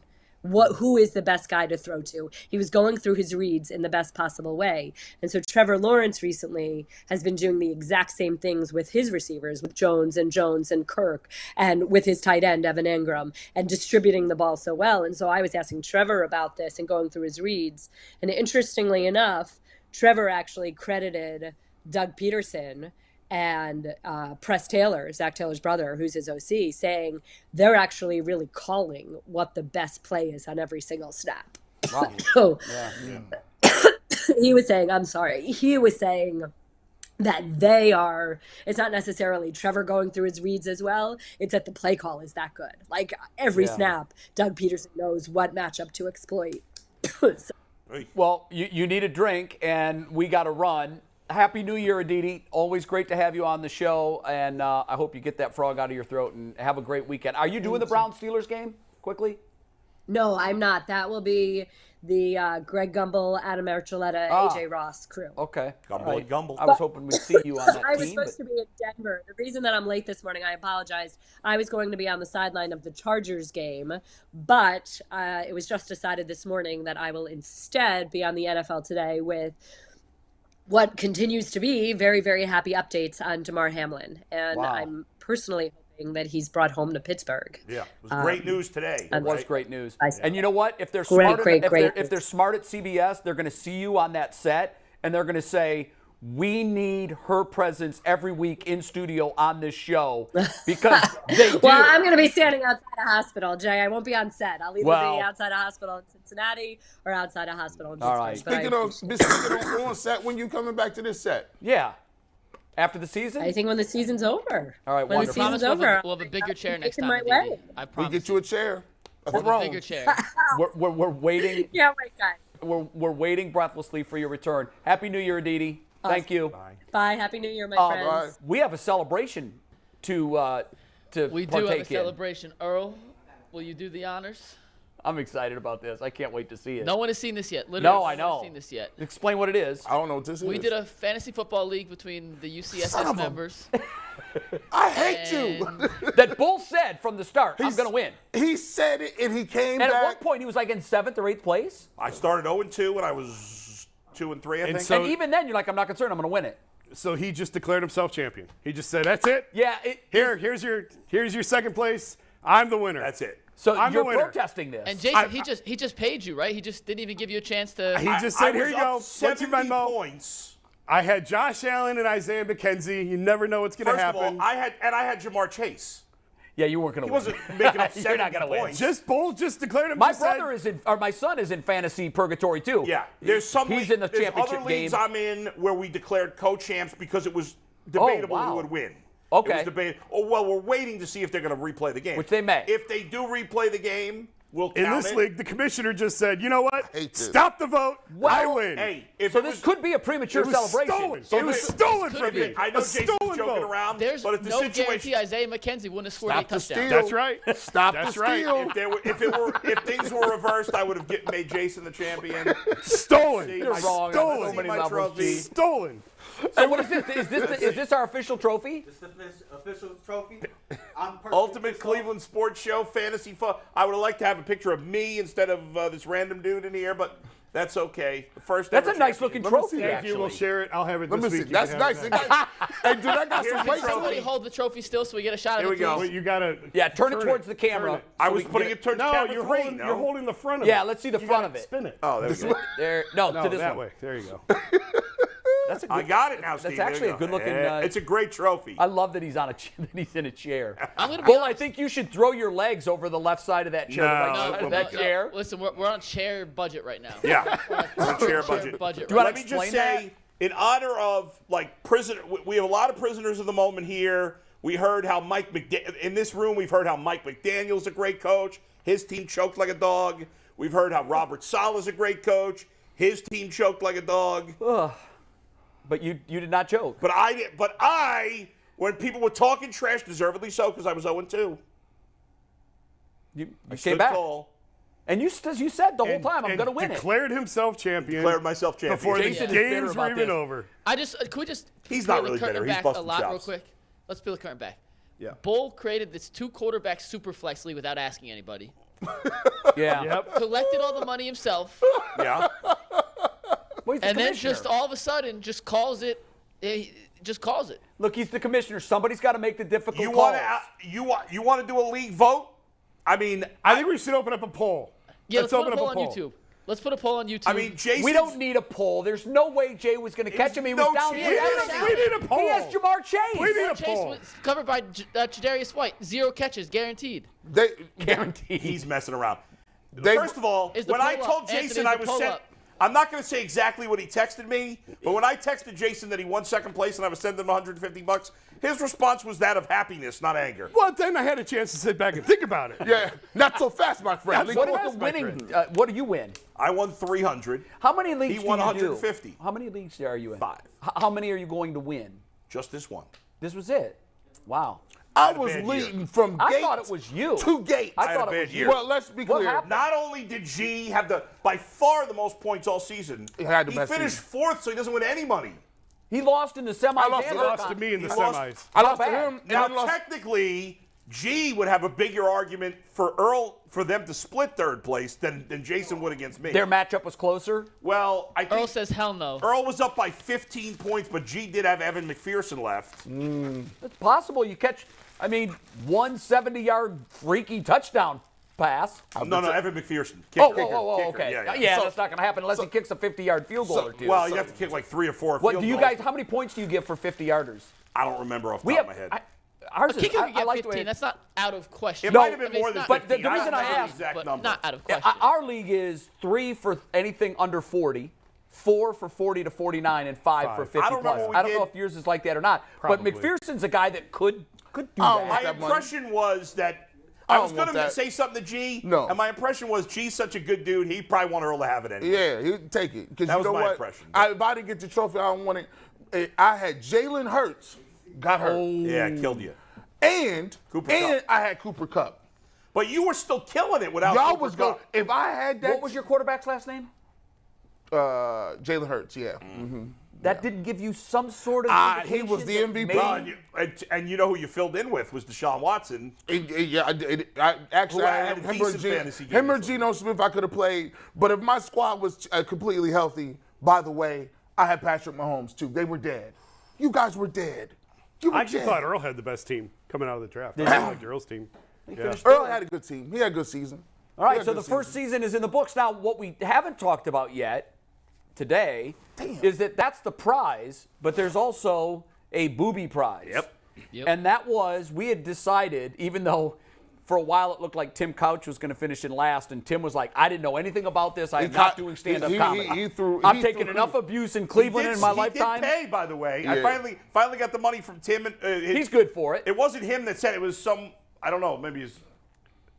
Who is the best guy to throw to? He was going through his reads in the best possible way. And so Trevor Lawrence recently has been doing the exact same things with his receivers, with Jones and Kirk, and with his tight end, Evan Ingram, and distributing the ball so well. And so I was asking Trevor about this and going through his reads. And interestingly enough, Trevor actually credited Doug Peterson and Press Taylor, Zach Taylor's brother, who's his OC, saying they're actually really calling what the best play is on every single snap. Wow. So Yeah. he was saying that it's not necessarily Trevor going through his reads as well. It's that the play call is that good. Like every snap, Doug Peterson knows what matchup to exploit. So. Well, you need a drink, and we got to run. Happy New Year, Aditi. Always great to have you on the show, and I hope you get that frog out of your throat and have a great weekend. Are you doing the Browns-Steelers game quickly? No, I'm not. That will be the Greg Gumbel, Adam Archuleta, AJ Ross crew. Okay. Gumble. I was hoping we'd see you on that I was team. supposed to be in Denver. The reason that I'm late this morning, I apologize. I was going to be on the sideline of the Chargers game, but it was just decided this morning that I will instead be on the NFL Today with what continues to be very, very happy updates on Damar Hamlin. And Wow. I'm personally hoping that he's brought home to Pittsburgh. Yeah, it was great news today. It was great news. I see. And you know what? If they're Great, smart, great if they're smart at CBS, they're going to see you on that set, and they're going to say, we need her presence every week in studio on this show, because they do. Well, I'm going to be standing outside a hospital, Jay. I won't be on set. I'll either Well, be outside a hospital in Cincinnati or outside a hospital in All Pittsburgh. right. But Speaking of on set, when you coming back to this set? Yeah. After the season? I think when the season's over. All right, when the wonderful. season's Promise over, we'll have a bigger chair next making time. my Aditi. way. I We promise. get you a chair, a We'll have a throne. bigger chair. We're waiting. Yeah, wait, guys. We're waiting breathlessly for your return. Happy New Year, Aditi. Thank you. Bye. Happy New Year, my friends. Bye. We have a celebration to We do partake have a in. celebration. Earl, will you do the honors? I'm excited about this. I can't wait to see it. No one has seen this yet. Literally, No, no I one know. has seen this yet. Explain what it is. I don't know what this is. We did a fantasy football league between the Son UCSS of a- members. I hate you. And That Bull said from the start, I'm going to win. He said it, and he came And back. at one point, he was like in 7th or 8th place. I started 0-2 when I was 2-3, I think. so- And even then, you're like, I'm not concerned. I'm going to win it. So he just declared himself champion. He just said, "That's it. Yeah. Here's your second place. I'm the winner." That's it. So I'm the you're winner. protesting this. And Jason, he just paid you, right? He just didn't even give you a chance to. He just said, I "Here was you up go. What's your 70 Venmo?" points. I had Josh Allen and Isaiah McKenzie. You never know what's going to First of happen. all, I had Jamar Chase. yeah, you weren't going to He win. wasn't making up You're 70 not gonna win. points. Bull just declared him. My just said- brother is in, or my son is in fantasy purgatory too. Yeah, there's some. He's in the there's championship other leagues game. I'm in where we declared co-champs because it was debatable wow. who would win. Okay. It was debatable. Oh well, we're waiting to see if they're going to replay the game. Which they may. If they do replay the game, we'll In count this it. league, the commissioner just said, "You know what? hate this. Stop the vote. I Well, win." Hey, if So it this was, could be a premature it was celebration. stolen. So It was this- stolen could from be. me. I know A Jason's stolen joking vote. around, There's but if the no situation, guarantee Isaiah McKenzie wouldn't have scored Stop 8 the touchdowns. steal. That's right. Stop That's the right. steal. if things were reversed, I would have made Jason the champion. Stolen. See, You're my- wrong on Stolen. so many my levels, trophy. G. Stolen. So what is this? Is this our official trophy? It's the official trophy. I'm personally Ultimate pissed Cleveland Sports Show, fantasy fun. I would have liked to have a picture of me instead of this random dude in here, but that's okay. The first That's ever a nice champion. looking trophy. Thank Actually, you. We'll share it. I'll have it Let this me week. see. You That's can nice. have They that. got- Hey, dude, I got Here's some the weight. trophy. Somebody hold the trophy still so we get a shot Here of we it. go. please. You gotta. Yeah, turn it towards the turn camera. it. I so was we can putting get it towards No, camera you're 3, holding. no? You're holding the front of Yeah, it. let's see the You front gotta of it. Spin it. Oh, there we go. There, no, No, to this that one. way. There you go. That's a good, I got it now, Steve. That's actually There a you good go. looking. It's a great trophy. I love that he's on that he's in a chair. I'm gonna be Bull, I honest. think you should throw your legs over the left side of that chair. No, the right no, side of that No, chair. listen, we're on chair budget right now. Yeah, We're on chair budget. Do you right wanna Let me just explain say, in honor of we have a lot of prisoners of the moment here. We heard how in this room we've heard how Mike McDaniel's a great coach. His team choked like a dog. We've heard how Robert Saleh's a great coach. His team choked like a dog. But you did not choke. But I, when people were talking trash, deservedly so, because I was 0-2. You I came stood back. tall. And you said the whole time, I'm going to win it. Declared himself champion. Declared myself champion. Before the Jason is bitter games were about even this. over. Can we just He's peel not the really curtain bitter. He's back a busting lot real chops. quick? Let's peel the curtain back. Yeah. Bull created this 2 quarterback super flex league without asking anybody. Yeah. Yep. Collected all the money himself. Yeah. Well, he's the And then commissioner. just all of a sudden just calls it. Just calls it. Look, he's the commissioner. Somebody's got to make the difficult You calls. want to do a league vote? I mean, I think we should open up a poll. Yeah, let's put open a up poll on YouTube. Let's put a poll on YouTube. I mean, Jason. We don't need a poll. There's no way Jay was going to catch him. He was no down chance. 3-0. We need a poll. He has Jamar Chase. We need a Chase poll. was covered by Tre'Davious White. 0 catches, guaranteed. Guaranteed. He's messing around. They- First of all, Is the when I poll told up? Anthony, Jason is I the was poll sent, up? I'm not going to say exactly what he texted me, but when I texted Jason that he won second place and I was sending him $150, his response was that of happiness, not anger. Well, then I had a chance to sit back and think about it. Yeah, not so fast, my friend. That's What what is is the my winning? What do you win? I won 300, How many leagues He won do you do? 150. How many leagues are you in? 5. How many are you going to win? just this one. This was it. Wow. I had a was bad leading from I gate thought it was you. to gate. I had thought a it bad was year. you. Well, let's be What clear. happened? Not only did G have by far the most points all season, He had the he best finished season. 4th, so he doesn't win any money. He lost in the semis. I lost- and he the Lost to me in the He lost- semis. I lost to bad. him. and Now, I lost- technically, G would have a bigger argument for them to split third place than Jason would against me. Their matchup was closer. Well, I think Earl says hell no. Earl was up by 15 points, but G did have Evan McPherson left. It's possible you catch, one 70-yard freaky touchdown pass. No, Evan McPherson. Oh, Kicker, okay. Yeah. That's not going to happen unless he kicks a 50-yard field goal or two. Well, you have to kick like 3 or 4 What field do you goals. guys? How many points do you give for 50-yarders? I don't remember off the top of my head. Ours is. Kicker I could get like the 15. way. That's not out of question. It No, might have been I mean, more it's than not- 50. But the reason I don't know asked- the exact but number. not out of question. Our league is 3 for anything under 40, 4 for 40 to 49, and 5 for 50 I don't remember plus. what we I don't know did. if yours is like that or not. Probably. But McPherson's a guy that could do Oh, that. My that money. impression was that I I don't was going want to that. say something to G, No. and my impression was G's such a good dude, he probably want Earl to have it anyway. Yeah, he'd take it. Because That you was know my what? impression. If I didn't get the trophy, I don't want it. I had Jalen Hurts got hurt. Yeah, it killed you. And Cooper and Kupp. I had Cooper Kupp. But you were still killing it without Y'all Cooper was going. Kupp. If I had that, What was your quarterback's last name? Jalen Hurts? Yeah. That didn't give you some sort of. He was the indication MVP. that Well, maybe- and you know who you filled in with was Deshaun Watson. Yeah, I actually Who I had had a him or decent fantasy game him or or something. Geno Smith. I could have played, but if my squad was completely healthy, by the way, I had Patrick Mahomes too. They were dead. You guys were dead. You were I actually dead. thought Earl had the best team coming out of the draft. I liked Earl's team. Yeah. Earl had a good team. He had a good season. All right, so the first season is in the books. Now, what we haven't talked about yet today is that's the prize, but there's also a booby prize. Yep. And that was, we had decided, even though for a while it looked like Tim Couch was going to finish in last, and Tim was like, I didn't know anything about this. I am not doing stand-up comedy. I'm taking enough abuse in Cleveland in my lifetime. He did pay, by the way. Yeah. I finally got the money from Tim. And, He's good for it. It wasn't him that said it. Was some, I don't know, maybe his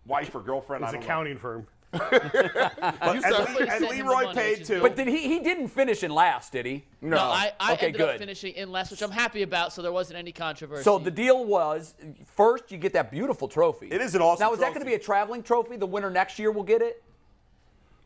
wife or girlfriend. It's I an don't know. accounting firm. And Somebody sent him the Leroy money, paid which is too. But he didn't finish in last, did he? No, I Okay, ended good. up finishing in last, which I'm happy about, so there wasn't any controversy. So the deal was, first you get that beautiful trophy. It is an awesome Now, is that trophy. going to be a traveling trophy? The winner next year will get it?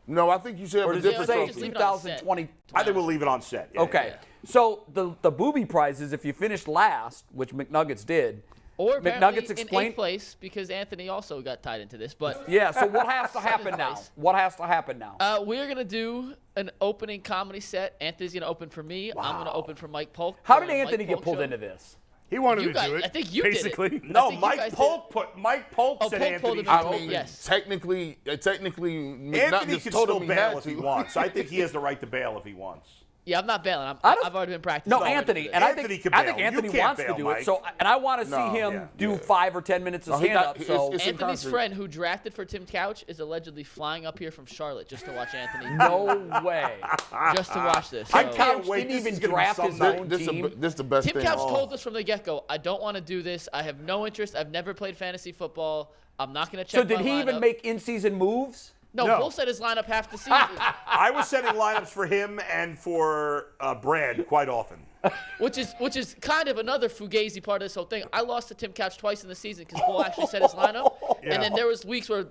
No, I think you should have Or a does it different say just trophy. leave it on set. 2020? I think we'll leave it on set. Yeah, Okay. So the booby prize is if you finished last, which McNuggets did. or apparently McNuggets in explain. 8th place, because Anthony also got tied into this. But Yeah, so what has to happen now? What has to happen now? we're going to do an opening comedy set. Anthony's going to open for me. I'm going to open for Mike Polk. How for did Mike Anthony get Polk pulled show. into this? He wanted You to guys- do it. I think you did it. basically. No, I think you Mike guys Polk Oh, said Polk Anthony. pulled him I into mean, it, yes. technically, Anthony McNuggets can told still him he bail had if he to. wants. I think he has the right to bail if he wants. Yeah, I'm not bailing. I don't- I've already been practicing. No, already Anthony, for this. and I Anthony think can I think bail. You Anthony can't wants to bail, do Mike. it. So, and I want to see No, him yeah, do yeah. 5 or 10 minutes of No, he stand got- up. it's- So it's- in Anthony's concert. friend who drafted for Tim Couch is allegedly flying up here from Charlotte just to watch Anthony. no way. Just to watch this. I So- can't Couch wait. didn't This even is gonna be draft his something. own This team. is the best Tim thing. Couch told us from the get-go, I don't want to do this. I have no interest. I've never played fantasy football. I'm not going to check So did my he even lineup." make in-season moves? No, No. Bull set his lineup half the season. I was setting lineups for him and for Brad quite often. Which is kind of another fugazi part of this whole thing. I lost to Tim Couch twice in the season because Bull actually set his lineup. Yeah. And then there was weeks where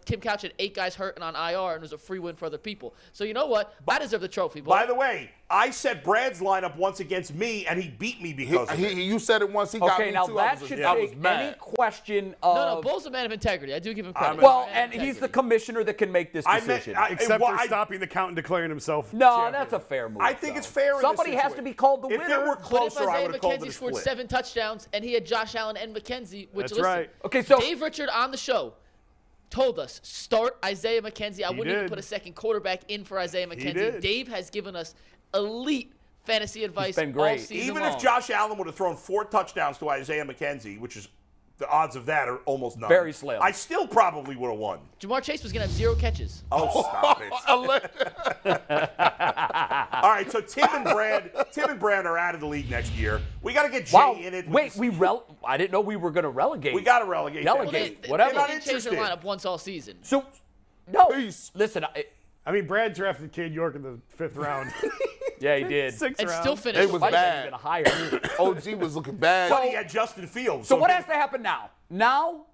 Tim Couch had 8 guys hurt and on IR, and it was a free win for other people. So you know what? I deserve the trophy, Bull. By the way, I set Brad's lineup once against me, and he beat me because of it. You said it once. He got Okay, me now too. I that was- should I was take mad. any question of. No, Bull's a man of integrity. I do give him credit. Well, Man and of he's the integrity. commissioner that can make this decision. Except well, for stopping the count and declaring himself no, champion. that's a fair move. I think though. it's fair. in Somebody this has to situation. be called the If winner. it were But if closer, I Isaiah would have called it McKenzie a scored split. 7 touchdowns and he had Josh Allen and McKenzie, which That's listen, right. Okay, so Dave Richard on the show told us start Isaiah McKenzie. I wouldn't even did. put a second quarterback in for Isaiah McKenzie. did. Dave has given us elite fantasy advice been great. all season Even long. if Josh Allen would have thrown 4 touchdowns to Isaiah McKenzie, which is the odds of that are almost none. Very slim. I still probably would have won. Jamar Chase was going to have 0 catches. Oh, stop it. All right, so Tim and Brad are out of the league next year. We got to get Jay wow, in it. wait, I didn't know we were going to relegate. We got to relegate. Delegate. them. whatever. They're not They didn't change their interested. lineup once all season. So, no. Peace. Listen, I mean, Brad drafted Cade York in the 5th round. yeah, he did. 6th And round. still finished. It was Might have bad. been higher. OG was looking bad. But he had Justin Fields. So what has to happen now? Now,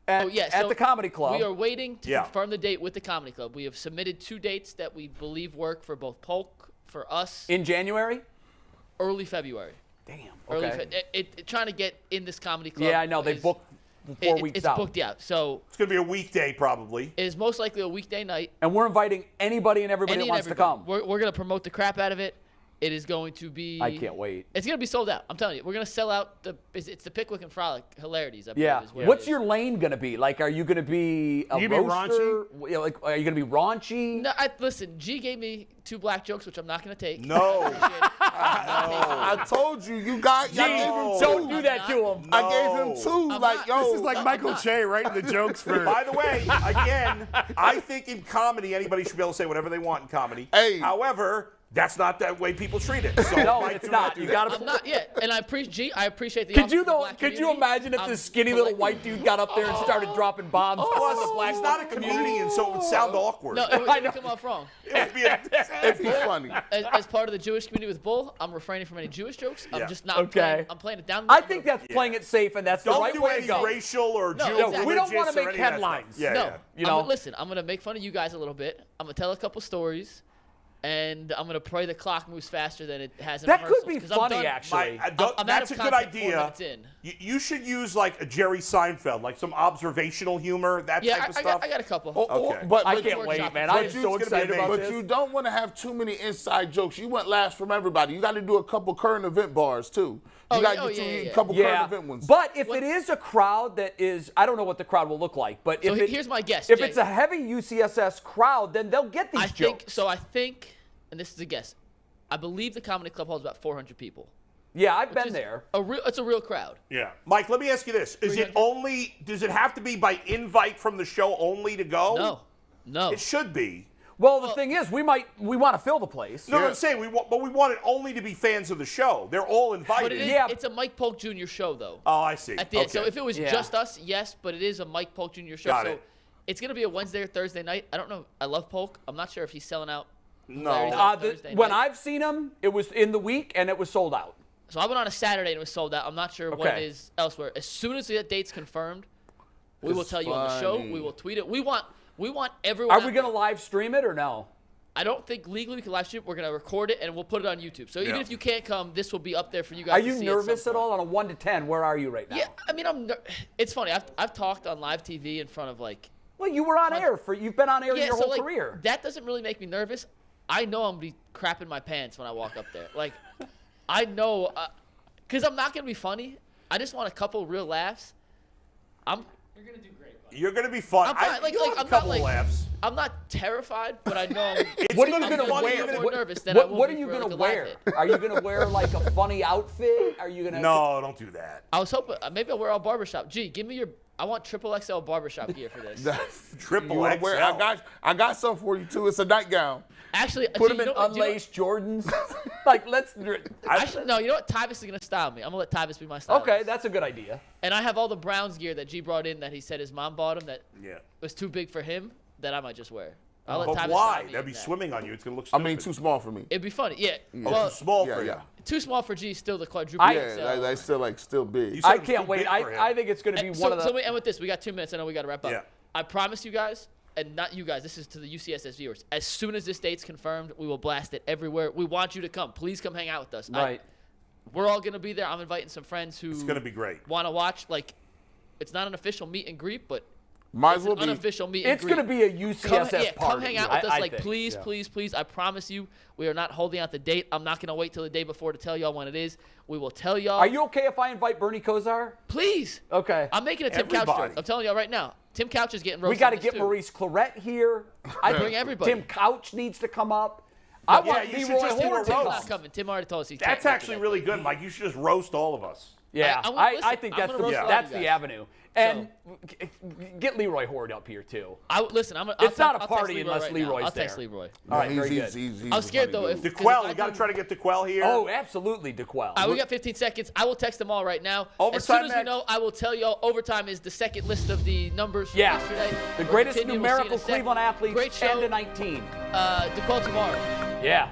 at, Oh, yeah, at so the Comedy Club. We are waiting to Yeah. confirm the date with the Comedy Club. We have submitted 2 dates that we believe work for both Polk, for us, in January? early February. Damn. Early Okay. trying to get in this Comedy Club. Yeah, I know. They is- booked 4 weeks it's out. booked out. So It's going to be a weekday probably. it is most likely a weekday night. And we're inviting anybody and everybody Any that and wants to everybody. come. We're going to promote the crap out of it. It is going to be. I can't wait. It's going to be sold out. I'm telling you. We're going to sell out it's the Pickwick and Frolic Hilarities. I believe Yeah. is what it What's is. your lane going to be? Like, are you going to be a You gonna be roaster? Yeah, like, are you going to be raunchy? No, listen, G gave me 2 black jokes, which I'm not going to take. No. I told you, you got. I gave him 2. Don't do that to him. I gave him 2. I'm like, not- yo, This is like Michael Che writing the jokes for. By the way, again, I think in comedy anybody should be able to say whatever they want in comedy. Hey. However, that's not that way people treat it. So No, Mike, it's do not. do You that. got I'm to. not yet, and I appreciate the. Could offer you for the know? black Could you community. imagine if I'm this skinny little collecting- white dude got up there and started dropping bombs? Plus, on the black he's not a comedian, so it would sound awkward. No, it would come off wrong. It would be a it'd be funny. As part of the Jewish community with Bull, I'm refraining from any Jewish jokes. I'm Yeah. just not Okay. playing. I'm playing it down. I think that's playing it safe, and that's the Don't right do way any to go. racial or No, Jew exactly. We don't religious wanna or make any of that headlines. stuff. Yeah, no. yeah. You know? Listen, I'm gonna make fun of you guys a little bit. I'm gonna tell a couple stories, and I'm gonna pray the clock moves faster than it has in That could rehearsals, be 'cause I'm funny, done. actually. I'm out That's a of good content 4 idea. minutes in. You should use like a Jerry Seinfeld, like some observational humor, that Yeah, type of I stuff. got a couple. Okay. But I but can't you- wait, man. But I'm it's so gonna be excited about amazing. But this. you don't want to have too many inside jokes. You want laughs from everybody. You got to do a couple current event bars too. You Oh, got yeah, to get yeah, you yeah. a couple Yeah, current event ones. but if it is a crowd that is, I don't know what the crowd will look like, but So if here's my guess, If Jay. it's a heavy UCSS crowd, then they'll get these I jokes. think, and this is a guess. I believe the comedy club holds about 400 people. Yeah, I've been It's there. It's a real crowd. Yeah. Mike, let me ask you this. Is it 300? only, does it have to be by invite from the show only to go? No. It should be. Well, the thing is, we want to fill the place. No, I'm saying, we want it only to be fans of the show. They're all But invited. it is, Yeah. it's a Mike Polk Jr. show, though. Oh, I see. At the end. So Okay. if it was Yeah. just us, yes, but it is a Mike Polk Jr. show. Got so it. it's going to be a Wednesday or Thursday night. I don't know. I love Polk. I'm not sure if he's selling out. No. Hilarities on Thursday When night. I've seen them, it was in the week and it was sold out. So I went on a Saturday and it was sold out. I'm not sure what Okay. it is elsewhere. As soon as that date's confirmed, we will tell you on the show. funny. We will tweet it. We want everyone. Are we going to live stream it or no? I don't think legally we can live stream. We're going to record it and we'll put it on YouTube. So even Yeah. if you can't come, this will be up there for you guys. Are to you see nervous some at point. all on a 1 to 10? Where are you right now? Yeah, I mean, it's funny. I've talked on live TV in front of like. Well, you were on air you've been on air Yeah, your so whole like, career. that doesn't really make me nervous. I know I'm gonna be crapping my pants when I walk up there. Like, I know, because I'm not gonna be funny. I just want a couple real laughs. You're gonna do great. You're going to be fun. I'm fine. Like, you'll have a I'm not couple like. laughs. I'm not terrified, but I know. What are gonna you be going to funny wear? even if- more nervous than I will What be are you for, going like, to a live wear? hit. Are you going to wear like a funny outfit? Are you going to? No, don't do that. I was hoping maybe I'll wear all barbershop. Gee, give me your. I want triple XL barbershop gear for this. Triple You wanna XL. wear- I got something for you too. It's a nightgown. Actually, Put gee, them in you know what- do you know what- unlaced Jordans. Like, let's. Actually, no. You know what? Tyvus is gonna style me. I'm gonna let Tyvus be my stylist. Okay, that's a good idea. And I have all the Browns gear that G brought in that he said his mom bought him that Yeah. was too big for him. that I might just wear. I'll let But Tyvus why? style me They'll in be that. swimming on you. It's going to look I stupid. mean, too small for me. It'd be funny. Yeah. Oh, Well, too small yeah, for you. yeah. too small for G, still the quadruple XL. Yeah, that's still big. You said I it was can't too wait. big for him. I think it's going to be So one of the. let me end with this. We got 2 minutes. I know we got to wrap up. Yeah. I promise you guys, and not you guys, this is to the UCSS viewers. As soon as this date's confirmed, we will blast it everywhere. We want you to come. Please come hang out with us. Right. We're all going to be there. I'm inviting some friends who It's going to be great. want to watch. Like, it's not an official meet and greet, but Might it's as well an be. unofficial meet and It's greet. going to be a UCSS party. Come hang out with us. I Like, think. please, please, please. I promise you, we are not holding out the date. I'm not going to wait till the day before to tell y'all when it is. We will tell y'all. Are you okay if I invite Bernie Kosar? Please. Okay. I'm making a Tim Couch Everybody. joke. I'm telling y'all right now. Tim Couch is getting roasted. We got to on this get too. Maurice Clarett here. I Bring think everybody. Tim Couch needs to come up. I want you should Leroy just do a Horn to Tim's come. not coming. Tim already told us he's That's actually really good, Mike. You should just roast all of us. Yeah, I wanna I listen. think I'm that's gonna roast all of that's you the guys. avenue. And get Leroy Horde up here too. Listen, It's not a I'll text party Leroy unless right now. Leroy's I'll text there. Leroy. All right, very he's, good. he's I'm scared though. If DeQuell, I we got to do- try to get DeQuell here. Oh, absolutely, DeQuell. we got 15 seconds. I will text them all right now. Overtime as soon as we next. know, I will tell y'all. Overtime is the second list of the numbers from Yeah. yesterday. The We'll greatest continue. We'll see you in numerical a second. Cleveland athletes Great 10 show. to 19. DeQuell tomorrow. Yeah.